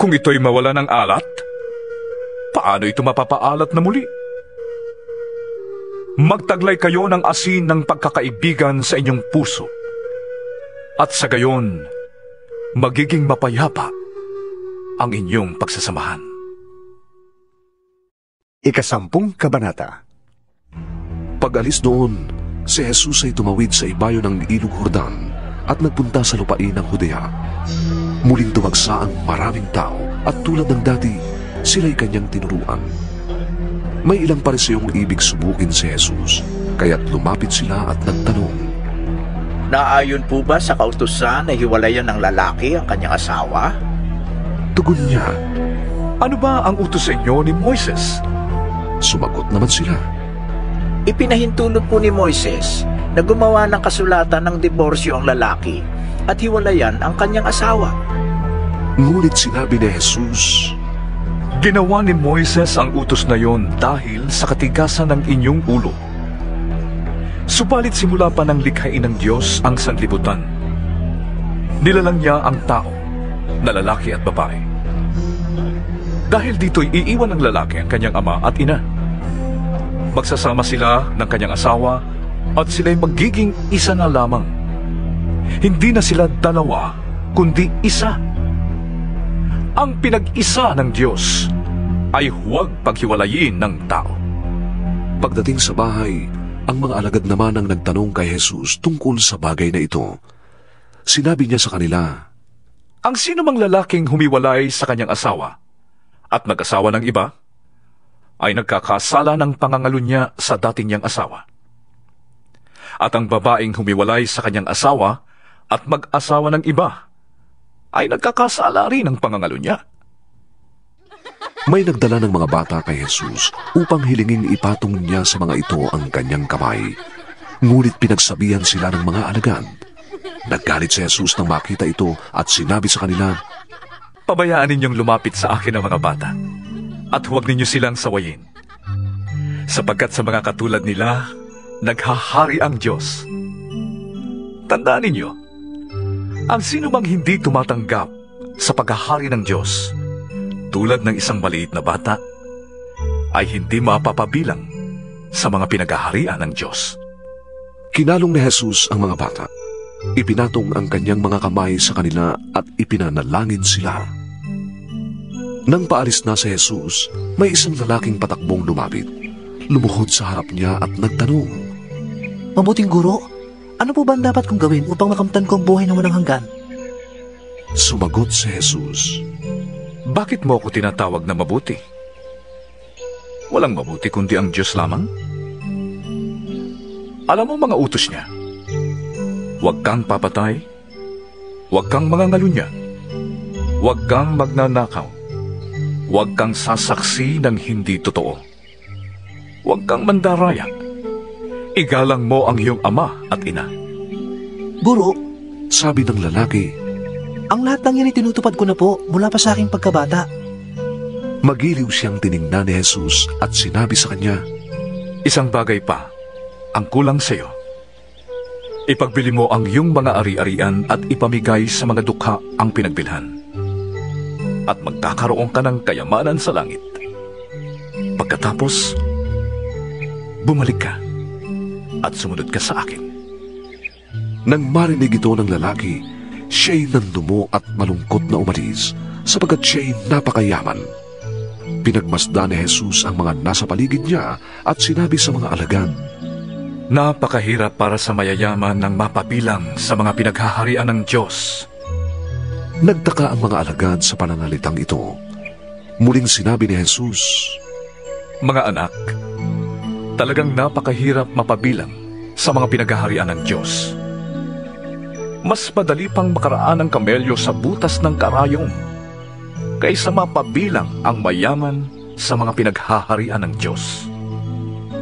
kung ito'y mawala ng alat, paano ito mapapaalat na muli? Magtaglay kayo ng asin ng pagkakaibigan sa inyong puso, at sa gayon, magiging mapayapa ang inyong pagsasamahan.
10 kabanata.
Pag-alis noon, si Jesus ay tumawid sa ibayo ng ilog Jordan at nagpunta sa lupain ng Judea. Muling tumagsa ang maraming tao at tulad ng dati, sila'y kanyang tinuruan. May ilang pariseyong ibig subukin si Jesus, kaya't lumapit sila at nagtanong,
naayon po ba sa kautusan na hiwalayan ng lalaki ang kanyang asawa?
Tugon niya,
ano ba ang utos sa inyo ni Moises?
Sumagot naman sila,
ipinahintulot po ni Moises na gumawa ng kasulatan ng diborsyo ang lalaki at hiwalayan ang kanyang asawa.
Ngunit sinabi ni Jesus,
ginawa ni Moises ang utos na yon dahil sa katigasan ng inyong ulo. Subalit simula pa ng likhain ng Diyos ang sanlibutan, nilalang niya ang tao na lalaki at babae. Dahil dito'y iiwan ng lalaki ang kanyang ama at ina. Magsasama sila ng kanyang asawa at sila'y magiging isa na lamang. Hindi na sila dalawa, kundi isa. Ang pinag-isa ng Diyos ay huwag paghiwalayin ng tao.
Pagdating sa bahay, ang mga alagad naman ang nagtanong kay Jesus tungkol sa bagay na ito. Sinabi niya sa kanila,
ang sino mang lalaking humiwalay sa kanyang asawa at nag-asawa ng iba, ay nagkakasala ng pangangalo niya sa dating niyang asawa. At ang babaeng humiwalay sa kanyang asawa at mag-asawa ng iba, ay nagkakasala rin ng pangangalo niya.
May nagdala ng mga bata kay Jesus upang hilingin ipatong niya sa mga ito ang kanyang kamay. Ngunit pinagsabihan sila ng mga alagad. Naggalit si Jesus nang makita ito at sinabi sa kanila,
pabayaan ninyong lumapit sa akin ang mga bata at huwag ninyo silang sawayin. Sapagkat sa mga katulad nila, naghahari ang Diyos. Tandaan ninyo, ang sino mang hindi tumatanggap sa paghahari ng Diyos, tulad ng isang maliit na bata, ay hindi mapapabilang sa mga pinaghaharian ng Diyos.
Kinalong ni Jesus ang mga bata. Ipinatong ang kanyang mga kamay sa kanila at ipinanalangin sila. Nang paalis na si Jesus, may isang lalaking patakbong lumapit. Lumuhod sa harap niya at nagtanong,
Mabuting guro, ano po ba ang dapat kong gawin upang makamtan ko ang buhay na walang hanggan?
Sumagot si Jesus,
bakit mo ako tinatawag na mabuti? Walang mabuti kundi ang Diyos lamang. Alam mo mga utos niya, huwag kang papatay, huwag kang mangangalunya, huwag kang magnanakaw, huwag kang sasaksi ng hindi totoo, huwag kang mandaraya, igalang mo ang iyong ama at ina.
Guro,
sabi ng lalaki,
ang lahat ng yan itinutupad ko na po mula pa sa aking pagkabata.
Magiliw siyang tiningnan ni Jesus at sinabi sa kanya,
isang bagay pa ang kulang sa iyo. Ipagbili mo ang iyong mga ari-arian at ipamigay sa mga dukha ang pinagbilhan. At magkakaroon ka ng kayamanan sa langit. Pagkatapos, bumalik ka at sumunod ka sa akin.
Nang marinig ito ng lalaki, siya'y nandumo at malungkot na umalis sapagkat siya'y napakayaman. Pinagmasdan ni Jesus ang mga nasa paligid niya at sinabi sa mga alagad,
napakahirap para sa mayayaman ng mapabilang sa mga pinaghaharian ng Diyos.
Nagtaka ang mga alagad sa pananalitang ito. Muling sinabi ni Jesus,
mga anak, talagang napakahirap mapabilang sa mga pinaghaharian ng Diyos. Mas madali pang makaraan ng kamelyo sa butas ng karayom kaysa mapabilang ang mayaman sa mga pinaghaharian ng Diyos.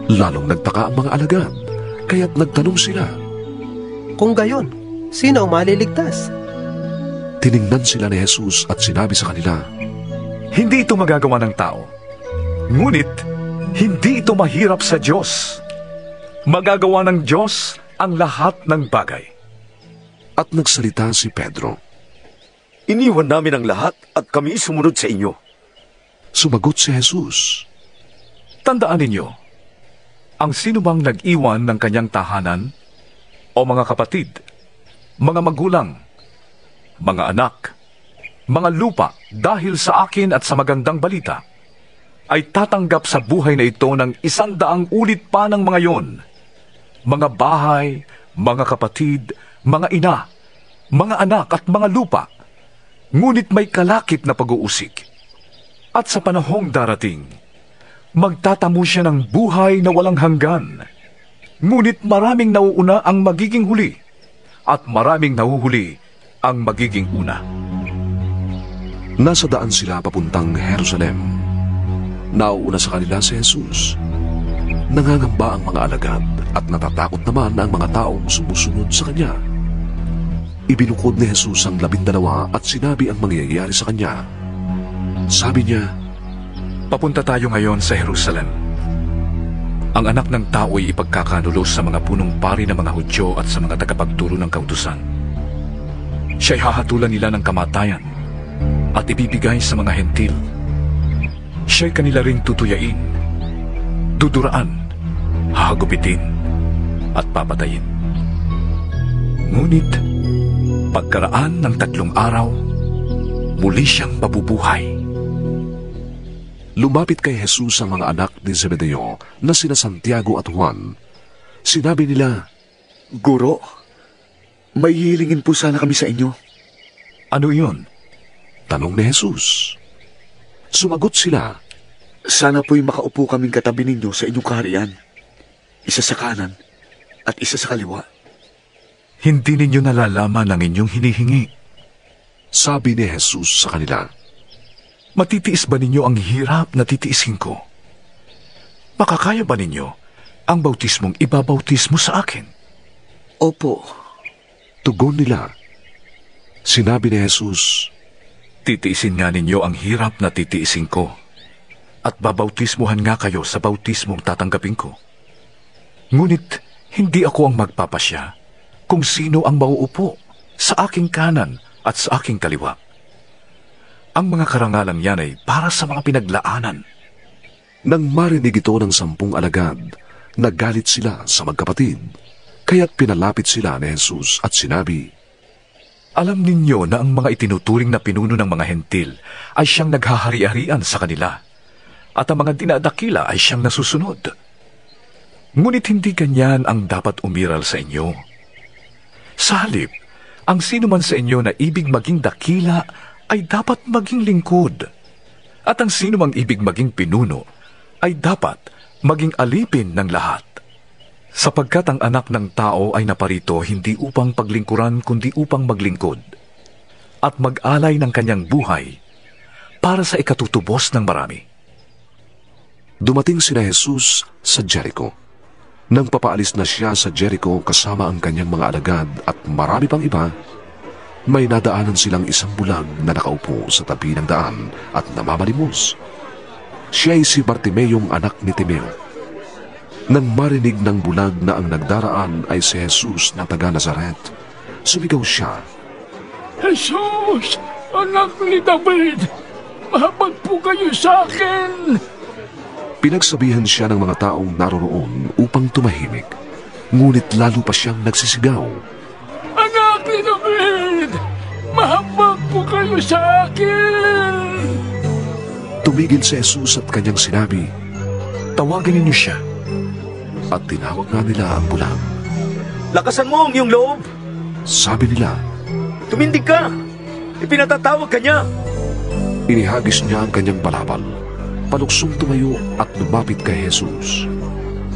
Lalong nagtaka ang mga alagad, kaya't nagtanong sila,
kung gayon, sino ang maliligtas?
Tiningnan sila ni Jesus at sinabi sa kanila,
hindi ito magagawa ng tao, ngunit hindi ito mahirap sa Diyos. Magagawa ng Diyos ang lahat ng bagay.
At nagsalita si Pedro,
iniwan namin ang lahat at kami sumunod sa inyo.
Sumagot si Jesus,
tandaan ninyo, ang sino bang nag-iwan ng kanyang tahanan, o mga kapatid, mga magulang, mga anak, mga lupa dahil sa akin at sa magandang balita, ay tatanggap sa buhay na ito ng 100 ulit pa ng mga yon. Mga bahay, mga kapatid, mga ina, mga anak at mga lupa, ngunit may kalakip na pag-uusig. At sa panahong darating, magtatamo siya ng buhay na walang hanggan. Ngunit maraming nauuna ang magiging huli, at maraming nahuhuli ang magiging una.
Nasa daan sila papuntang Jerusalem. Nauuna sa kanila si Jesus. Nangangamba ang mga alagad at natatakot naman ang mga taong sumusunod sa kanya. Ibinukod ni Jesus ang 12 at sinabi ang mangyayari sa kanya. Sabi niya,
papunta tayo ngayon sa Jerusalem. Ang anak ng tao ay ipagkakanulos sa mga punong pari ng mga Hudyo at sa mga tagapagturo ng kautusan. Siya'y hahatulan nila ng kamatayan at ibibigay sa mga hentil. siya'y kanila ring tutuyain, duduraan, hahagupitin, at papatayin. Ngunit, pagkaraan ng 3 araw, muli siyang mabubuhay.
Lumapit kay Jesus ang mga anak ni Zebedeo na sina Santiago at Juan. Sinabi nila,
Guro, may hihilingin po sana kami sa inyo.
Ano iyon?
Tanong ni Jesus. Sumagot sila,
Sana po'y makaupo kaming katabi ninyo sa inyong kaharian. Isa sa kanan at isa sa kaliwa.
Hindi ninyo nalalaman ang inyong hinihingi.
Sabi ni Jesus sa kanila,
Matitiis ba ninyo ang hirap na titiisin ko? Makakaya ba ninyo ang bautismong ibabautismo sa akin?
Opo.
Tugon nila. Sinabi ni Jesus,
Titiisin nga ninyo ang hirap na titiisin ko, at babautismuhan nga kayo sa bautismong tatanggapin ko. Ngunit hindi ako ang magpapasya kung sino ang mauupo sa aking kanan at sa aking kaliwa. Ang mga karangalan yan ay para sa mga pinaglaanan.
Nang marinig ito ng 10 alagad, nagalit sila sa magkapatid, kaya't pinalapit sila ni Jesus at sinabi,
Alam ninyo na ang mga itinuturing na pinuno ng mga hentil ay siyang naghahari-harian sa kanila, at ang mga dinadakila ay siyang nasusunod. Ngunit hindi ganyan ang dapat umiral sa inyo. Sa halip, ang sino man sa inyo na ibig maging dakila ay dapat maging lingkod, at ang sino mang ibig maging pinuno ay dapat maging alipin ng lahat. Sapagkat ang anak ng tao ay naparito hindi upang paglingkuran kundi upang maglingkod, at mag-alay ng kanyang buhay para sa ikatutubos ng marami.
Dumating sina Jesus sa Jericho. Nang papaalis na siya sa Jericho kasama ang kanyang mga alagad at marami pang iba, may nadaanan silang isang bulag na nakaupo sa tabi ng daan at namamalimos. Siya ay si Bartimeyong anak ni Timeo. Nang marinig ng bulag na ang nagdaraan ay si Jesus na taga Nazaret, sumigaw siya,
Jesus, anak ni David, mahabag po kayo sa akin!
Pinagsabihan siya ng mga taong naroroon upang tumahimik, ngunit lalo pa siyang nagsisigaw,
Anak ni David, mahabag po kayo sa akin!
Tumigil si Jesus at kanyang sinabi,
Tawagin ninyo siya.
At tinawag nga nila ang bulag.
Lakasan mo ang iyong loob!
Sabi nila,
Tumindig ka! Ipinatatawag ka niya!
Inihagis niya ang kanyang balabal, paluksong tumayo at lumapit kay Jesus.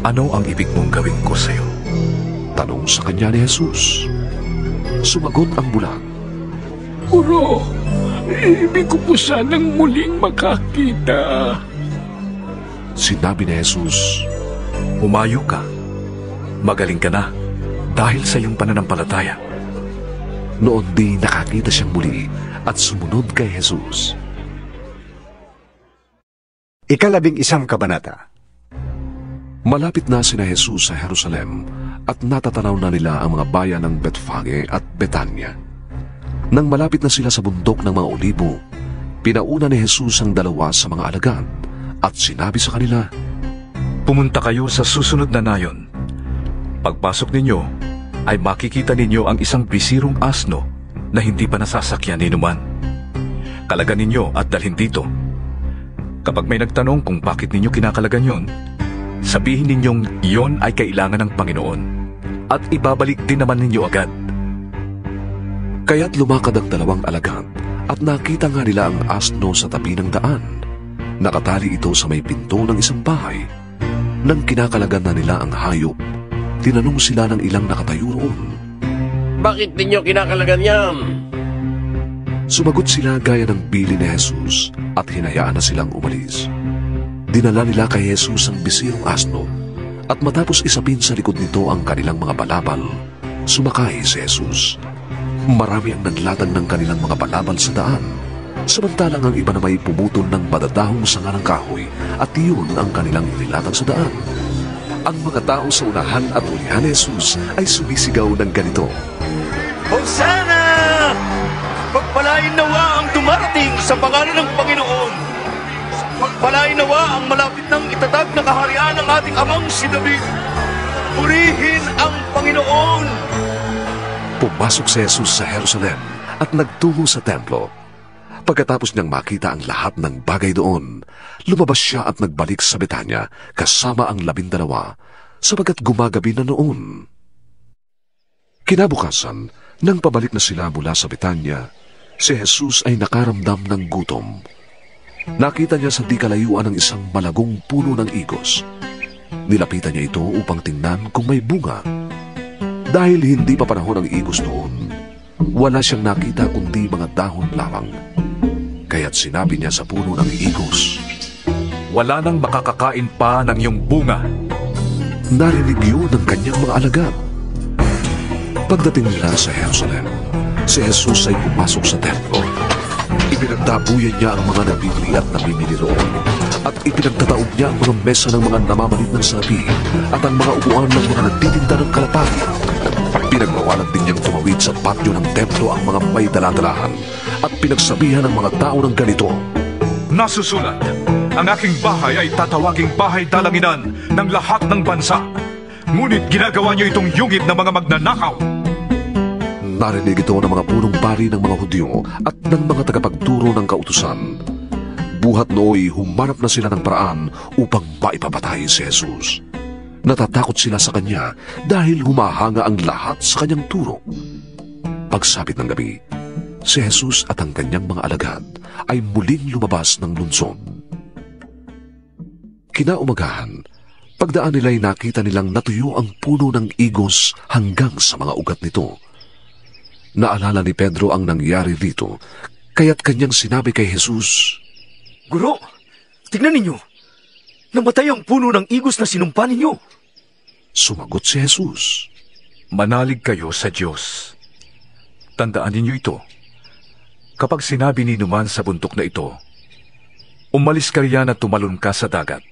Ano ang ibig mong gawin ko sa iyo?
Tanong sa kanya ni Jesus. Sumagot ang bulag,
Guro, ibig ko po sanang muling makakita.
Sinabi ni Jesus,
Humayo ka. Magaling ka na dahil sa iyong pananampalataya.
Noon di nakakita siyang muli at sumunod kay Jesus.
11 kabanata.
Malapit na sina Jesus sa Jerusalem at natatanaw na nila ang mga bayan ng Betfage at Betania. Nang malapit na sila sa bundok ng mga olibo, pinauna ni Jesus ang 2 sa mga alagad at sinabi sa kanila,
Pumunta kayo sa susunod na nayon. Pagpasok ninyo, ay makikita ninyo ang isang bisirong asno na hindi pa nasasakyan ni numan. Kalagan ninyo at dalhin dito. Kapag may nagtanong kung bakit ninyo kinakalagan yon, sabihin ninyong iyon ay kailangan ng Panginoon at ibabalik din naman ninyo agad.
Kaya't lumakad ang 2 alagad at nakita nga nila ang asno sa tabi ng daan. Nakatali ito sa may pinto ng isang bahay. Nang kinakalagan na nila ang hayop, tinanong sila ng ilang nakatayo roon,
Bakit ninyo kinakalagan yan?
Sumagot sila gaya ng bili ni Jesus at hinayaan na silang umalis. Dinala nila kay Jesus ang bisirong asno at matapos isapin sa likod nito ang kanilang mga balabal, sumakay si Jesus. Marami ang naglatag ng kanilang mga balabal sa daan, samantalang ang iba na may pumutol ng badadahong sanga ng kahoy at iyon ang kanilang inilatag sa daan. Ang mga tao sa unahan at ulihan ni Jesus ay sumisigaw ng ganito,
Hosanna! Pagpalain nawa ang dumarating sa pangalan ng Panginoon! Pagpalain nawa ang malapit ng itatag na kaharian ng ating amang si David. Purihin ang Panginoon!
Pumasok si Jesus sa Jerusalem at nagtungo sa templo. Pagkatapos niyang makita ang lahat ng bagay doon, lumabas siya at nagbalik sa Betanya kasama ang 12 sapagkat gumagabi na noon. Kinabukasan, nang pabalik na sila mula sa Betanya, si Jesus ay nakaramdam ng gutom. Nakita niya sa di kalayuan ng isang malagong puno ng igos. Nilapitan niya ito upang tingnan kung may bunga. Dahil hindi pa panahon ng igos noon, wala siyang nakita kundi mga dahon lamang. Kaya't sinabi niya sa puno ng igos,
"Wala nang makakakain pa ng iyong bunga."
Narinig yun ng kanyang mga alagad. Pagdating nila sa Jerusalem, si Jesus ay pumasok sa templo. Ipinagtabuyan niya ang mga nabibili at namimili roon, at ipinagtataob niya ang mga mesa ng mga namamalit ng sabi at ang mga upuan ng mga nagtitinda ng kalapati. Pinagbawalan din niyang tumawid sa patio ng templo ang mga may daladalahan at pinagsabihan ng mga tao ng ganito,
"Nasusulat, ang aking bahay ay tatawaging bahay dalanginan ng lahat ng bansa. Ngunit ginagawa niyo itong yungib ng mga magnanakaw."
Narinig ito ng mga punong pari ng mga Hudyo at ng mga tagapagturo ng kautusan. Buhat nooy humanap na sila ng paraan upang maipapatay si Jesus. Natatakot sila sa kanya dahil humahanga ang lahat sa kanyang turo. Pagsapit ng gabi, si Jesus at ang kanyang mga alagad ay muling lumabas ng lungsod. Kinaumagahan, pagdaan nila'y nakita nilang natuyo ang puno ng igos hanggang sa mga ugat nito. Naalala ni Pedro ang nangyari dito, kaya't kanyang sinabi kay Jesus,
"Guro, tignan ninyo! Namatay ang puno ng igos na sinumpa ninyo."
Sumagot si Jesus,
"Manalig kayo sa Diyos. Tandaan ninyo ito. Kapag sinabi ni Numan sa bundok na ito, umalis ka riyan at tumalon ka sa dagat,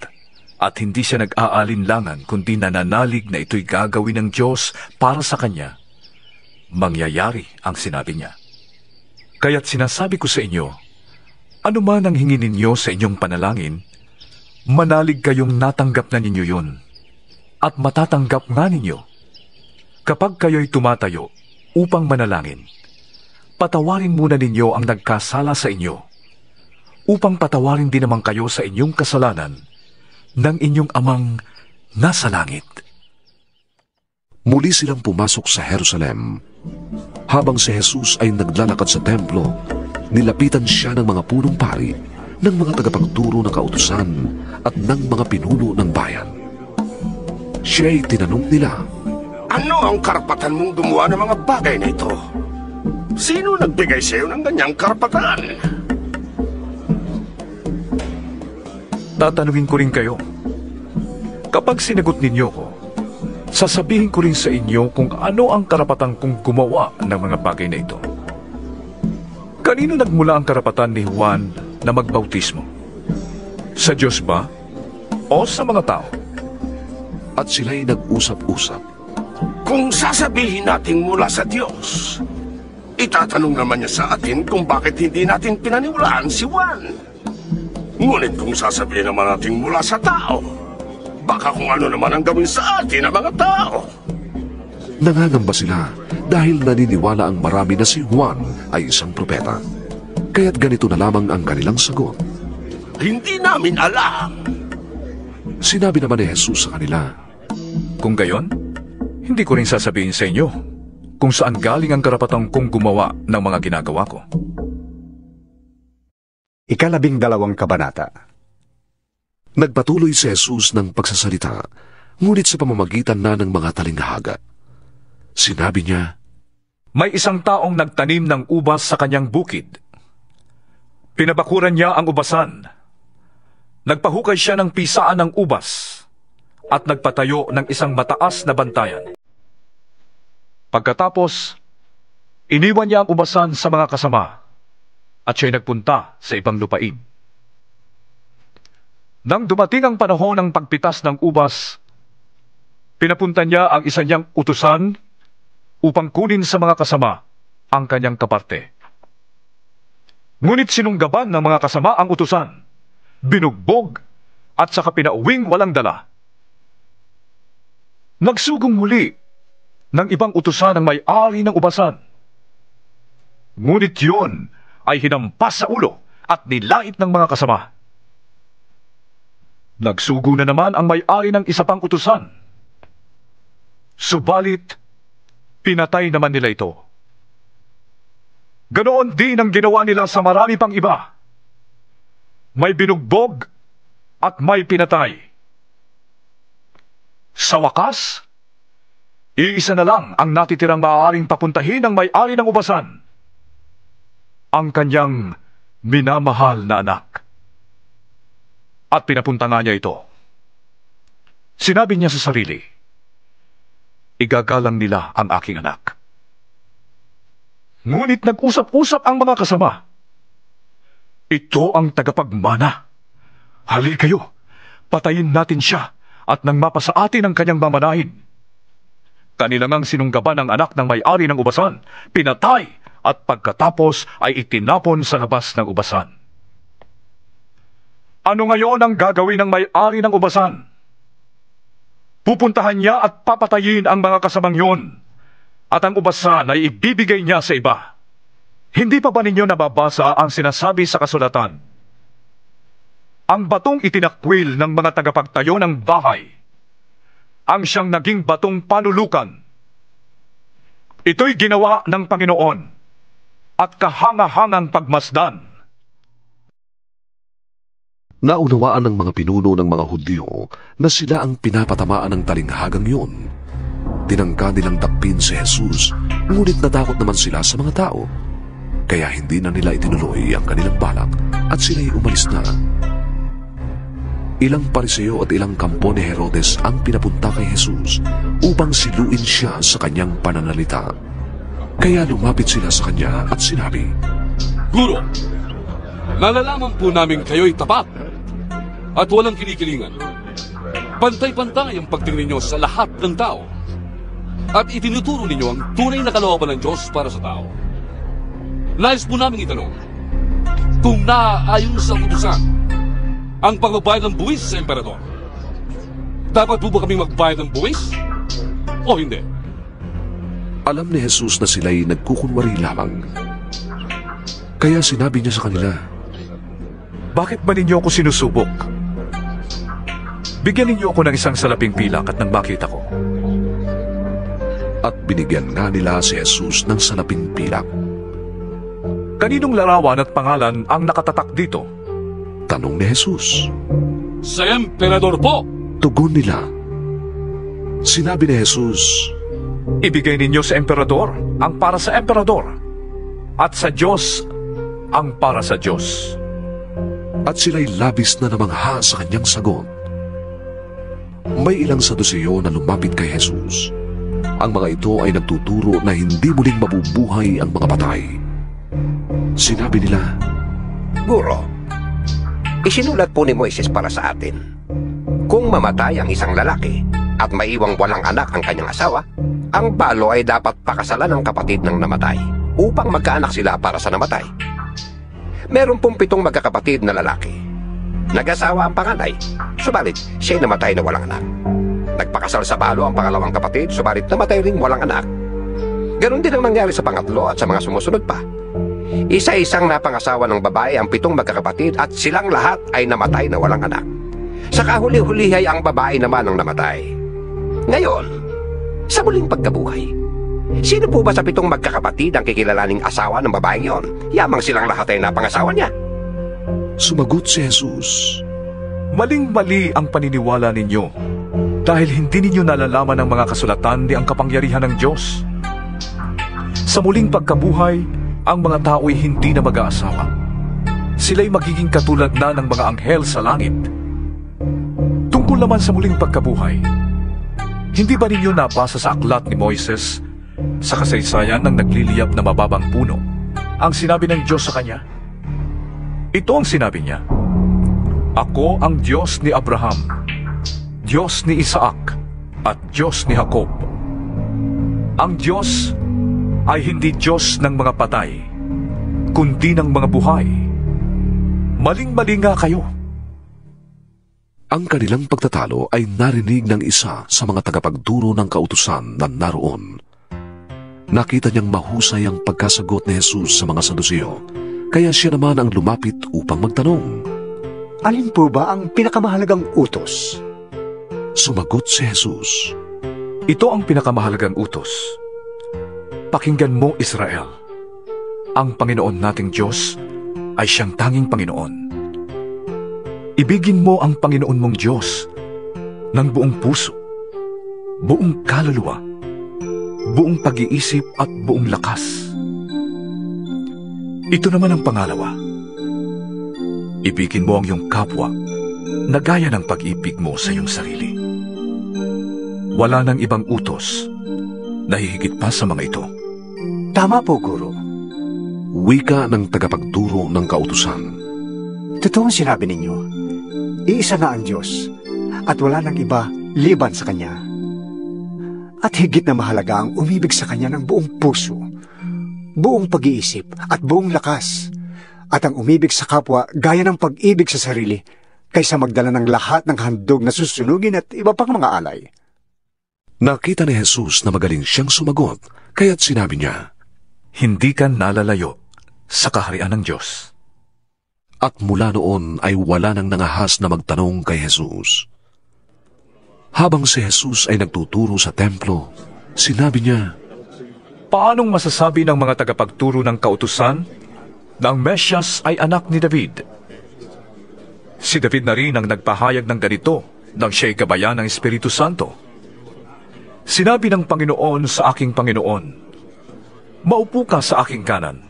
at hindi siya nag-aalinlangan kundi nananalig na ito'y gagawin ng Diyos para sa kanya, mangyayari ang sinabi niya. Kaya't sinasabi ko sa inyo, ano man ang hingin ninyo sa inyong panalangin, manalig kayong natanggap na ninyo yun, at matatanggap nga ninyo. Kapag kayo'y tumatayo upang manalangin, patawarin muna ninyo ang nagkasala sa inyo, upang patawarin din naman kayo sa inyong kasalanan ng inyong amang nasa langit."
Muli silang pumasok sa Jerusalem. Habang si Jesus ay naglalakad sa templo, nilapitan siya ng mga punong pari, ng mga tagapagturo ng kautusan at ng mga pinuno ng bayan. Siya'y tinanong nila,
"Ano ang karapatan mong gumawa ng mga bagay na ito? Sino nagbigay sa iyo ng ganyang karapatan?"
Tatanungin ko rin kayo. Kapag sinagot ninyo ko, sasabihin ko rin sa inyo kung ano ang karapatan kong gumawa ng mga bagay na ito. Kanino nagmula ang karapatan ni Juan na magbautismo? Sa Diyos ba? O sa mga tao?
At sila'y nag-usap-usap.
"Kung sasabihin natin mula sa Diyos, itatanong naman niya sa atin kung bakit hindi natin pinaniwalaan si Juan. Ngunit kung sasabihin naman natin mula sa tao, baka kung ano naman ang gawin sa atin ang mga tao."
Nangangamba sila dahil naniniwala ang marami na si Juan ay isang propeta. Kaya't ganito na lamang ang kanilang sagot,
"Hindi namin alam."
Sinabi naman ni Jesus sa kanila,
"Kung gayon, hindi ko rin sasabihin sa inyo kung saan galing ang karapatan kong gumawa ng mga ginagawa ko."
12 kabanata.
Nagpatuloy si Jesus ng pagsasalita, ngunit sa pamamagitan na ng mga talinghaga. Sinabi niya,
"May isang taong nagtanim ng ubas sa kanyang bukid. Pinabakuran niya ang ubasan. Nagpahukay siya ng pisaan ng ubas at nagpatayo ng isang mataas na bantayan. Pagkatapos, iniwan niya ang ubasan sa mga kasama at siya'y nagpunta sa ibang lupain. Nang dumating ang panahon ng pagpitas ng ubas, pinapunta niya ang isa niyang utusan upang kunin sa mga kasama ang kanyang kaparte. Ngunit sinunggaban ng mga kasama ang utusan binugbog, at saka pinauwing walang dala. Nagsugong muli ng ibang utusan ng may-ari ng ubasan. Ngunit yun ay hinampas sa ulo at nilait ng mga kasama. Nagsugo na naman ang may-ari ng isa pang utusan. Subalit, pinatay naman nila ito. Ganoon din ang ginawa nila sa marami pang iba. May binugbog at may pinatay. Sa wakas, iisa na lang ang natitirang maaaring papuntahin ng may-ari ng ubasan. Ang kanyang minamahal na anak. At pinapunta nga niya ito. Sinabi niya sa sarili, igagalang nila ang aking anak. Ngunit nag-usap-usap ang mga kasama. Ito ang tagapagmana. Hali kayo, patayin natin siya at nang mapasa atin ang kanyang mamanahin. Kanila ngang sinunggaban ang anak ng may-ari ng ubasan, pinatay at pagkatapos ay itinapon sa labas ng ubasan. Ano ngayon ang gagawin ng may-ari ng ubasan? Pupuntahan niya at papatayin ang mga kasamang yun, at ang ubasan ay ibibigay niya sa iba. Hindi pa ba ninyo nababasa ang sinasabi sa kasulatan? Ang batong itinakwil ng mga tagapagtayo ng bahay, ang siyang naging batong panulukan. Ito'y ginawa ng Panginoon at kahanga-hangang pagmasdan.
Naunawaan ng mga pinuno ng mga Hudyo na sila ang pinapatamaan ng talinghagang yun. Tinangka nilang takpin si Jesus, ngunit natakot naman sila sa mga tao. Kaya hindi na nila itinuloy ang kanilang balak at sila'y umalis na. Ilang pariseo at ilang kampo ni Herodes ang pinapunta kay Jesus upang siluin siya sa kanyang pananalita. Kaya lumapit sila sa kanya at sinabi,
Guro, nalalaman po namin kayo'y tapat at walang kinikilingan. Pantay-pantay ang pagtingin ninyo sa lahat ng tao at itinuturo ninyo ang tunay na kalooban ng Diyos para sa tao. Nais po namin itanong kung naaayon sa utusan ang pagbabayad ng buwis sa emperador. Dapat po ba kaming magbayad ng buwis o hindi?
Alam ni Jesus na sila'y nagkukunwari lamang. Kaya sinabi niya sa kanila,
bakit ba ninyo ako sinusubok? Bigyan ninyo ako ng isang salaping pilak at nang makita ko.
At binigyan nga nila si Jesus ng salaping pilak.
Kaninong larawan at pangalan ang nakatatak dito?
Tanong ni Jesus.
Sa emperador po!
Tugon nila. Sinabi ni Jesus,
ibigay ninyo sa emperador ang para sa emperador, at sa Diyos ang para sa Diyos.
At sila'y labis na namangha sa kanyang sagot. May ilang Saduceo na lumapit kay Jesus. Ang mga ito ay nagtuturo na hindi muling mabubuhay ang mga patay. Sinabi nila,
Guro, isinulat po ni Moises para sa atin, kung mamatay ang isang lalaki at maiwang walang anak ang kanyang asawa, ang balo ay dapat pakasalan ng kapatid ng namatay upang magkaanak sila para sa namatay. Meron pong 7 magkakapatid na lalaki. Nag-asawa ang panganay, subalit siya'y namatay na walang anak. Nagpakasal sa balo ang pangalawang kapatid, subalit namatay ring walang anak. Ganon din ang nangyari sa pangatlo at sa mga sumusunod pa. Isa-isang napangasawa ng babae ang 7 magkakapatid at silang lahat ay namatay na walang anak. Sa kahuli-huli ay ang babae naman ang namatay. Ngayon, sa muling pagkabuhay, sino po ba sa 7 magkakapatid ang kikilalaning asawa ng babaeng yon? Yamang silang lahat ay napangasawa niya.
Sumagot si Jesus,
maling-mali ang paniniwala ninyo dahil hindi ninyo nalalaman ang mga kasulatan ni ang kapangyarihan ng Diyos. Sa muling pagkabuhay, ang mga tao'y hindi na mag-aasawa. Sila'y magiging katulad na ng mga anghel sa langit. Tungkol naman sa muling pagkabuhay, hindi ba ninyo nabasa sa aklat ni Moises sa kasaysayan ng nagliliyab na mababang puno ang sinabi ng Diyos sa kanya? Ito ang sinabi niya, ako ang Diyos ni Abraham, Diyos ni Isaac, at Diyos ni Jacob. Ang Diyos ay hindi Diyos ng mga patay, kundi ng mga buhay. Maling-mali nga kayo
Ang kanilang pagtatalo ay narinig ng isa sa mga tagapagturo ng kautusan na naroon. Nakita niyang mahusay ang pagkasagot ni Jesus sa mga Saduceo, kaya siya naman ang lumapit upang magtanong.
Alin po ba ang pinakamahalagang utos?
Sumagot si Jesus.
Ito ang pinakamahalagang utos. Pakinggan mo, Israel. Ang Panginoon nating Diyos ay siyang tanging Panginoon. Ibigin mo ang Panginoon mong Diyos ng buong puso, buong kaluluwa, buong pag-iisip at buong lakas. Ito naman ang pangalawa. Ibigin mo ang iyong kapwa na gaya ng pag-ibig mo sa iyong sarili. Wala nang ibang utos na hihigit pa sa mga ito.
Tama po, Guro.
Wika ng tagapagturo ng kautusan.
Totoong sinabi ninyo, iisa na ang Diyos at wala nang iba liban sa Kanya. At higit na mahalaga ang umibig sa Kanya ng buong puso, buong pag-iisip at buong lakas, at ang umibig sa kapwa gaya ng pag-ibig sa sarili kaysa magdala ng lahat ng handog na susunugin at iba pang mga alay.
Nakita ni Jesus na magaling siyang sumagot, kaya't sinabi niya,
Hindi ka nalalayo sa kaharian ng Diyos.
At mula noon ay wala nang nangahas na magtanong kay Jesus. Habang si Jesus ay nagtuturo sa templo, sinabi niya,
Paanong masasabi ng mga tagapagturo ng kautusan na ang Mesyas ay anak ni David? Si David na rin ang nagpahayag ng ganito nang siya'y gabayan ng Espiritu Santo. Sinabi ng Panginoon sa aking Panginoon, Maupo ka sa aking kanan,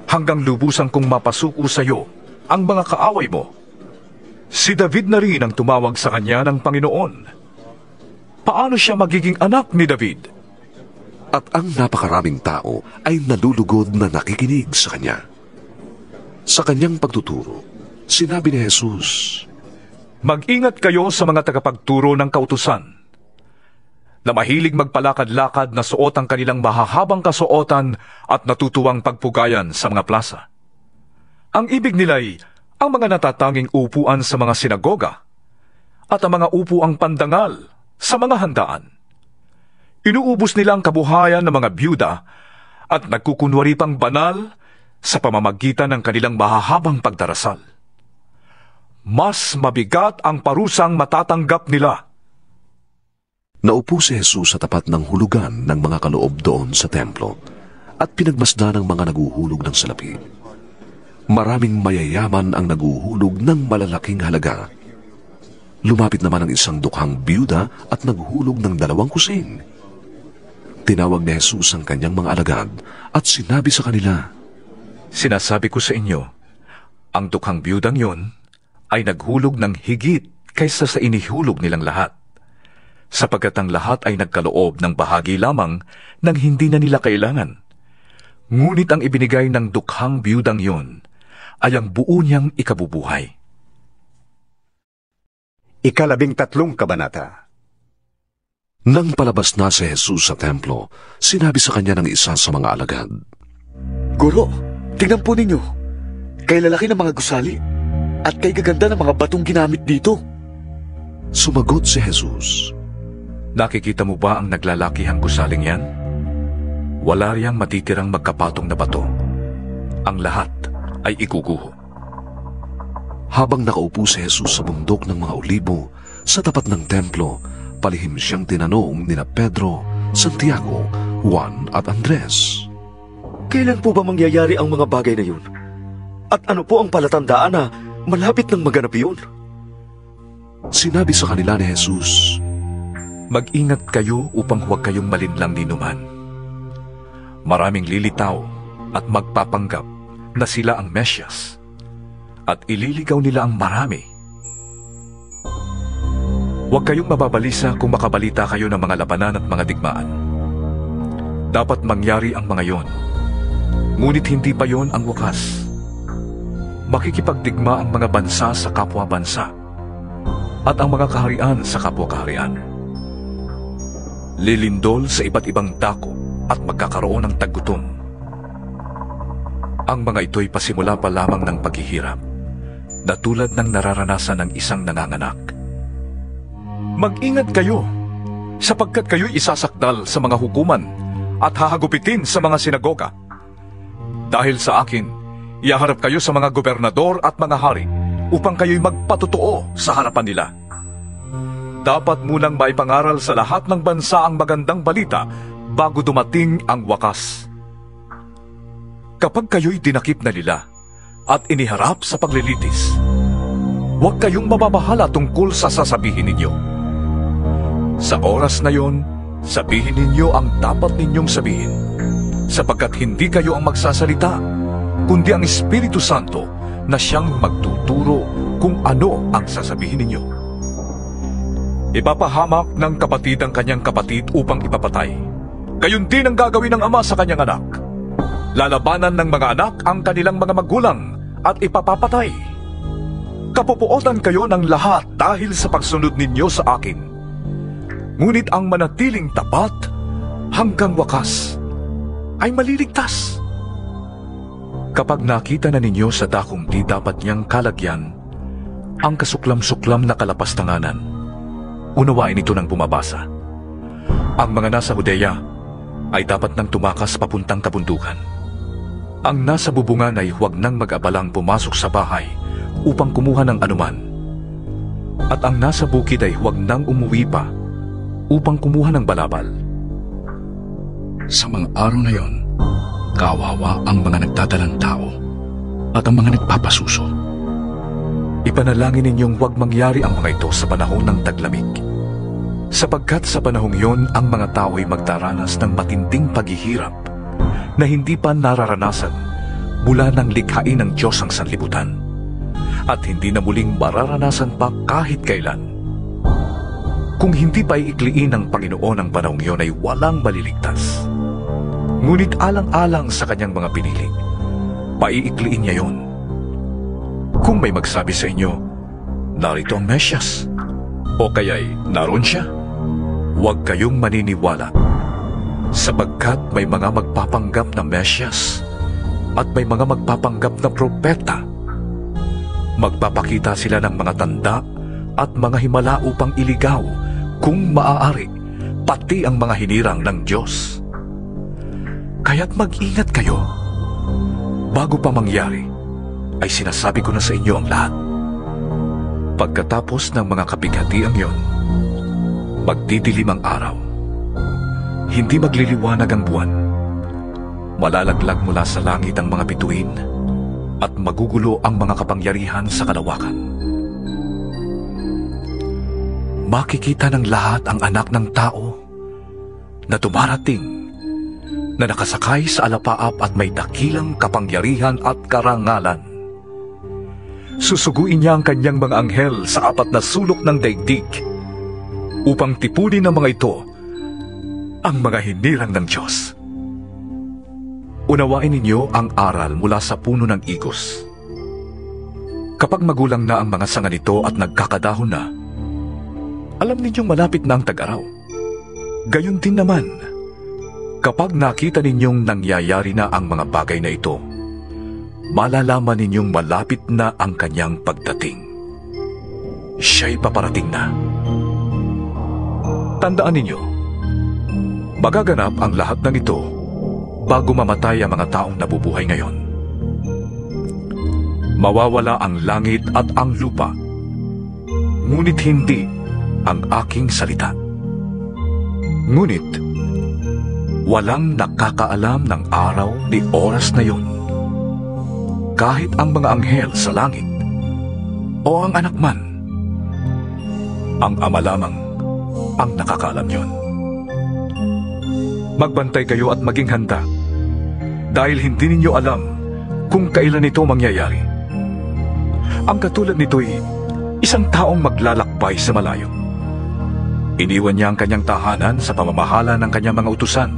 hanggang lubusan kong mapasuko sa iyo ang mga kaaway mo. Si David na rin ang tumawag sa kanya ng Panginoon. Paano siya magiging anak ni David?
At ang napakaraming tao ay nalulugod na nakikinig sa kanya. Sa kanyang pagtuturo, sinabi ni Jesus,
Mag-ingat kayo sa mga tagapagturo ng kautusan, na mahilig magpalakad-lakad na suot ang kanilang mahahabang kasuotan at natutuwang pagpugayan sa mga plaza. Ang ibig nila'y ang mga natatanging upuan sa mga sinagoga at ang mga upuang pandangal sa mga handaan. Inuubos nila ang kabuhayan ng mga byuda at nagkukunwari pang banal sa pamamagitan ng kanilang mahahabang pagdarasal. Mas mabigat ang parusang matatanggap nila.
Naupo si Jesus sa tapat ng hulugan ng mga kaloob doon sa templo at pinagmasdan ng mga naguhulog ng salapi. Maraming mayayaman ang naguhulog ng malalaking halaga. Lumapit naman ang isang dukhang byuda at naghulog ng 2 kusing. Tinawag ni Jesus ang kanyang mga alagad at sinabi sa kanila,
Sinasabi ko sa inyo, ang dukhang byudang yon ay naghulog ng higit kaysa sa inihulog nilang lahat, sapagkat ang lahat ay nagkaloob ng bahagi lamang ng hindi na nila kailangan. Ngunit ang ibinigay ng dukhang byudang yon ay ang buo niyang ikabubuhay.
13 kabanata.
Nang palabas na si Jesus sa templo, sinabi sa kanya ng isa sa mga alagad,
Guro, tingnan po ninyo. Kay lalaki ng mga gusali at kay gaganda ng mga batong ginamit dito.
Sumagot si Jesus,
Nakikita mo ba ang naglalakihang gusaling yan? Wala riyang matitirang magkapatong na bato. Ang lahat ay iguguho.
Habang nakaupo si Jesus sa bundok ng mga olibo sa tapat ng templo, palihim siyang tinanong nina Pedro, Santiago, Juan at Andres.
Kailan po ba mangyayari ang mga bagay na yun? At ano po ang palatandaan na malapit ng maganap yun?
Sinabi sa kanila ni Jesus,
Mag-ingat kayo upang huwag kayong malinlang ninuman. Maraming lilitaw at magpapanggap na sila ang Mesyas, at ililigaw nila ang marami. Huwag kayong mababalisa kung makabalita kayo ng mga labanan at mga digmaan. Dapat mangyari ang mga yon, ngunit hindi pa yon ang wakas. Makikipagdigma ang mga bansa sa kapwa-bansa, at ang mga kaharian sa kapwa-kaharian. Lilindol sa iba't ibang dako at magkakaroon ng taggutom. Ang mga ito'y pasimula pa lamang ng paghihirap, na tulad ng nararanasan ng isang nanganganak. Mag-ingat kayo, sapagkat kayo'y isasakdal sa mga hukuman at hahagupitin sa mga sinagoga. Dahil sa akin, ihaharap kayo sa mga gobernador at mga hari upang kayo'y magpatotoo sa harapan nila. Dapat munang maipangaral sa lahat ng bansa ang magandang balita bago dumating ang wakas. Kapag kayo'y dinakip na nila at iniharap sa paglilitis, huwag kayong mababahala tungkol sa sasabihin ninyo. Sa oras na yon, sabihin ninyo ang dapat ninyong sabihin, sapagkat hindi kayo ang magsasalita, kundi ang Espiritu Santo na siyang magtuturo kung ano ang sasabihin ninyo. Ipapahamak ng kapatid ang kanyang kapatid upang ipapatay. Gayon din ang gagawin ng ama sa kanyang anak. Lalabanan ng mga anak ang kanilang mga magulang at ipapapatay. Kapupuotan kayo ng lahat dahil sa pagsunod ninyo sa akin. Ngunit ang manatiling tapat hanggang wakas ay maliligtas. Kapag nakita na ninyo sa dakong di dapat niyang kalagyan ang kasuklam-suklam na kalapastanganan, unawain ito ng bumabasa. Ang mga nasa Judea ay dapat nang tumakas papuntang kabundukan. Ang nasa bubungan ay huwag nang mag-abalang pumasok sa bahay upang kumuha ng anuman. At ang nasa bukid ay huwag nang umuwi pa upang kumuha ng balabal.
Sa mga araw na yon, kawawa ang mga nagdadalang tao at ang mga nagpapasuso.
Ipanalangin ninyong huwag mangyari ang mga ito sa panahon ng taglamig, sapagkat sa panahong yon ang mga tao ay magdaranas ng matinding paghihirap na hindi pa nararanasan mula ng likhain ng Diyos ang sanlibutan, at hindi na muling mararanasan pa kahit kailan. Kung hindi pa iikliin ng Panginoon ang panahong iyon ay walang maliligtas. Ngunit alang-alang sa kanyang mga pinili, paiikliin niya yon. Kung may magsabi sa inyo, narito ang Mesyas, o kaya'y naroon siya, huwag kayong maniniwala, sapagkat may mga magpapanggap na Mesyas at may mga magpapanggap na propeta. Magpapakita sila ng mga tanda at mga himala upang iligaw, kung maaari, pati ang mga hinirang ng Diyos. Kaya't mag-ingat kayo. Bago pa mangyari, ay sinasabi ko na sa inyo ang lahat. Pagkatapos ng mga kapighatiang yon, magdidilim ang araw. Hindi magliliwanag ang buwan. Malalaglag mula sa langit ang mga bituin at magugulo ang mga kapangyarihan sa kalawakan. Makikita ng lahat ang anak ng tao na dumarating, na nakasakay sa alapaap at may dakilang kapangyarihan at karangalan. Susuguin niya ang kanyang mga anghel sa 4 na sulok ng daigdig upang tipunin ng mga ito ang mga hinirang ng Diyos. Unawain ninyo ang aral mula sa puno ng igos. Kapag magulang na ang mga sanga nito at nagkakadahon na, alam ninyong malapit na ang tag-araw. Gayon din naman, kapag nakita ninyong nangyayari na ang mga bagay na ito, malalaman ninyong malapit na ang kanyang pagdating. Siya'y paparating na. Tandaan ninyo, magaganap ang lahat ng ito bago mamatay ang mga taong nabubuhay ngayon. Mawawala ang langit at ang lupa, ngunit hindi ang aking salita. Ngunit, walang nakakaalam ng araw ni oras na yon, kahit ang mga anghel sa langit o ang anak man. Ang Ama lamang ang nakakaalam yon. Magbantay kayo at maging handa, dahil hindi ninyo alam kung kailan ito mangyayari. Ang katulad nito'y isang taong maglalakbay sa malayo. Iniwan niya ang kanyang tahanan sa pamamahala ng kanyang mga utusan.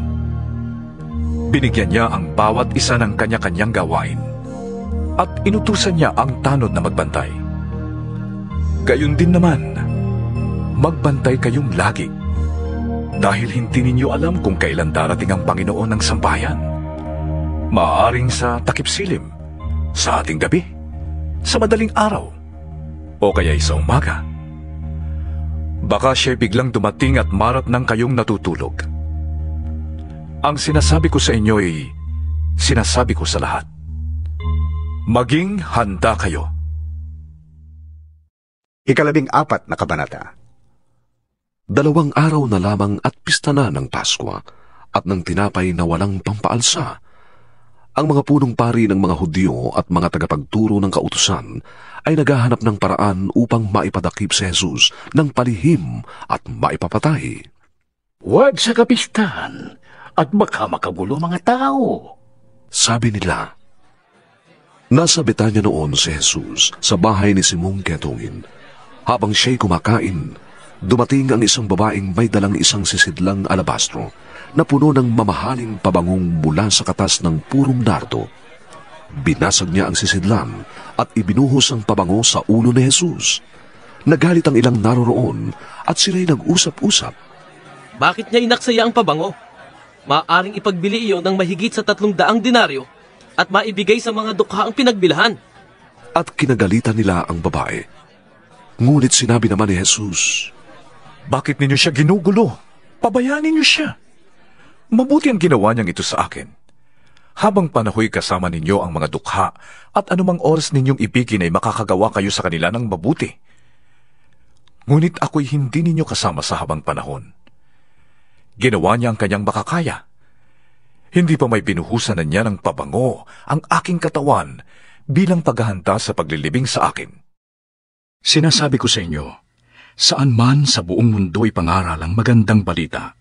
Binigyan niya ang bawat isa ng kanya-kanyang gawain at inutusan niya ang tanod na magbantay. Gayon din naman, magbantay kayong lagi, dahil hindi ninyo alam kung kailan darating ang Panginoon ng sambahayan. Maaaring sa takip-silim, sa ating gabi, sa madaling araw, o kaya'y sa umaga. Baka siya'y biglang dumating at marap ng kayong natutulog. Ang sinasabi ko sa inyo ay sinasabi ko sa lahat. Maging handa kayo.
14 na kabanata.
2 araw na lamang at pista na ng Paskwa at ng tinapay na walang pampaalsa. Ang mga punong pari ng mga Hudyo at mga tagapagturo ng kautusan ay naghahanap ng paraan upang maipadakip si Jesus ng palihim at maipapatay.
Huwag sa kapistahan at baka makagulo mga tao,
sabi nila. Nasa Betanya noon si Jesus sa bahay ni Simong Ketungin. Habang siya'y kumakain, dumating ang isang babaeng may dalang isang sisidlang alabastro na puno ng mamahaling pabangong mula sa katas ng purong nardo. Binasag niya ang sisidlan at ibinuhos ang pabango sa ulo ni Jesus. Nagalit ang ilang naroroon at sila'y nag-usap-usap.
Bakit niya inaksaya ang pabango? Maaring ipagbili iyon ng mahigit sa 300 denaryo at maibigay sa mga dukha ang pinagbilhan.
At kinagalitan nila ang babae. Ngunit sinabi naman ni Jesus,
bakit ninyo siya ginugulo? Pabayaan ninyo siya. Mabuti ang ginawa niyang ito sa akin. Habang panahoy kasama ninyo ang mga dukha at anumang oras ninyong ibigin ay makakagawa kayo sa kanila ng mabuti. Ngunit ako'y hindi ninyo kasama sa habang panahon. Ginawa niya ang kanyang makakaya. Hindi pa may binuhusan na niya ng pabango ang aking katawan bilang paghahanda sa paglilibing sa akin.
Sinasabi ko sa inyo, saan man sa buong mundo ipangaral ang magandang balita,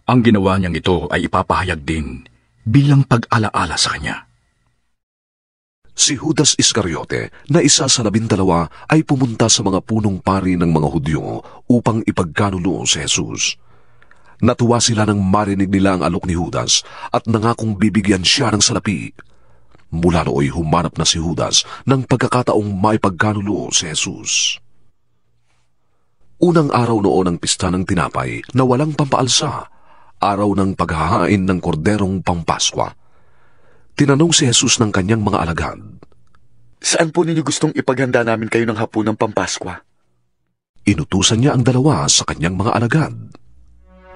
ang ginawa niyang ito ay ipapahayag din bilang pag-alaala sa kanya.
Si Judas Iscariote na isa sa 12 ay pumunta sa mga punong pari ng mga Hudyo upang ipagkanulo si Jesus. Natuwa sila nang marinig nila ang alok ni Judas at nangakong bibigyan siya ng salapi. Mula nooy humanap na si Judas ng pagkakataong maipagkanulo si Jesus. Unang araw noon ng pista ng tinapay na walang pampaalsa, araw ng paghahain ng korderong Pampaskwa. Tinanong si Jesus ng kanyang mga alagad,
saan po ninyo gustong ipaghanda namin kayo ng hapunang Pampaskwa?
Inutusan niya ang 2 sa kanyang mga alagad.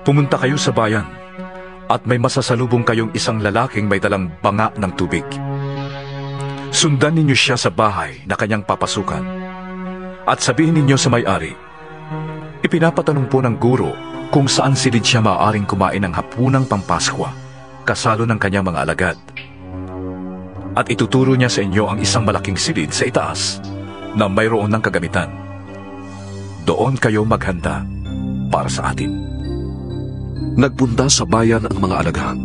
Pumunta kayo sa bayan at may masasalubong kayong isang lalaking may dalang banga ng tubig. Sundan ninyo siya sa bahay na kanyang papasukan at sabihin ninyo sa may-ari, ipinapatanong po ng guro kung saan silid siya maaaring kumain ng hapunang Pampaskwa, kasalo ng kanyang mga alagad. At ituturo niya sa inyo ang isang malaking silid sa itaas na mayroon ng kagamitan. Doon kayo maghanda para sa atin.
Nagpunta sa bayan ang mga alagad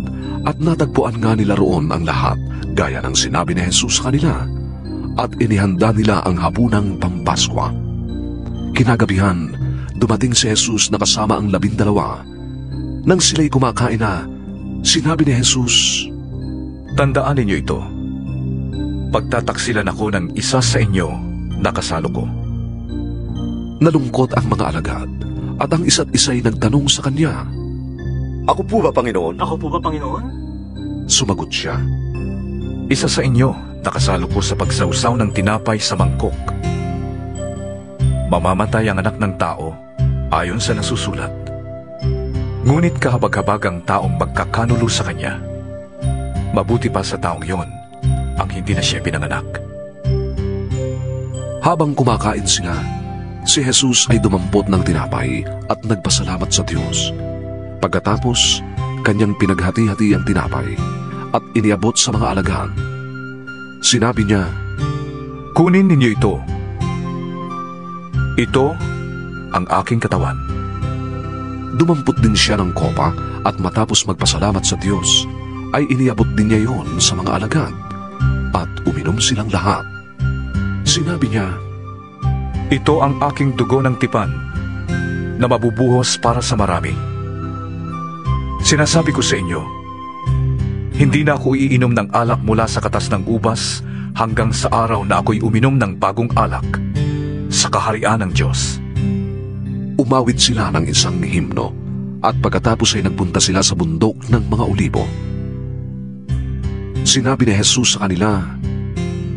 at natagpuan nga nila roon ang lahat gaya ng sinabi ni Jesus sa kanila at inihanda nila ang hapunang Pampaskwa. Kinagabihan, dumating si Jesus na kasama ang 12. Nang sila'y kumakain na, sinabi ni Jesus,
tandaan ninyo ito. Pagtataksilan ako ng isa sa inyo na kasalo ko.
Nalungkot ang mga alagad at ang isa't isa'y nagtanong sa kanya,
ako po ba, Panginoon?
Ako po ba, Panginoon?
Sumagot siya,
isa sa inyo na kasalo ko sa pagsawsaw ng tinapay sa mangkok. Mamamatay ang anak ng tao ayon sa nasusulat. Ngunit kahabag-habag ang taong magkakanulo sa kanya. Mabuti pa sa taong yon ang hindi na siya pinanganak.
Habang kumakain sila, si Jesus ay dumampot ng tinapay at nagpasalamat sa Diyos. Pagkatapos, kanyang pinaghati-hati ang tinapay at iniabot sa mga alagad. Sinabi niya,
kunin ninyo ito. Ito ang aking katawan.
Dumampot din siya ng kopa at matapos magpasalamat sa Diyos, ay iniabot din niya yon sa mga alagad at uminom silang lahat. Sinabi niya,
ito ang aking dugo ng tipan na mabubuhos para sa marami. Sinasabi ko sa inyo, hindi na ako iinom ng alak mula sa katas ng ubas hanggang sa araw na ako'y uminom ng bagong alak sa kaharian ng Diyos.
Umawit sila ng isang himno at pagkatapos ay nagpunta sila sa bundok ng mga olibo. Sinabi ni Jesus sa kanila,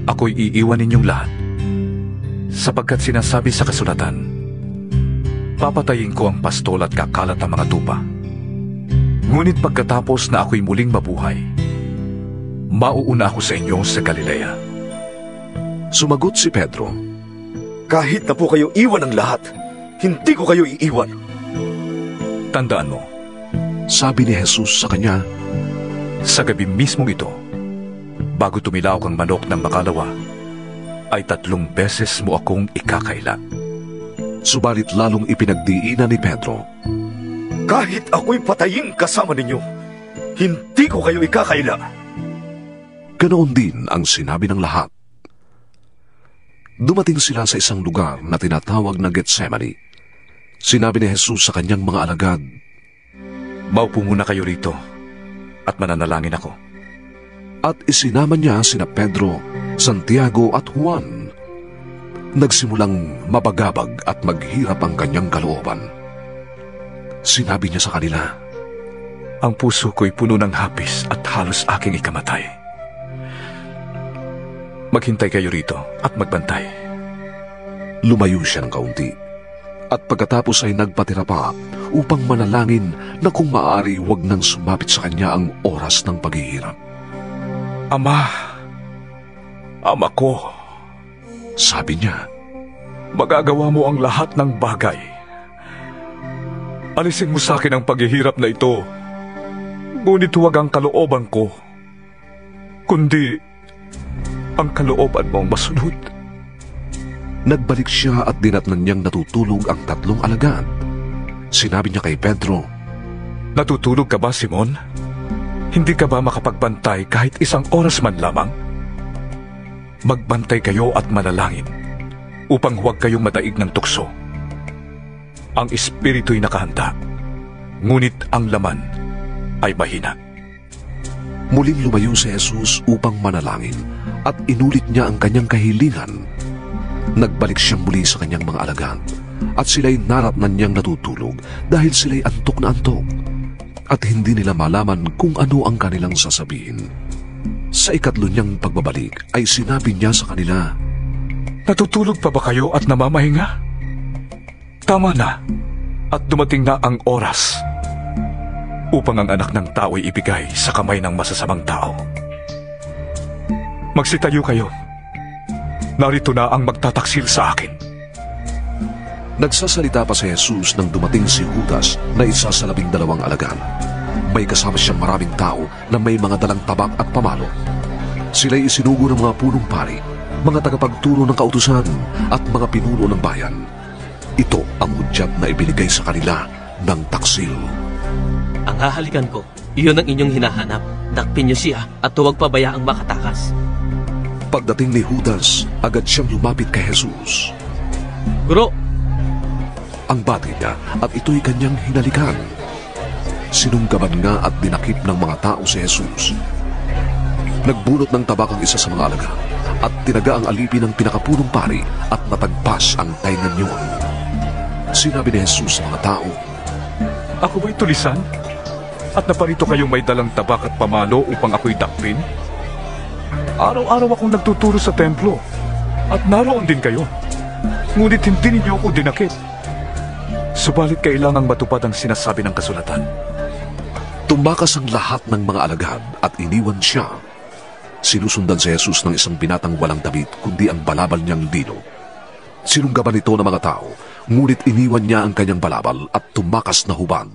ako'y iiwan ninyong lahat sapagkat sinasabi sa kasulatan, Papatayin ko ang pastol at kakalat ang mga tupa. Ngunit pagkatapos na ako'y muling mabuhay, mauuna ako sa inyo sa Galilea.
Sumagot si Pedro,
Kahit na po kayo iwan ng lahat, hindi ko kayo iiwan.
Tandaan mo,
sabi ni Jesus sa kanya,
sa gabi mismong ito, bago tumilaw ang manok ng makalawa, ay 3 beses mo akong ikakaila.
Subalit lalong ipinagdiinan ni Pedro,
Kahit ako'y patayin kasama ninyo, hindi ko kayo ikakaila.
Ganoon din ang sinabi ng lahat. Dumating sila sa isang lugar na tinatawag na Getsemani. Sinabi ni Jesus sa kanyang mga alagad,
Maupo muna kayo rito at mananalangin ako.
At isinama niya sina Pedro, Santiago at Juan. Nagsimulang mabagabag at maghirap ang kanyang kalooban. Sinabi niya sa kanila,
Ang puso ko'y puno ng hapis at halos aking ikamatay. Maghintay kayo rito at magbantay.
Lumayo siya ng kaunti at pagkatapos ay nagpatira pa upang manalangin na kung maaari huwag nang sumapit sa kanya ang oras ng paghihirap.
Ama ko,
sabi niya,
magagawa mo ang lahat ng bagay. Alisin mo sa akin ang paghihirap na ito, ngunit huwag ang kalooban ko, kundi ang kalooban mo ang masunod.
Nagbalik siya at dinatnan niyang natutulog ang 3 alagad. Sinabi niya kay Pedro,
Natutulog ka ba, Simon? Hindi ka ba makapagbantay kahit 1 oras man lamang? Magbantay kayo at manalangin upang huwag kayong madaig ng tukso. Ang espiritu'y nakahanda, ngunit ang laman ay mahina.
Muling lumayo si Jesus upang manalangin at inulit niya ang kanyang kahilingan. Nagbalik siyang muli sa kanyang mga alagad at sila'y naratnan niyang natutulog dahil sila'y antok na antok at hindi nila malaman kung ano ang kanilang sasabihin. Sa 3 niyang pagbabalik ay sinabi niya sa kanila,
Natutulog pa ba kayo at namamahinga? Tama na at dumating na ang oras upang ang anak ng tao'y ibigay sa kamay ng masasamang tao. Magsitayo kayo. Narito na ang magtataksil sa akin.
Nagsasalita pa si Jesus nang dumating si Judas na isa sa 12 alagad. May kasama siyang maraming tao na may mga dalang tabak at pamalo. Sila'y isinugo ng mga punong pari, mga tagapagturo ng kautusan at mga pinuno ng bayan. Ito ang hudyat na ibinigay sa kanila ng taksil.
Ang hahalikan ko, iyon ang inyong hinahanap. Dakpin niyo siya at huwag pabayaang makatakas.
Pagdating ni Judas, agad siyang lumapit kay Jesus.
Guro!
Ang bati niya at ito'y kanyang hinalikan. Sinunggaban nga at dinakip ng mga tao si Jesus. Nagbunot ng tabak ang isa sa mga alagad at tinaga ang alipin ng pinakapunong pari at natagpas ang taingan niyon. Sinabi ni Jesus sa mga tao,
Ako ba'y tulisan? At naparito kayong may dalang tabak at pamalo upang ako'y dakpin? Araw-araw akong nagtuturo sa templo at naroon din kayo. Ngunit hindi ninyo ako dinakip. Subalit kailangang matupad ang sinasabi ng kasulatan.
Tumakas ang lahat ng mga alagad at iniwan siya. Sinusundan si Jesus ng isang binatang walang damit kundi ang balabal niyang lino. Sinunggaban ito ng mga tao, ngunit iniwan niya ang kanyang balabal at tumakas na hubad.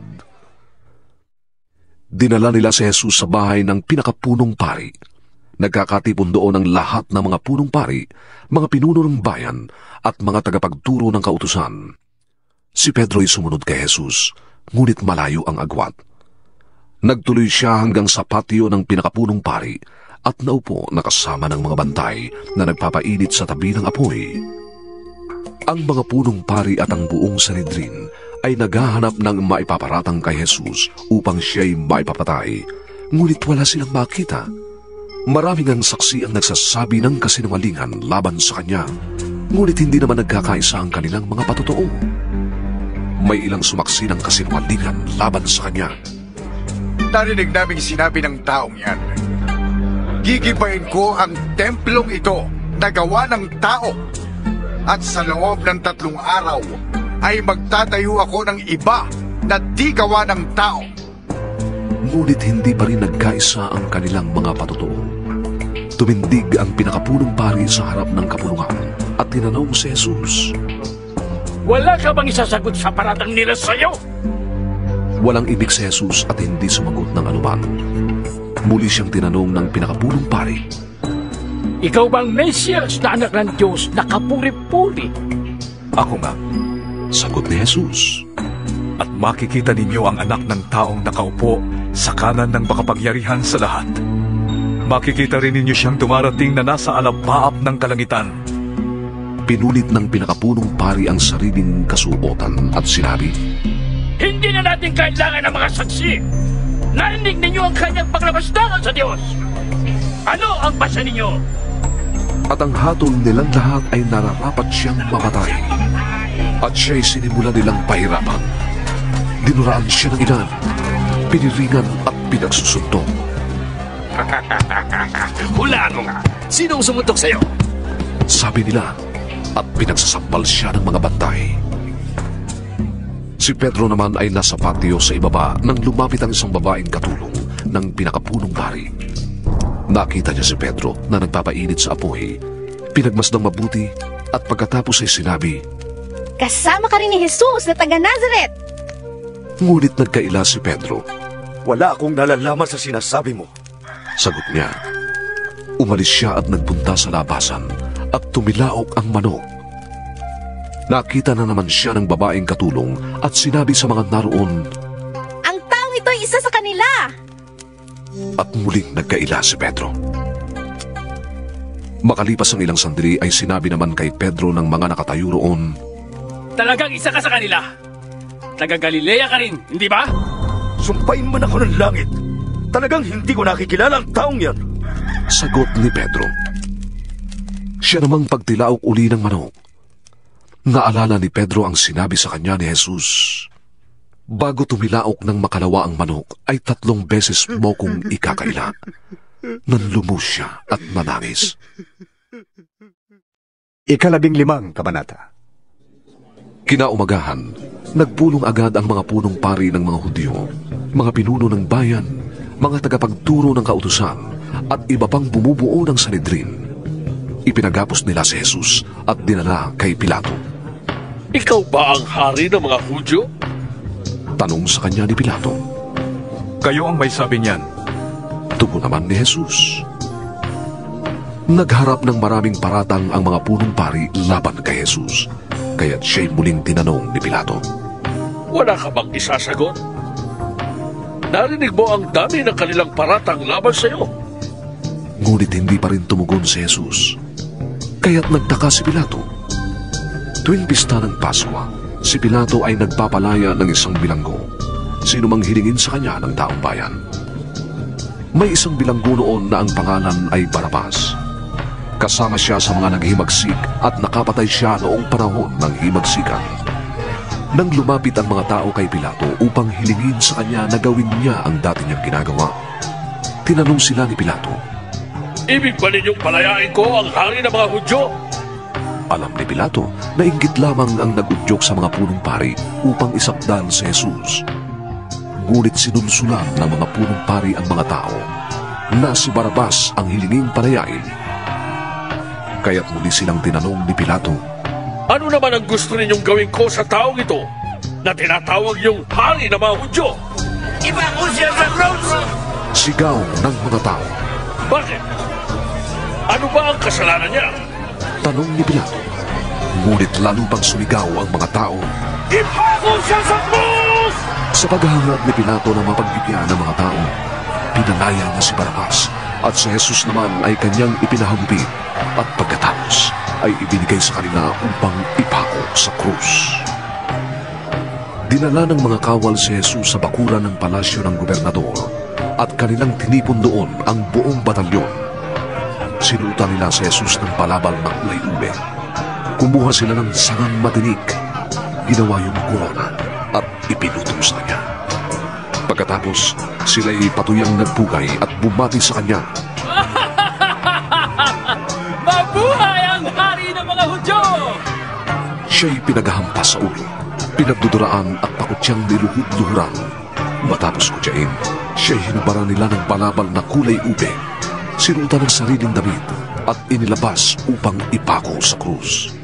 Dinala nila si Jesus sa bahay ng pinakapunong pari. Nagkakatipon doon ang lahat ng mga punong pari, mga pinuno ng bayan at mga tagapagturo ng kautusan. Si Pedro'y sumunod kay Jesus, ngunit malayo ang agwat. Nagtuloy siya hanggang sa patio ng pinakapunong pari at naupo na kasama ng mga bantay na nagpapainit sa tabi ng apoy. Ang mga punong pari at ang buong Sanhedrin ay naghahanap ng maipaparatang kay Jesus upang siya'y maipapatay, ngunit wala silang makita. Maraming ang saksi ang nagsasabi ng kasinungalingan laban sa kanya, ngunit hindi naman nagkakaisa ang kanilang mga patotoo. May ilang sumaksi ng kasinungalingan laban sa kanya.
Narinig naming sinabi ng taong yan, gigibayin ko ang templong ito na gawa ng tao, at sa loob ng 3 araw ay magtatayo ako ng iba na di gawa ng tao.
Ngunit hindi pa rin nagkaisa ang kanilang mga patotoo. Tumindig ang pinakapunong pari sa harap ng kapulungan at tinanong si Jesus.
Wala ka bang isasagot sa paratang nila sa'yo?
Walang ibig si Jesus at hindi sumagot ng anuman. Muli siyang tinanong ng pinakapunong pari.
Ikaw bang Mesias na anak ng Diyos na kapuri-puri?
Ako nga,
sagot ni Jesus.
At makikita ninyo ang anak ng taong nakaupo sa kanan ng makapangyarihan sa lahat. Makikita rin ninyo siyang dumarating na nasa alapaap ng kalangitan.
Pinulit ng pinakapunong pari ang sariling kasuotan at sinabi,
Hindi na natin kailangan ng mga saksi. Narinig ninyo ang kanyang paglabastangan sa Diyos. Ano ang basa ninyo?
At ang hatol nilang lahat ay nararapat siyang mamatay. At siya'y sinimula nilang pahirapan. Dinuraan siya ng ilan, piniringan at pinagsusuntok.
Hulaan mo nga, sinong sumuntok sa'yo?
Sabi nila, at pinagsasampal siya ng mga bantay. Si Pedro naman ay nasa patio sa ibaba nang lumapit ang isang babaeng katulong ng pinakapunong pari. Nakita niya si Pedro na nagpapainit sa apoy. Pinagmasdang mabuti at pagkatapos ay sinabi,
Kasama ka rin ni Jesus na taga Nazareth.
Ngunit nagkaila si Pedro.
Wala akong nalalaman sa sinasabi mo.
Sagot niya. Umalis siya at nagpunta sa labasan at tumilaok ang manok. Nakita na naman siya ng babaeng katulong at sinabi sa mga naroon,
Ang taong ito ay isa sa kanila.
At muling nagkaila si Pedro. Makalipas ang ilang sandali ay sinabi naman kay Pedro ng mga nakatayo roon,
Talagang isa ka sa kanila. Taga Galilea ka rin, hindi ba?
Sumpain man ako ng langit. Talagang hindi ko nakikilala ang taong yan.
Sagot ni Pedro. Siya namang pagtilaok uli ng manok. Naalala ni Pedro ang sinabi sa kanya ni Jesus. Bago tumilaok ng makalawa ang manok, ay 3 beses mo kong ikakaila. Nanlumos siya at nanangis.
15 kabanata.
Kinaumagahan, nagpulong agad ang mga punong pari ng mga Hudyo, mga pinuno ng bayan, mga tagapagturo ng kautusan, at iba pang bumubuo ng Sanhedrin. Ipinagapos nila si Jesus at dinala kay Pilato.
Ikaw ba ang hari ng mga Hudyo?
Tanong sa kanya ni Pilato.
Kayo ang may sabi niyan.
Tugon naman ni Jesus. Nagharap ng maraming paratang ang mga punong pari laban kay Jesus, kaya't siya'y muling tinanong ni Pilato.
Wala ka bang isasagot? Narinig mo ang dami ng kanilang paratang laban sa iyo.
Ngunit hindi pa rin tumugon si Jesus, kaya't nagtaka si Pilato. Tuwing pista ng Pasko, si Pilato ay nagpapalaya ng isang bilanggo, sino mang hilingin sa kanya ng taong bayan. May isang bilanggo noon na ang pangalan ay Barabas. Kasama siya sa mga naghimagsik at nakapatay siya noong panahon ng himagsikan. Nang lumapit ang mga tao kay Pilato upang hilingin sa kanya na gawin niya ang dati niyang ginagawa, tinanong sila ni Pilato,
Ibig ba ninyong palayain ko ang hari ng mga Hudyo?
Alam ni Pilato na inggit lamang ang nag-udyok sa mga punong pari upang isakdal si Jesus. Ngunit sinunsulan ng mga punong pari ang mga tao na si Barabas ang hilinging palayain. Kaya't muli silang tinanong ni Pilato,
Ano naman ang gusto ninyong gawin ko sa taong ito na tinatawag yung hari ng mga Hudyo? Iba ko siya sa cross!
Sigaw ng mga tao.
Bakit? Ano ba ang kasalanan niya?
Tanong ni Pilato. Ngunit lalo pang sumigaw ang mga tao.
Ipako siya sa cross!
Sa paghahangad ni Pilato na mapagbigyan ng mga tao, pinalaya niya si Barabas at si Jesus naman ay kanyang ipinahagupit at pagkatapos ay ibinigay sa kanila upang ipako sa krus. Dinala ng mga kawal si Jesus sa bakuran ng palasyo ng gobernador at kanilang tinipon doon ang buong batalyon. Sinutan nila si Jesus ng palabal na ulay-ube. Kumuha sila ng sangang matinik, ginawa yung korona at ipinutong sa kanya. Pagkatapos, sila'y patuyang nagpugay at bumati sa kanya.
Mabuhay ang hari ng mga Hudyo!
Siya'y pinaghahampas sa ulo Pinagduduraan at takot siyang niluhod-luhuran. Matapos kutyain, siya'y hinubaran nila ng balabal na kulay ube, sinutan ng sariling damit at inilabas upang ipako sa krus.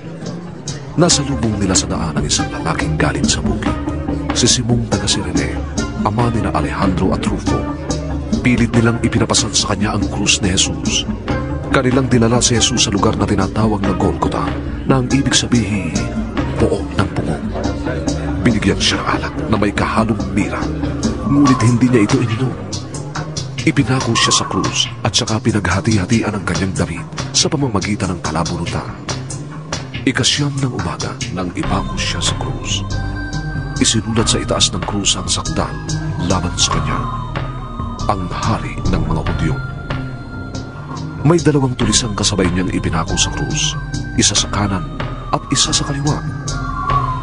Nasa lubong nila sa daan ang isang lalaking galing sa bukid, si Simong taga Cirene, ama ni na Alejandro at Rufo. Pilit nilang ipinapasan sa kanya ang krus ni Jesus. Kanilang dinala si Jesus sa lugar na tinatawag na Golgotha, na ang ibig sabihin, poong ng pungong. Binigyan siya ng alak na may kahalong mira, ngunit hindi niya ito ininom. Ipinako siya sa krus at saka pinaghati-hatian ang kanyang damit sa pamamagitan ng kalabunutan. Ikasyam ng umaga nang ipako siya sa krus. Isinulat sa itaas ng krus ang sakdal laban sa kanya, ang hari ng mga Hudyo. May dalawang tulisang kasabay niyang ipinako sa krus, isa sa kanan at isa sa kaliwa.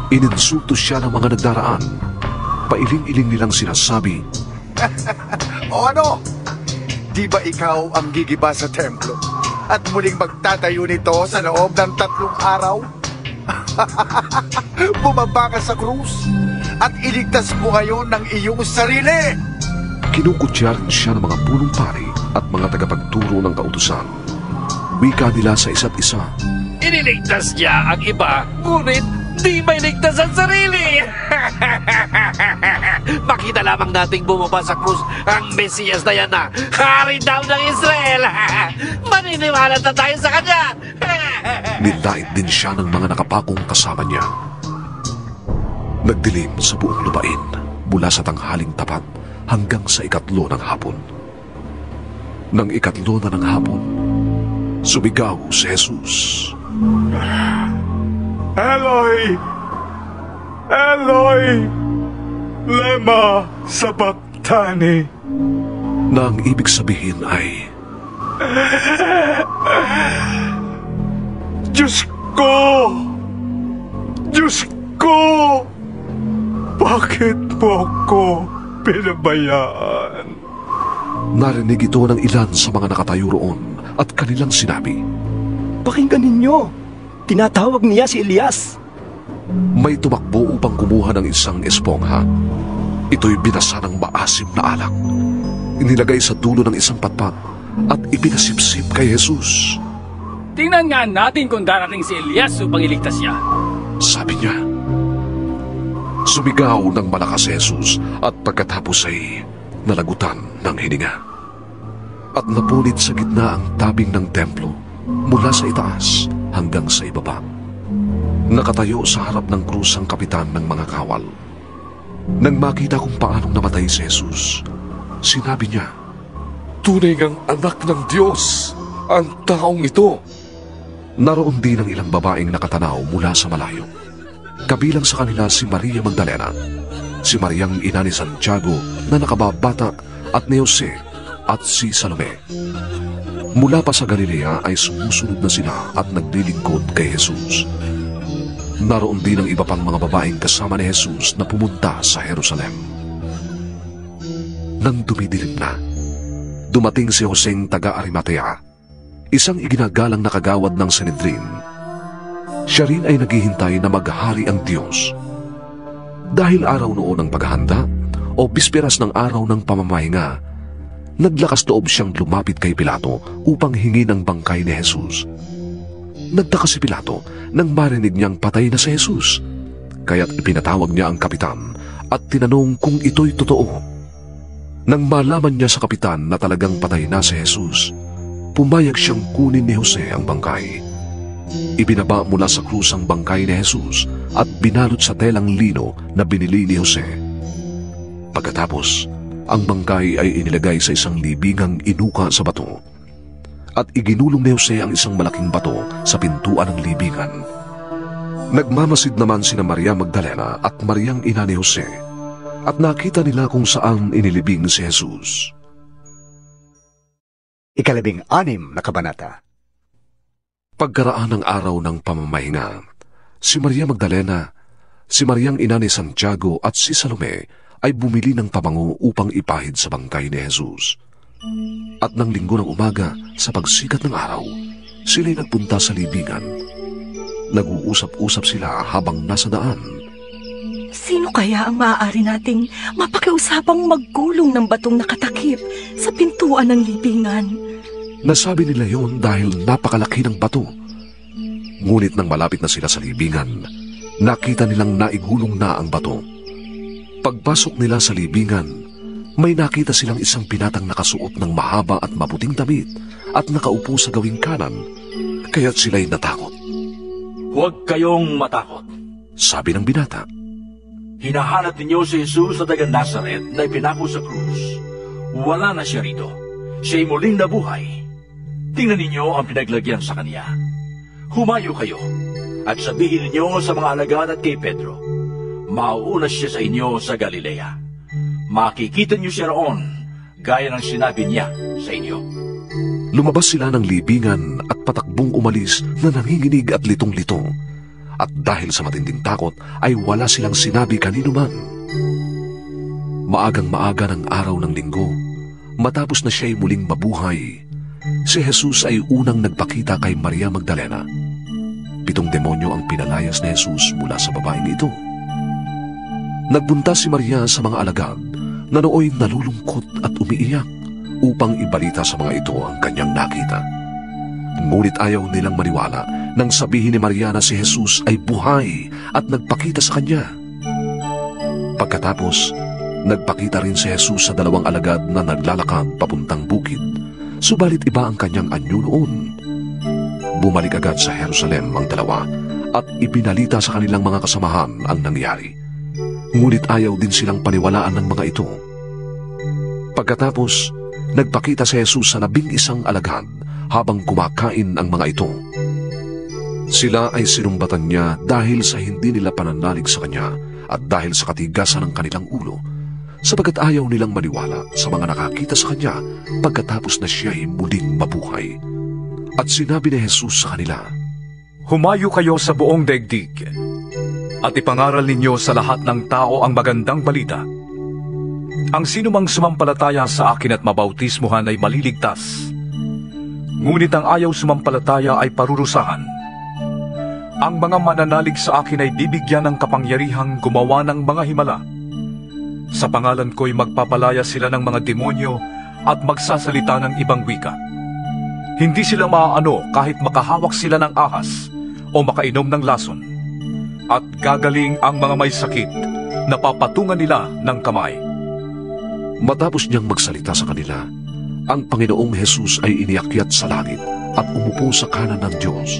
Ininsulto siya ng mga nagdaraan. Pailing-iling nilang sinasabi,
O ano? Di ba ikaw ang gigiba sa templo at muling magtatayo nito sa loob ng 3 araw? Bumaba ka sa krus at iligtas mo ngayon ng iyong sarili.
Kinukutya rin siya ng mga punong pari at mga tagapagturo ng kautusan. Wika nila sa isa't isa,
Iniligtas niya ang iba, ngunit di may ligtas ang sarili. Makita lamang nating bumaba sa krus ang Mesiyas na yan na hari daw ng Israel. Maniniwala na tayo sa kanya.
Nilait din siya ng mga nakapakong kasama niya. Nagdilim sa buong lupain mula sa tanghaling tapat hanggang sa 3 ng hapon. Nang 3 na ng hapon, sumigaw si Jesus,
Eloi! Eloi! Lema sabachthani!
Na ang ibig sabihin ay,
Diyos ko! Diyos ko! Bakit mo ako pinabayaan?
Narinig ito ng ilan sa mga nakatayo roon at kanilang sinabi,
Pakinggan ninyo! Tinatawag niya si Elias.
May tumakbo upang kumuha ng isang espongha. Ito'y binasa ng maasim na alak. Inilagay sa dulo ng isang patpat at ipinasipsip kay Jesus.
Tingnan nga natin kung darating si Elias upang iligtas siya.
Sabi niya. Sumigaw ng malakas si Jesus at pagkatapos ay nalagutan ng hininga. At napunit sa gitna ang tabing ng templo mula sa itaas hanggang sa ibaba. Nakatayo sa harap ng krus ang kapitan ng mga kawal. Nang makita kung paanong namatay si Jesus, sinabi niya,
Tunay ngang anak ng Diyos ang taong ito.
Naroon din ang ilang babaeng nakatanaw mula sa malayo. Kabilang sa kanila si Maria Magdalena, si Mariang ina ni Santiago na nakababata at ni Jose at si Salome. Mula pa sa Galilea ay sumusunod na sila at naglilingkod kay Jesus. Naroon din ang iba pang mga babaeng kasama ni Jesus na pumunta sa Jerusalem. Nang dumidilim na, dumating si Joseng taga Arimatea, isang iginagalang na kagawad ng Sanhedrin. Siya rin ay naghihintay na maghari ang Diyos. Dahil araw noon ng paghahanda o bisperas ng araw ng pamamahinga, naglakas loob siyang lumapit kay Pilato upang hingin ang bangkay ni Jesus. Nagtaka si Pilato nang marinig niyang patay na si Jesus, kaya't ipinatawag niya ang kapitan at tinanong kung ito'y totoo. Nang malaman niya sa kapitan na talagang patay na si Jesus, pumayag siyang kunin ni Jose ang bangkay. Ibinaba mula sa krus ang bangkay ni Jesus at binalot sa telang lino na binili ni Jose. Pagkatapos, ang bangkay ay inilagay sa isang libingang inuka sa bato at iginulong ni Jose ang isang malaking bato sa pintuan ng libingan. Nagmamasid naman sina Maria Magdalena at Mariang ina ni Jose at nakita nila kung saan inilibing si Jesus.
16 na kabanata.
Pagkaraan ng araw ng pamamahinga, si Maria Magdalena, si Mariang ina ni Santiago at si Salome ay bumili ng pabango upang ipahid sa bangkay ni Jesus. At ng linggo ng umaga, sa pagsikat ng araw, sila'y nagpunta sa libingan. Nag-uusap-usap sila habang nasa daan.
Sino kaya ang maaari nating mapakiusapang maggulong ng batong nakatakip sa pintuan ng libingan?
Nasabi nila yon dahil napakalaki ng bato. Ngunit nang malapit na sila sa libingan, nakita nilang naigulong na ang bato. Pagpasok nila sa libingan, may nakita silang isang binatang nakasuot ng mahaba at maputing damit at nakaupo sa gawing kanan, kaya't sila'y natakot.
Huwag kayong matakot,
sabi ng binata.
Hinahanap ninyo si Jesus na taga Nazaret na ipinako sa krus. Wala na siya rito. Siya'y muling nabuhay. Tingnan ninyo ang pinaglagyan sa kanya. Humayo kayo at sabihin ninyo sa mga alagad at kay Pedro, mauuna siya sa inyo sa Galilea. Makikita niyo siya roon, gaya ng sinabi niya sa inyo.
Lumabas sila ng libingan at patakbong umalis na nanginginig at litong-litong. At dahil sa matinding takot ay wala silang sinabi kanino man. Maagang maaga ng araw ng linggo, matapos na siya'y muling mabuhay, si Jesus ay unang nagpakita kay Maria Magdalena. 7 demonyo ang pinalayas ni Jesus mula sa babaeng ito. Nagbunta si Maria sa mga alagad na nooy nalulungkot at umiiyak upang ibalita sa mga ito ang kanyang nakita. Ngunit ayaw nilang maniwala nang sabihin ni Maria na si Jesus ay buhay at nagpakita sa kanya. Pagkatapos, nagpakita rin si Jesus sa 2 alagad na naglalakad papuntang bukid, subalit iba ang kanyang anyo noon. Bumalik agad sa Jerusalem ang 2 at ipinalita sa kanilang mga kasamahan ang nangyari. Ngunit ayaw din silang paniwalaan ng mga ito. Pagkatapos, nagpakita si Jesus sa 11 alagad habang kumakain ang mga ito. Sila ay sinumbatan niya dahil sa hindi nila pananalig sa kanya at dahil sa katigasan ng kanilang ulo, sapagkat ayaw nilang maniwala sa mga nakakita sa kanya pagkatapos na siya ay muling mabuhay. At sinabi ni Jesus sa kanila,
Humayo kayo sa buong daigdig at ipangaral ninyo sa lahat ng tao ang magandang balita. Ang sinumang sumampalataya sa akin at mabautismuhan ay maliligtas. Ngunit ang ayaw sumampalataya ay parurusahan. Ang mga mananalig sa akin ay bibigyan ng kapangyarihang gumawa ng mga himala. Sa pangalan ko'y magpapalaya sila ng mga demonyo at magsasalita ng ibang wika. Hindi sila maaano kahit makahawak sila ng ahas o makainom ng lason. At gagaling ang mga may sakit na papatungan nila ng kamay.
Matapos niyang magsalita sa kanila, ang Panginoong Jesus ay iniakyat sa langit at umupo sa kanan ng Diyos.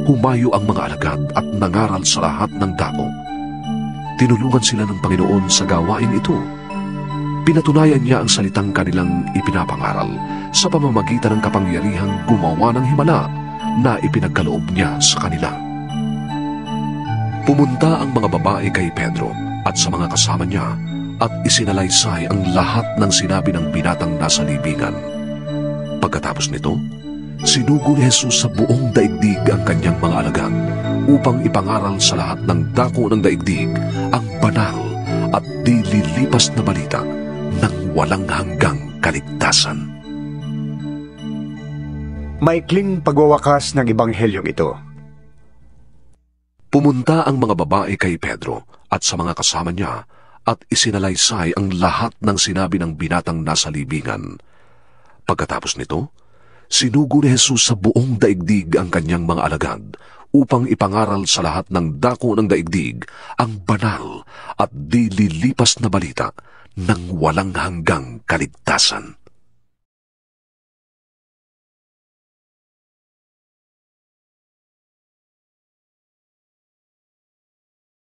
Humayo ang mga alagad at nangaral sa lahat ng dako. Tinulungan sila ng Panginoon sa gawain ito. Pinatunayan niya ang salitang kanilang ipinapangaral sa pamamagitan ng kapangyarihang gumawa ng himala na ipinagkaloob niya sa kanila. Pumunta ang mga babae kay Pedro at sa mga kasama niya at isinalaysay ang lahat ng sinabi ng binatang nasa libingan. Pagkatapos nito, sinugo ni Jesus sa buong daigdig ang kanyang mga alagad upang ipangaral sa lahat ng dako ng daigdig ang banal at di lilipas na balita ng walang hanggang kaligtasan.
Maikling pagwawakas ng Ebanghelyong ito.
Pumunta ang mga babae kay Pedro at sa mga kasama niya at isinalaysay ang lahat ng sinabi ng binatang nasa libingan. Pagkatapos nito, sinugo ni Jesus sa buong daigdig ang kanyang mga alagad upang ipangaral sa lahat ng dako ng daigdig ang banal at di lilipas na balita ng walang hanggang kaligtasan.